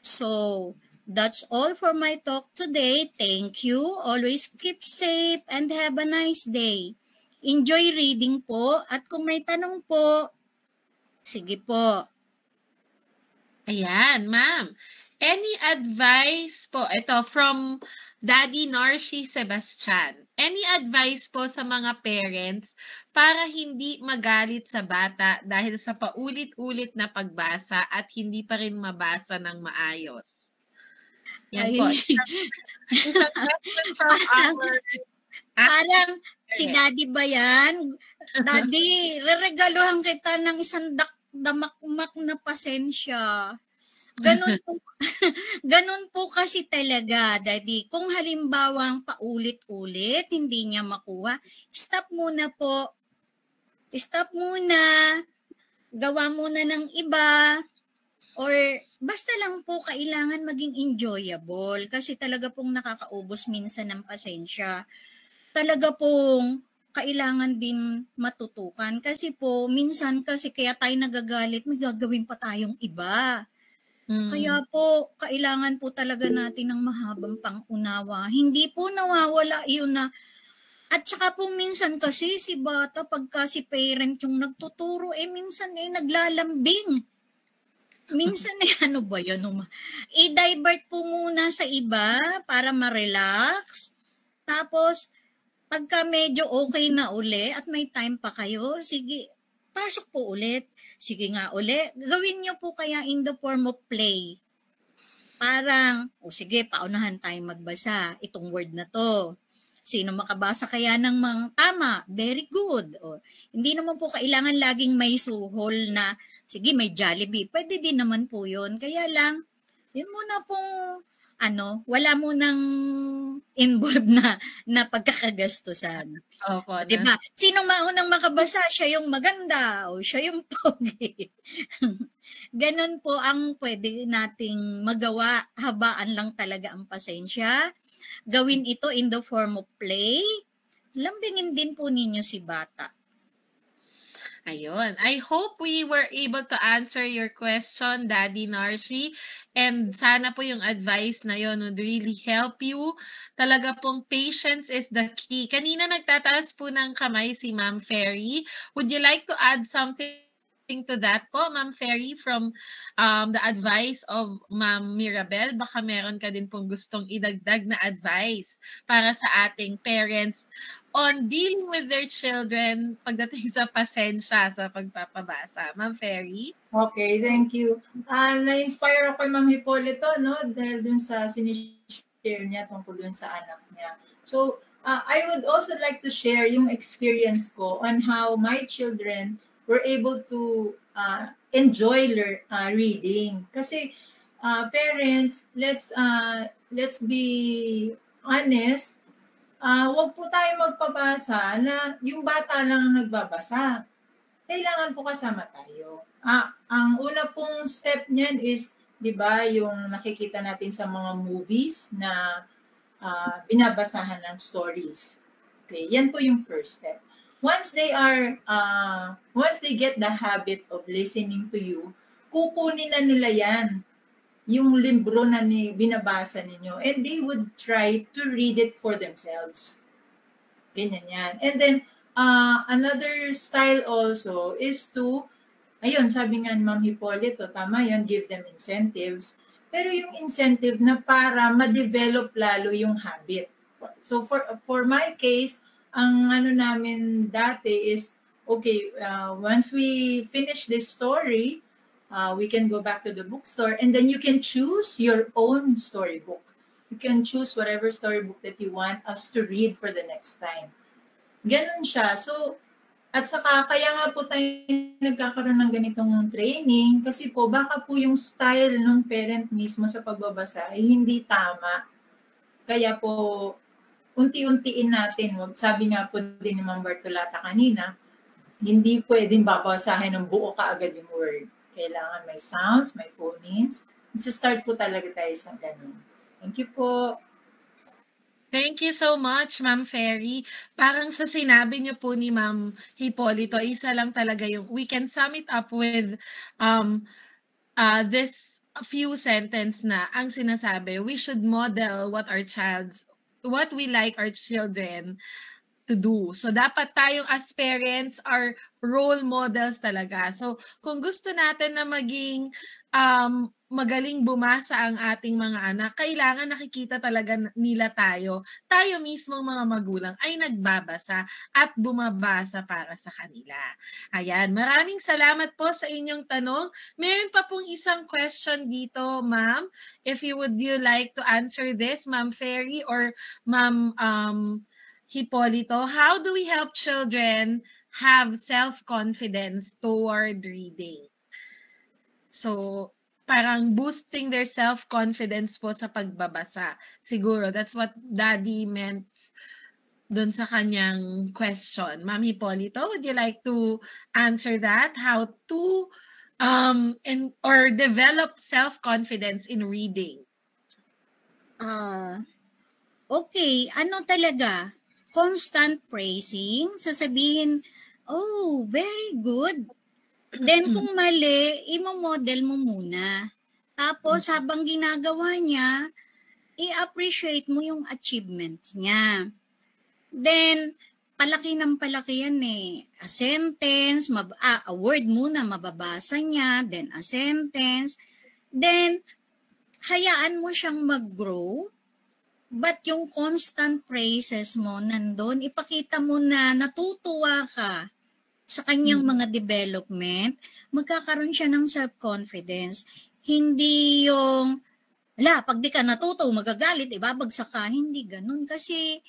So, that's all for my talk today. Thank you. Always keep safe and have a nice day. Enjoy reading po. At kung may tanong po, sige po. Ayan, ma'am. Any advice po, ito from Daddy Narshi Sebastian. Any advice po sa mga parents para hindi magalit sa bata dahil sa paulit-ulit na pagbasa at hindi pa rin mabasa ng maayos? Yan po. Parang si Daddy ba yan? Daddy, reregaluhan kita ng isang damakmak na pasensya. Ganun po kasi talaga, Daddy. Kung halimbawang paulit-ulit, hindi niya makuha, stop muna po. Stop muna. Gawa muna ng iba. Or basta lang po kailangan maging enjoyable kasi talaga pong nakakaubos minsan ng pasensya. Talaga pong kailangan din matutukan kasi po minsan kasi kaya tayo nagagalit, may gagawin pa tayong iba. Kaya po, kailangan po talaga natin ng mahabang pangunawa. Hindi po nawawala yun na, at saka po minsan kasi si bata, pagka si parent yung nagtuturo, minsan naglalambing. Minsan ano ba yan? I-divert po muna sa iba para ma-relax. Tapos, pagka medyo okay na uli at may time pa kayo, sige, pasok po ulit. Sige nga uli, gawin niyo po kaya in the form of play. Parang, sige, paunahan tayong magbasa itong word na to. Sino makabasa kaya ng mga tama? Very good. Hindi naman po kailangan laging may suhol na, sige, may Jollibee. Pwede din naman po yun. Kaya lang, yun muna pong, wala mo nang involved na pagkakagastusan. Opo, diba? Sinong maunang makabasa? Siya yung maganda o siya yung pogi. Ganon po ang pwede nating magawa. Habaan lang talaga ang pasensya. Gawin ito in the form of play. Lambingin din po ninyo si bata. Ayun. I hope we were able to answer your question, Daddy Narshi. And sana po yung advice na yun would really help you. Talaga pong patience is the key. Kanina nagtataas po ng kamay si Ma'am Ferry. Would you like to add something to that po, Ma'am Ferry, from the advice of Ma'am Mirabel? Baka meron ka din pong gustong idagdag na advice para sa ating parents on dealing with their children pagdating sa pasensya sa pagpapabasa. Ma'am Ferry? Okay, thank you. Na-inspire ako kay Ma'am Hipolito, no? Dahil dun sa sinishare niya tungkol dun sa anak niya. So, I would also like to share yung experience ko on how my children were able to enjoy reading. Kasi parents, let's be honest, wag po tayo magpabasa na yung bata lang ang nagbabasa. Kailangan po kasama tayo. Ang una pong step niyan is, di ba, yung nakikita natin sa mga movies na binabasahan ng stories. Okay, yan po yung first step. Once they get the habit of listening to you, kukunin na nila yan, yung libro na binabasa ninyo, and they would try to read it for themselves. Ganyan yan. And then, another style also is to, ayun, sabi nga ni Ma'am Hipolito, tama yan, give them incentives. pero yung incentive na para ma-develop lalo yung habit. So for my case, ang ano namin dati is, okay, once we finish this story, we can go back to the bookstore and then you can choose your own storybook. You can choose whatever storybook that you want us to read for the next time. Ganon siya. So, at saka, kaya nga po tayo nagkakaroon ng ganitong training kasi po baka po yung style ng parent mismo sa pagbabasa ay hindi tama. Kaya po, unti-untiin natin. Sabi nga po din ni Ma'am Bartolata kanina, hindi pwedeng babasahin ng buo kaagad yung word. Kailangan may sounds, may phonemes. Start po talaga tayo sa ganun. Thank you po. Thank you so much, Ma'am Ferry. Parang sa sinabi niyo po ni Ma'am Hipolito, isa lang talaga yung, we can sum it up with this few sentence na ang sinasabi, we should model what we like our children to do. So, dapat tayong as parents are role models talaga. So, kung gusto natin na maging magaling bumasa ang ating mga anak, kailangan nakikita talaga nila tayo mismong mga magulang ay nagbabasa at bumabasa para sa kanila. Ayan, maraming salamat po sa inyong tanong. Meron pa pong isang question dito, ma'am. If would you like to answer this, Ma'am Ferry or Ma'am Hipolito, how do we help children have self-confidence toward reading? So, parang boosting their self-confidence po sa pagbabasa. Siguro, that's what Daddy meant dun sa kanyang question. Ma'am Hipolito, would you like to answer that? How to or develop self-confidence in reading? Okay, ano talaga? Constant praising, sasabihin, oh, very good. Then kung mali, imo-model mo muna. Tapos habang ginagawa niya, i-appreciate mo yung achievements niya. Then, palaki ng palaki yan eh. A sentence, a word muna, mababasa niya, then a sentence. Then, hayaan mo siyang mag-grow. But yung constant praises mo nandun, ipakita mo na natutuwa ka sa kanyang mga development, magkakaroon siya ng self-confidence. Hindi yung, pag di ka natuto, magagalit, ibabagsak ka. Hindi ganun. Kasi,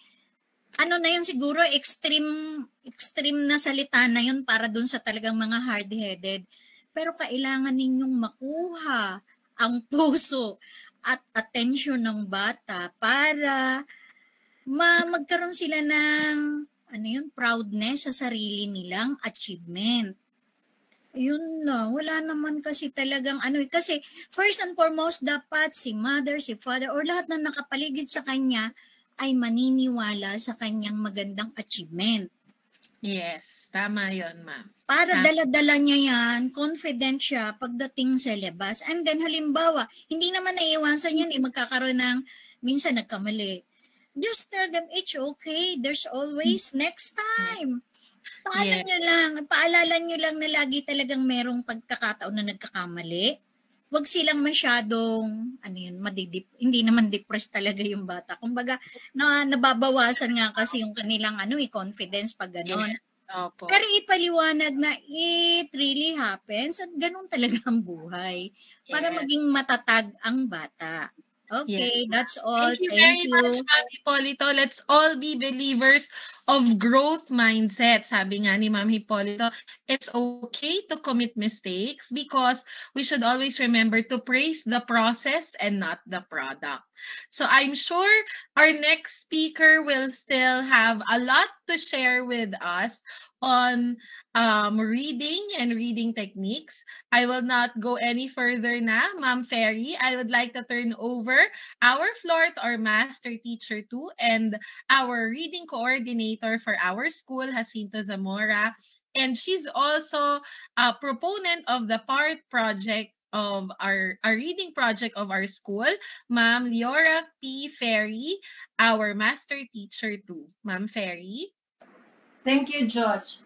ano na yun siguro, extreme na salita na yun para dun sa talagang mga hard-headed. Pero kailangan ninyong makuha ang puso at attention ng bata para magkaroon sila ng proudness sa sarili nilang achievement. Yun na, wala naman kasi talagang kasi first and foremost, dapat si mother, si father, or lahat na nakapaligid sa kanya ay maniniwala sa kanyang magandang achievement. Yes, tama yun, ma'am. Para dala-dala niya yan, confident siya pagdating sa labas. And then halimbawa, hindi naman naiiwasan yan, magkakaroon ng, minsan nagkamali. Just tell them, it's okay. There's always next time. Paalala nyo lang na lagi talagang merong pagkakataon na nagkakamali. Huwag silang masyadong, hindi naman depressed talaga yung bata. Kumbaga, nababawasan nga kasi yung kanilang confidence pag gano'n. Opo. Pero ipaliwanag na it really happens at ganun talaga ang buhay. Para maging matatag ang bata. Okay, that's all. Thank you very much, Ma'am Hipolito. Let's all be believers of growth mindset. Sabi nga ni Ma'am Hipolito, it's okay to commit mistakes because we should always remember to praise the process and not the product. So I'm sure our next speaker will still have a lot to share with us on reading and reading techniques. I will not go any further na, Ma'am Ferry. I would like to turn over our floor to our Master Teacher 2 and our reading coordinator for our school, Jacinto Zamora. And she's also a proponent of the part project of our reading project of our school, Ma'am Leora P. Ferry, our Master Teacher 2. Ma'am Ferry. Thank you, Josh.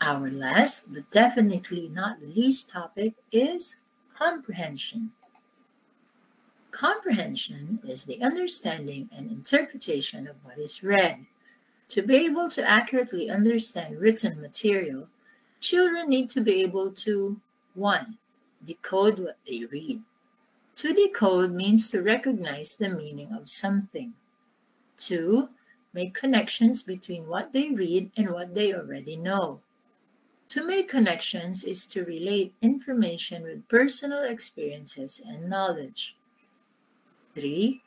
Our last, but definitely not the least topic is comprehension. Comprehension is the understanding and interpretation of what is read. To be able to accurately understand written material, children need to be able to 1. Decode what they read. To decode means to recognize the meaning of something. 2. Make connections between what they read and what they already know. To make connections is to relate information with personal experiences and knowledge. 3.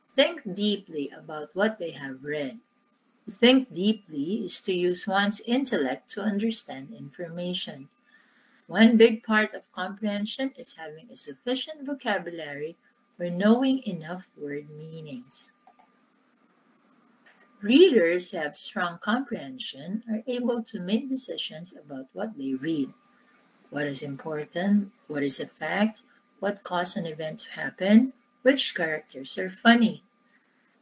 Think deeply about what they have read. To think deeply is to use one's intellect to understand information. One big part of comprehension is having a sufficient vocabulary or knowing enough word meanings. Readers who have strong comprehension are able to make decisions about what they read. What is important, what is a fact, what caused an event to happen, which characters are funny.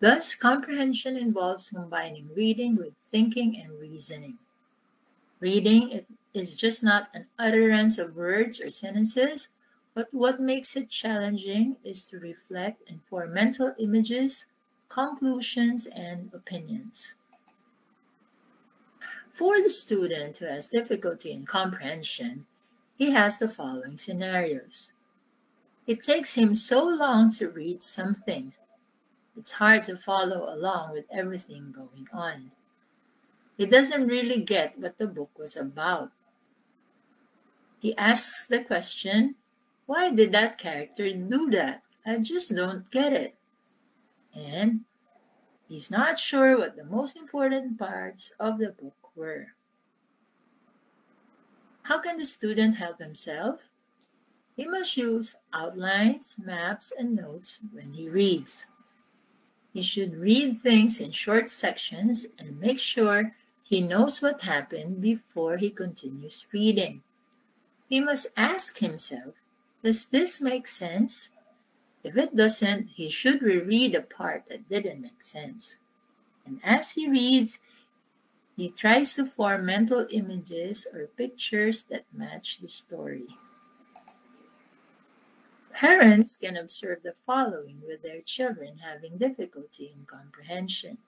Thus, comprehension involves combining reading with thinking and reasoning. Reading is just not an utterance of words or sentences, but what makes it challenging is to reflect and form mental images, conclusions, and opinions. For the student who has difficulty in comprehension, he has the following scenarios. It takes him so long to read something. It's hard to follow along with everything going on. He doesn't really get what the book was about. He asks the question, why did that character do that? I just don't get it. And he's not sure what the most important parts of the book were. How can the student help himself? He must use outlines, maps, and notes when he reads. He should read things in short sections and make sure he knows what happened before he continues reading. He must ask himself, does this make sense? If it doesn't, he should reread the part that didn't make sense. And as he reads, he tries to form mental images or pictures that match the story. Parents can observe the following with their children having difficulty in comprehension.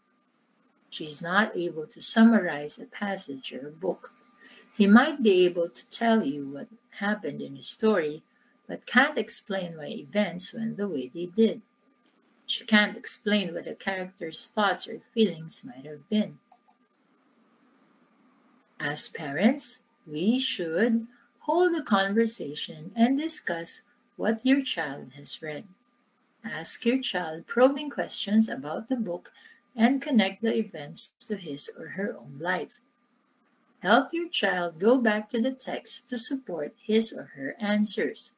She's not able to summarize a passage or a book. He might be able to tell you what happened in a story, but can't explain why events went the way they did. She can't explain what a character's thoughts or feelings might have been. As parents, we should hold a conversation and discuss what your child has read. Ask your child probing questions about the book and connect the events to his or her own life. Help your child go back to the text to support his or her answers.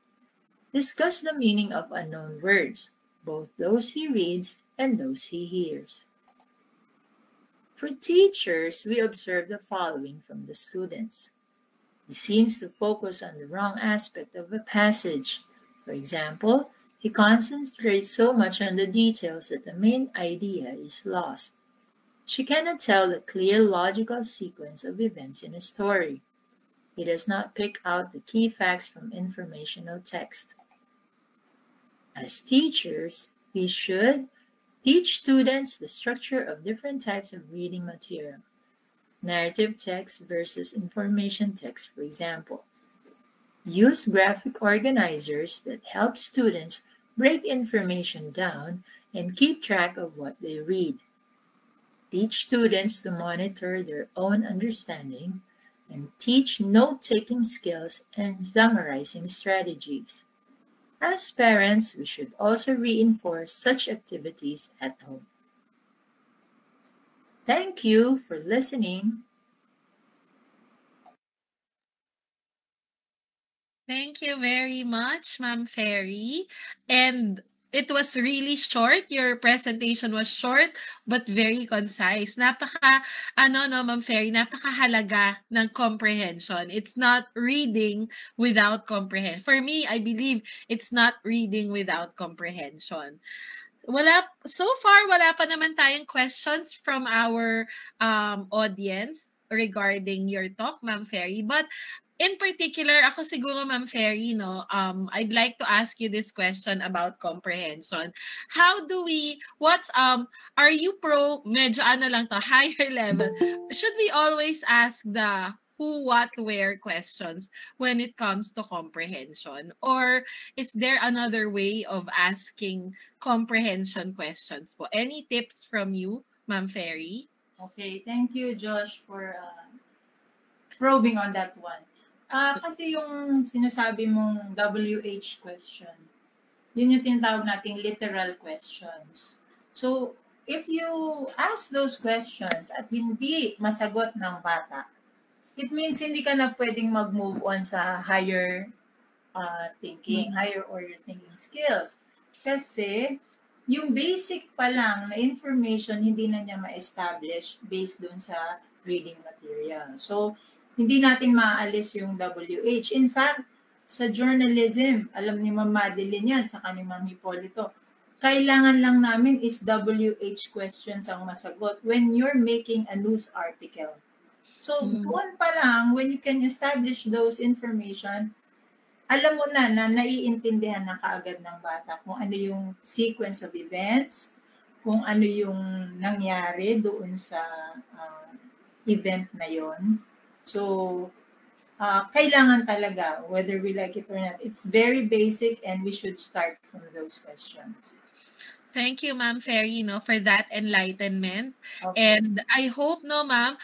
Discuss the meaning of unknown words, both those he reads and those he hears. For teachers, we observe the following from the students. He seems to focus on the wrong aspect of a passage. For example, he concentrates so much on the details that the main idea is lost. She cannot tell the clear logical sequence of events in a story. He does not pick out the key facts from informational text. As teachers, we should teach students the structure of different types of reading material. Narrative text versus information text, for example. Use graphic organizers that help students break information down and keep track of what they read. Teach students to monitor their own understanding and teach note-taking skills and summarizing strategies. As parents, we should also reinforce such activities at home. Thank you for listening. Thank you very much, Ma'am Ferry. And it was really short. Your presentation was short but very concise. Ma'am Ferry, napakahalaga ng comprehension. It's not reading without comprehension. For me, I believe it's not reading without comprehension. So far, wala pa naman tayong questions from our audience. regarding your talk, Ma'am Ferry. But in particular, ako siguro, Ma'am Ferry, no, I'd like to ask you this question about comprehension. How do we, are you medyo ano lang to, higher level? Should we always ask the who, what, where questions when it comes to comprehension? Or is there another way of asking comprehension questions po? Any tips from you, Ma'am Ferry? Okay, thank you, Josh, for probing on that one. Kasi yung sinasabi mong WH question, yun yung tinatawag nating literal questions. So, if you ask those questions at hindi masagot ng bata, it means hindi ka na pwedeng mag-move on sa higher thinking, higher order thinking skills. Kasi, yung basic pa lang na information, hindi na niya ma-establish based dun sa reading material. So, hindi natin maaalis yung WH. In fact, sa journalism, alam ni Ma'am Madeline yan, saka ni Ma'am Hipolito, kailangan lang namin is WH questions ang masagot when you're making a news article. So, doon pa lang, when you can establish those information, alam mo na naiintindihan na kaagad ng bata kung ano yung sequence of events, kung ano yung nangyari doon sa event na yon. So, kailangan talaga, whether we like it or not, it's very basic and we should start from those questions. Thank you, Ma'am Ferry, for that enlightenment. Okay. And I hope, Ma'am,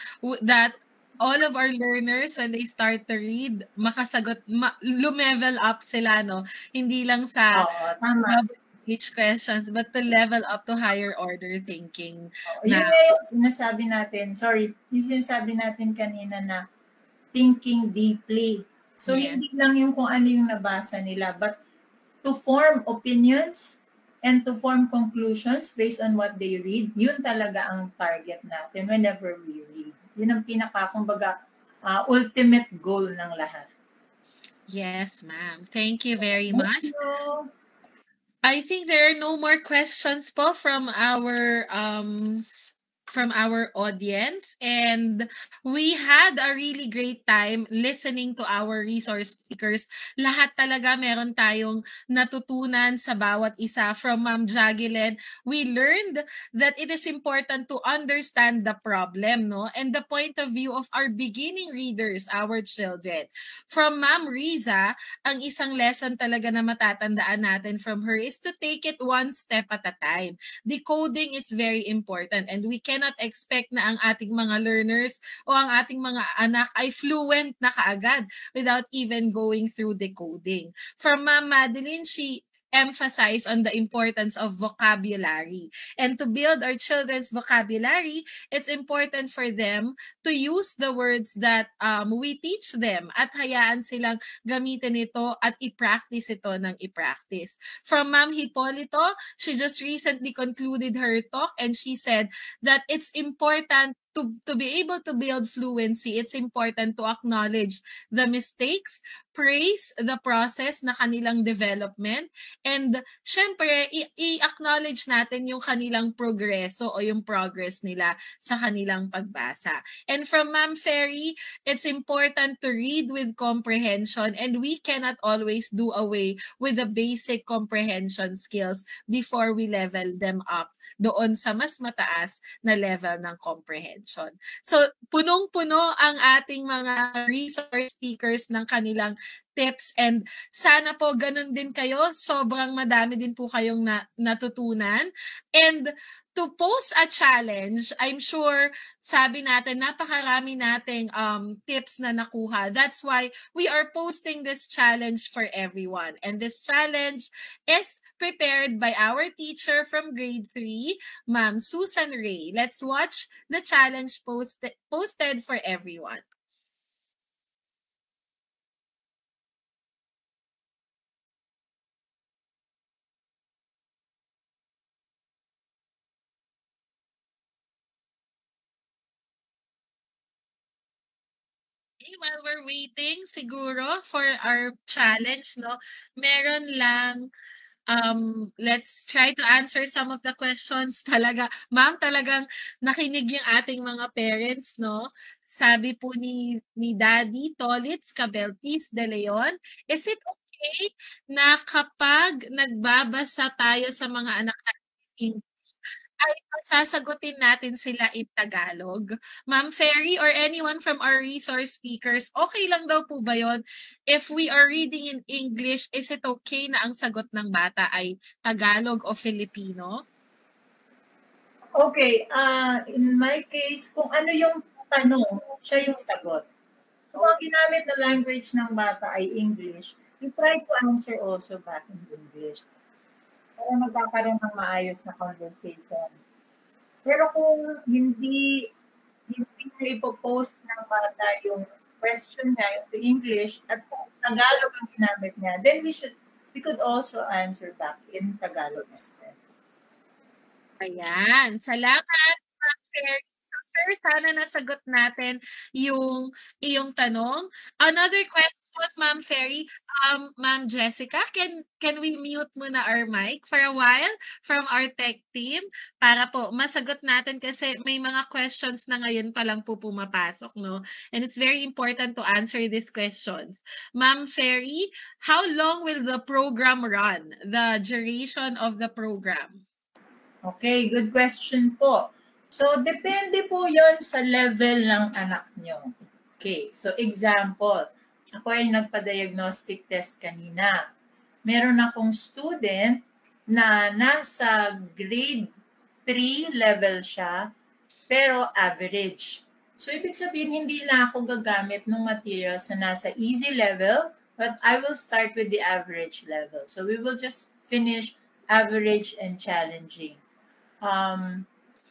that all of our learners, when they start to read, makasagot, lumevel up sila, Hindi lang sa WH questions, but to level up to higher order thinking. Yun yung sinasabi natin, yung sinasabi natin kanina na thinking deeply. So, hindi lang yung kung ano yung nabasa nila, but to form opinions and to form conclusions based on what they read, yun talaga ang target natin whenever we read. Yun ang kumbaga, ultimate goal ng lahat. Yes, ma'am. Thank you very much. I think there are no more questions po from our audience, and we had a really great time listening to our resource speakers. Lahat talaga meron tayong natutunan sa bawat isa. From Ma'am Jagilin, we learned that it is important to understand the problem, and the point of view of our beginning readers, our children. From Ma'am Riza, ang isang lesson talaga na matatandaan natin from her is to take it one step at a time. Decoding is very important, and we cannot expect na ang ating mga learners o ang ating mga anak ay fluent na kaagad without even going through decoding. From Ma'am Madeline, she emphasize on the importance of vocabulary. And to build our children's vocabulary, it's important for them to use the words that we teach them at hayaan silang gamitin ito at i-practice ito ng i-practice. From Ma'am Hipolito, she just recently concluded her talk and she said that it's important to be able to build fluency, it's important to acknowledge the mistakes, praise the process na kanilang development, and syempre, i-acknowledge natin yung kanilang progreso o yung progress nila sa kanilang pagbasa. And from Ma'am Ferry, it's important to read with comprehension, and we cannot always do away with the basic comprehension skills before we level them up doon sa mas mataas na level ng comprehension. So, punong-puno ang ating mga resource speakers ng kanilang tips, and sana po ganun din kayo. Sobrang madami din po kayong natutunan. And to pose a challenge, I'm sure, sabi natin, napakarami nating tips na nakuha. That's why we are posting this challenge for everyone. And this challenge is prepared by our teacher from grade 3, Ma'am Susan Ray. Let's watch the challenge posted for everyone. While we're waiting siguro for our challenge, meron lang let's try to answer some of the questions. Talaga, ma'am, talagang nakinig yung ating mga parents, no? Sabi po ni Daddy Tolitz Cabeltis de Leon, is it okay na kapag nagbabasa tayo sa mga anak natin ay sasagutin natin sila in Tagalog? Ma'am Ferry or anyone from our resource speakers, okay lang daw po ba yon? If we are reading in English, is it okay na ang sagot ng bata ay Tagalog o Filipino? Okay, in my case, kung ano yung tanong, siya yung sagot. Kung ang ginamit na language ng bata ay English, you try to answer also back in English. Para magkakaroon ng maayos na conversation. Pero kung hindi na ipopost ng bata yung question niya into English at kung Tagalog ang ginamit niya, then we could also answer back in Tagalog as well. Ayan. Salamat, Ma'am Ferry. So, sir, sana nasagot natin yung iyong tanong. Another question, Ma'am Ferry. Ma'am Jessica, can we mute muna our mic for a while from our tech team para po masagot natin kasi may mga questions na ngayon pa lang po pumapasok, no? And it's very important to answer these questions. Ma'am Ferry, how long will the program run? The duration of the program? Okay, good question po. So, depende po yon sa level ng anak nyo. Okay, so example, ako ay nagpa-diagnostic test kanina. Meron akong student na nasa grade 3 level siya, pero average. So, ibig sabihin, hindi na ako gagamit ng materials na nasa easy level, but I will start with the average level. So, we will just finish average and challenging.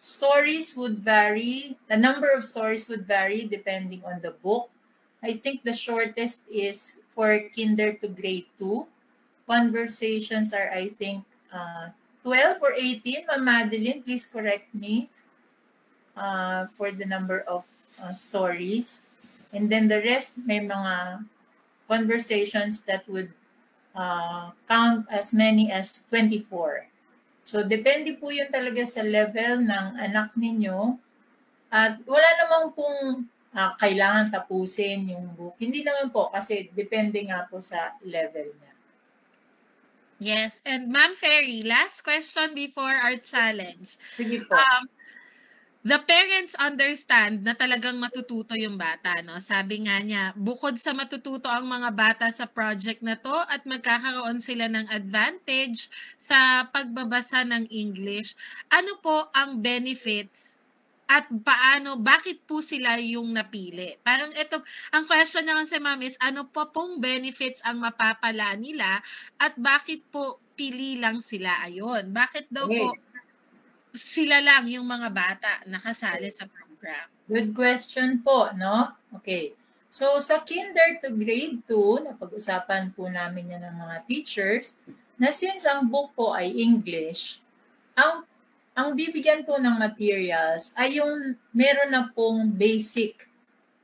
Stories would vary. The number of stories would vary depending on the book. I think the shortest is for kinder to grade 2. Conversations are, I think, 12 or 18. Ma'am Madeline, please correct me for the number of stories. And then the rest, may mga conversations that would count as many as 24. So, depende po yun talaga sa level ng anak ninyo. At wala namang pong kailangan tapusin yung book. Hindi naman po kasi depende nga po sa level niya. Yes. And Ma'am Ferry, last question before our challenge. Sige po. The parents understand na talagang matututo yung bata, no? Sabi nga niya, bukod sa matututo ang mga bata sa project na to at magkakaroon sila ng advantage sa pagbabasa ng English, ano po ang benefits at paano, bakit po sila yung napili? Parang ito, ang question naman si Ma'am is, ano po pong benefits ang mapapala nila at bakit po pili lang sila ayon? Bakit daw po sila lang yung mga bata nakasali sa program? Good question po, no? Okay. So, sa kinder to grade 2, napag-usapan po namin yan ng mga teachers, na since ang book po ay English, ang bibigyan po ng materials ay yung meron na pong basic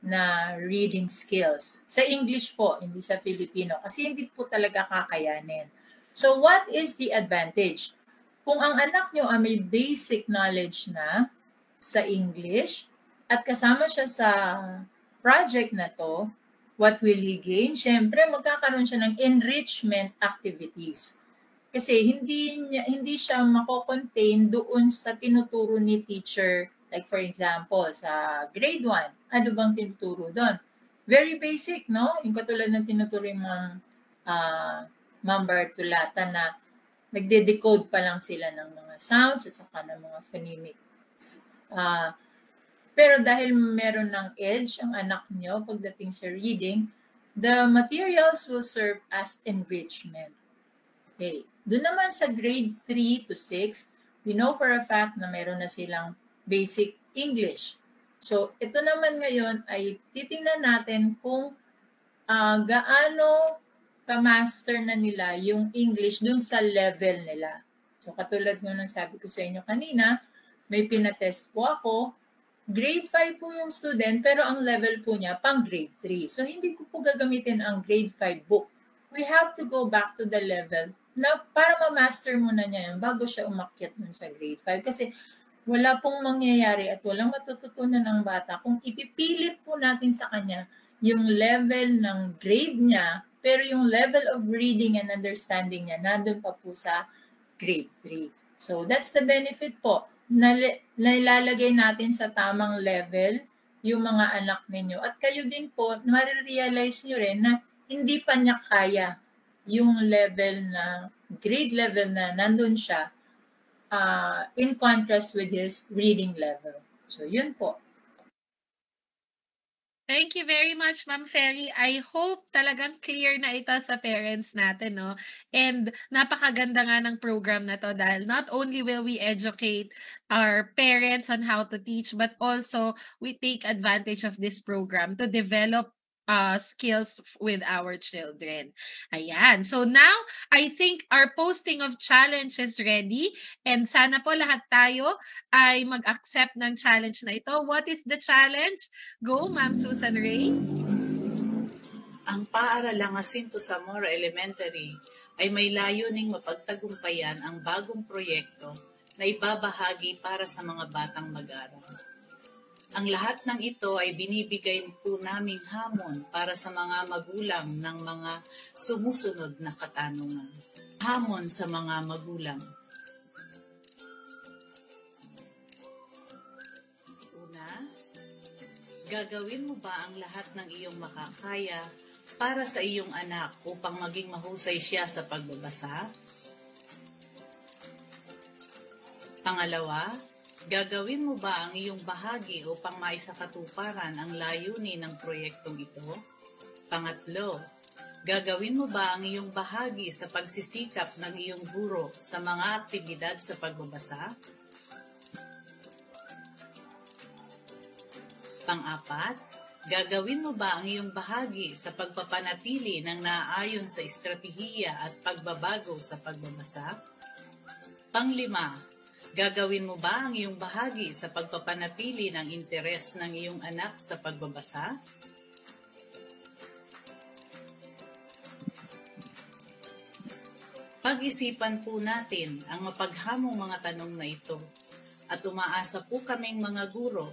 na reading skills. Sa English po, hindi sa Filipino, kasi hindi po talaga kakayanin. So, what is the advantage? Kung ang anak nyo ay may basic knowledge na sa English at kasama siya sa project na to, what will he gain? Siyempre, magkakaroon siya ng enrichment activities. Kasi hindi siya mako-contain doon sa tinuturo ni teacher. Like for example, sa grade 1, ano bang tinuturo doon? Very basic, no? Yung katulad ng tinuturo yung Ma'am Bartolata na nagde-decode pa lang sila ng mga sounds at saka ng mga phonemics. Pero dahil meron ng edge ang anak nyo pagdating sa reading, the materials will serve as enrichment. Okay. Doon naman sa grade 3 to 6, we know for a fact na meron na silang basic English. So, ito naman ngayon ay titingnan natin kung gaano ka-master na nila yung English dun sa level nila. So, katulad ng sabi ko sa inyo kanina, may pinatest po ako. Grade 5 po yung student, pero ang level po niya pang grade 3. So, hindi ko po gagamitin ang grade 5 book. We have to go back to the level na para ma-master muna niya yun bago siya umakyat nun sa grade 5. Kasi wala pong mangyayari at walang matututunan ng bata kung ipipilit po natin sa kanya yung level ng grade niya, pero yung level of reading and understanding niya nandun pa po sa grade 3. So that's the benefit po. Nailalagay natin sa tamang level yung mga anak ninyo. At kayo din po, marirealize nyo rin na hindi pa niya kaya yung level na, grade level na nandun siya in contrast with his reading level. So, yun po. Thank you very much, Ma'am Ferry. I hope talagang clear na ito sa parents natin, no? And napakaganda nga ng program na to dahil not only will we educate our parents on how to teach, but also we take advantage of this program to develop skills with our children. Ayan. So now, I think our posting of challenge is ready. And sana po lahat tayo ay mag-accept ng challenge na ito. What is the challenge? Go, Ma'am Susan Ray. Ang paaralang Jacinto Zamora Elementary ay may layuning mapagtagumpayan ang bagong proyekto na ibabahagi para sa mga batang mag-aaral. Ang lahat ng ito ay binibigay po naming hamon para sa mga magulang ng mga sumusunod na katanungan. Hamon sa mga magulang. Una, gagawin mo ba ang lahat ng iyong makakaya para sa iyong anak upang maging mahusay siya sa pagbabasa? Pangalawa, gagawin mo ba ang iyong bahagi upang maisakatuparan ang layunin ng proyektong ito? Pangatlo, gagawin mo ba ang iyong bahagi sa pagsisikap ng iyong guro sa mga aktibidad sa pagbabasa? Pang-apat, gagawin mo ba ang iyong bahagi sa pagpapanatili ng naaayon sa estratehiya at pagbabago sa pagbabasa? Pang-lima, gagawin mo ba ang iyong bahagi sa pagpapanatili ng interes ng iyong anak sa pagbabasa? Pag-isipan po natin ang mapaghamong mga tanong na ito at umaasa po kaming mga guro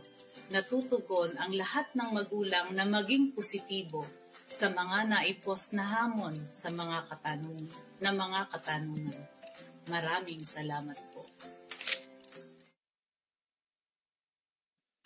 na tutugon ang lahat ng magulang na maging positibo sa mga naipos na hamon sa mga katanungan. Maraming salamat po.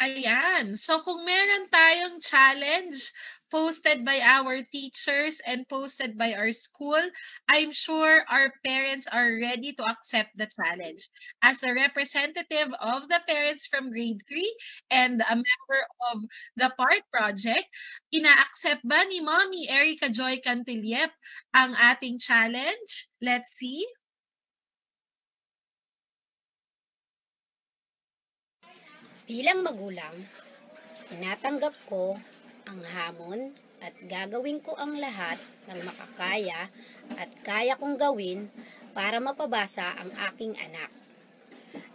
Ayan. So kung meron tayong challenge posted by our teachers and posted by our school, I'm sure our parents are ready to accept the challenge. As a representative of the parents from grade 3 and a member of the PART project, ina-accept ba ni Mommy Erica Joy Cantiliep ang ating challenge? Let's see. Bilang magulang, tinatanggap ko ang hamon at gagawin ko ang lahat ng makakaya at kaya kong gawin para mapabasa ang aking anak.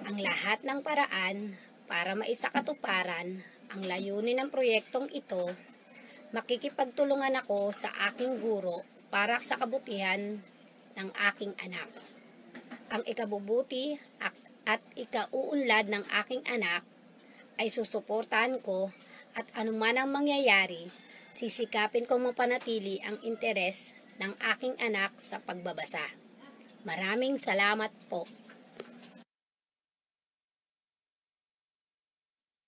Ang lahat ng paraan para maisakatuparan ang layunin ng proyektong ito, makikipagtulungan ako sa aking guro para sa kabutihan ng aking anak. Ang ikabubuti at ikauunlad ng aking anak ay susuportahan ko at anuman ang mangyayari, sisikapin kong mapanatili ang interes ng aking anak sa pagbabasa. Maraming salamat po.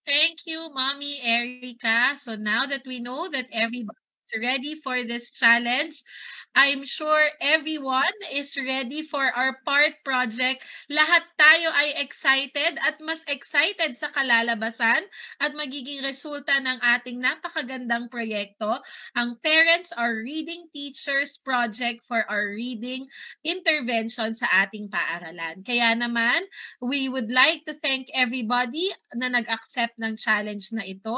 Thank you, Mommy Erica. So now that we know that everybody's ready for this challenge, I'm sure everyone is ready for our PART project. Lahat tayo ay excited at mas excited sa kalalabasan at magiging resulta ng ating napakagandang proyekto, ang Parents Are Reading Teachers project for our reading intervention sa ating paaralan. Kaya naman, we would like to thank everybody na nag-accept ng challenge na ito.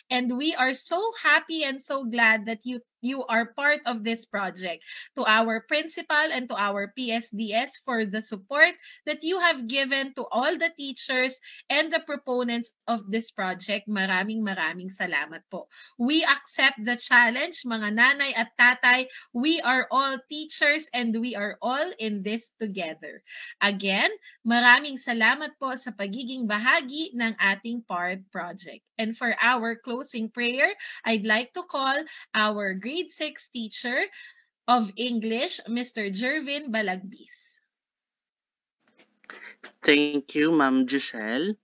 And we are so happy and so glad that you you are part of this project. To our principal and to our PSDS for the support that you have given to all the teachers and the proponents of this project. Maraming salamat po. We accept the challenge, mga nanay at tatay. We are all teachers and we are all in this together. Again, maraming salamat po sa pagiging bahagi ng ating PARD project. And for our closing prayer, I'd like to call our grade 6 teacher of English, Mr. Jervin Balagbis. Thank you, Ma'am Giselle.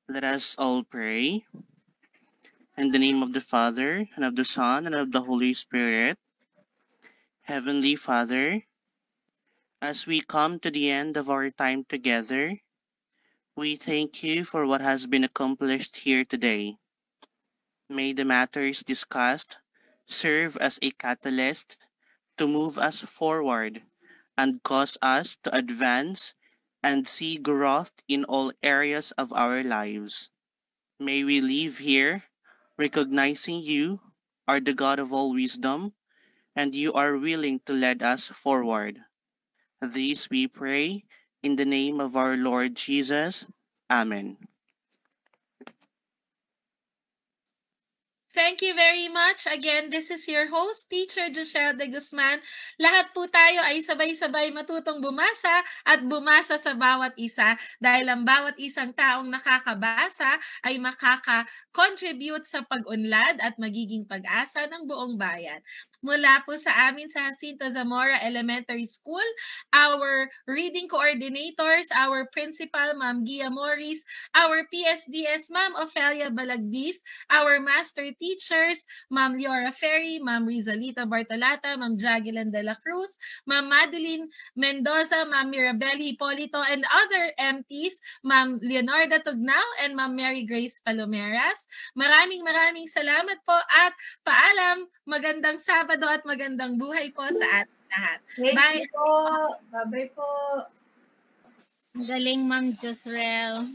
Let us all pray. In the name of the Father, and of the Son, and of the Holy Spirit. Heavenly Father, as we come to the end of our time together, we thank you for what has been accomplished here today. May the matters discussed serve as a catalyst to move us forward and cause us to advance and see growth in all areas of our lives. May we leave here recognizing you are the God of all wisdom and you are willing to lead us forward. This we pray in the name of our Lord Jesus. Amen. Thank you very much. Again, this is your host, Teacher Joshelle de Guzman. Lahat po tayo ay sabay-sabay matutong bumasa at bumasa sa bawat isa dahil ang bawat isang taong nakakabasa ay makaka-contribute sa pag-unlad at magiging pag-asa ng buong bayan. Mula po sa amin sa Jacinto Zamora Elementary School, our reading coordinators, our principal, Ma'am Gia Morris, our PSDS, Ma'am Ofelia Balagbis, our master teachers, Ma'am Leora Ferry, Ma'am Rizalita Bartolata, Ma'am Jagilan de la Cruz, Ma'am Madeline Mendoza, Ma'am Mirabel Hipolito, and other MTs, Ma'am Leonarda Tugnao, and Ma'am Mary Grace Palomeras. Maraming salamat po at paalam, magandang Sabado at magandang buhay po sa ating lahat. Thank you po. Bye-bye po. Galing, Ma'am Josrel.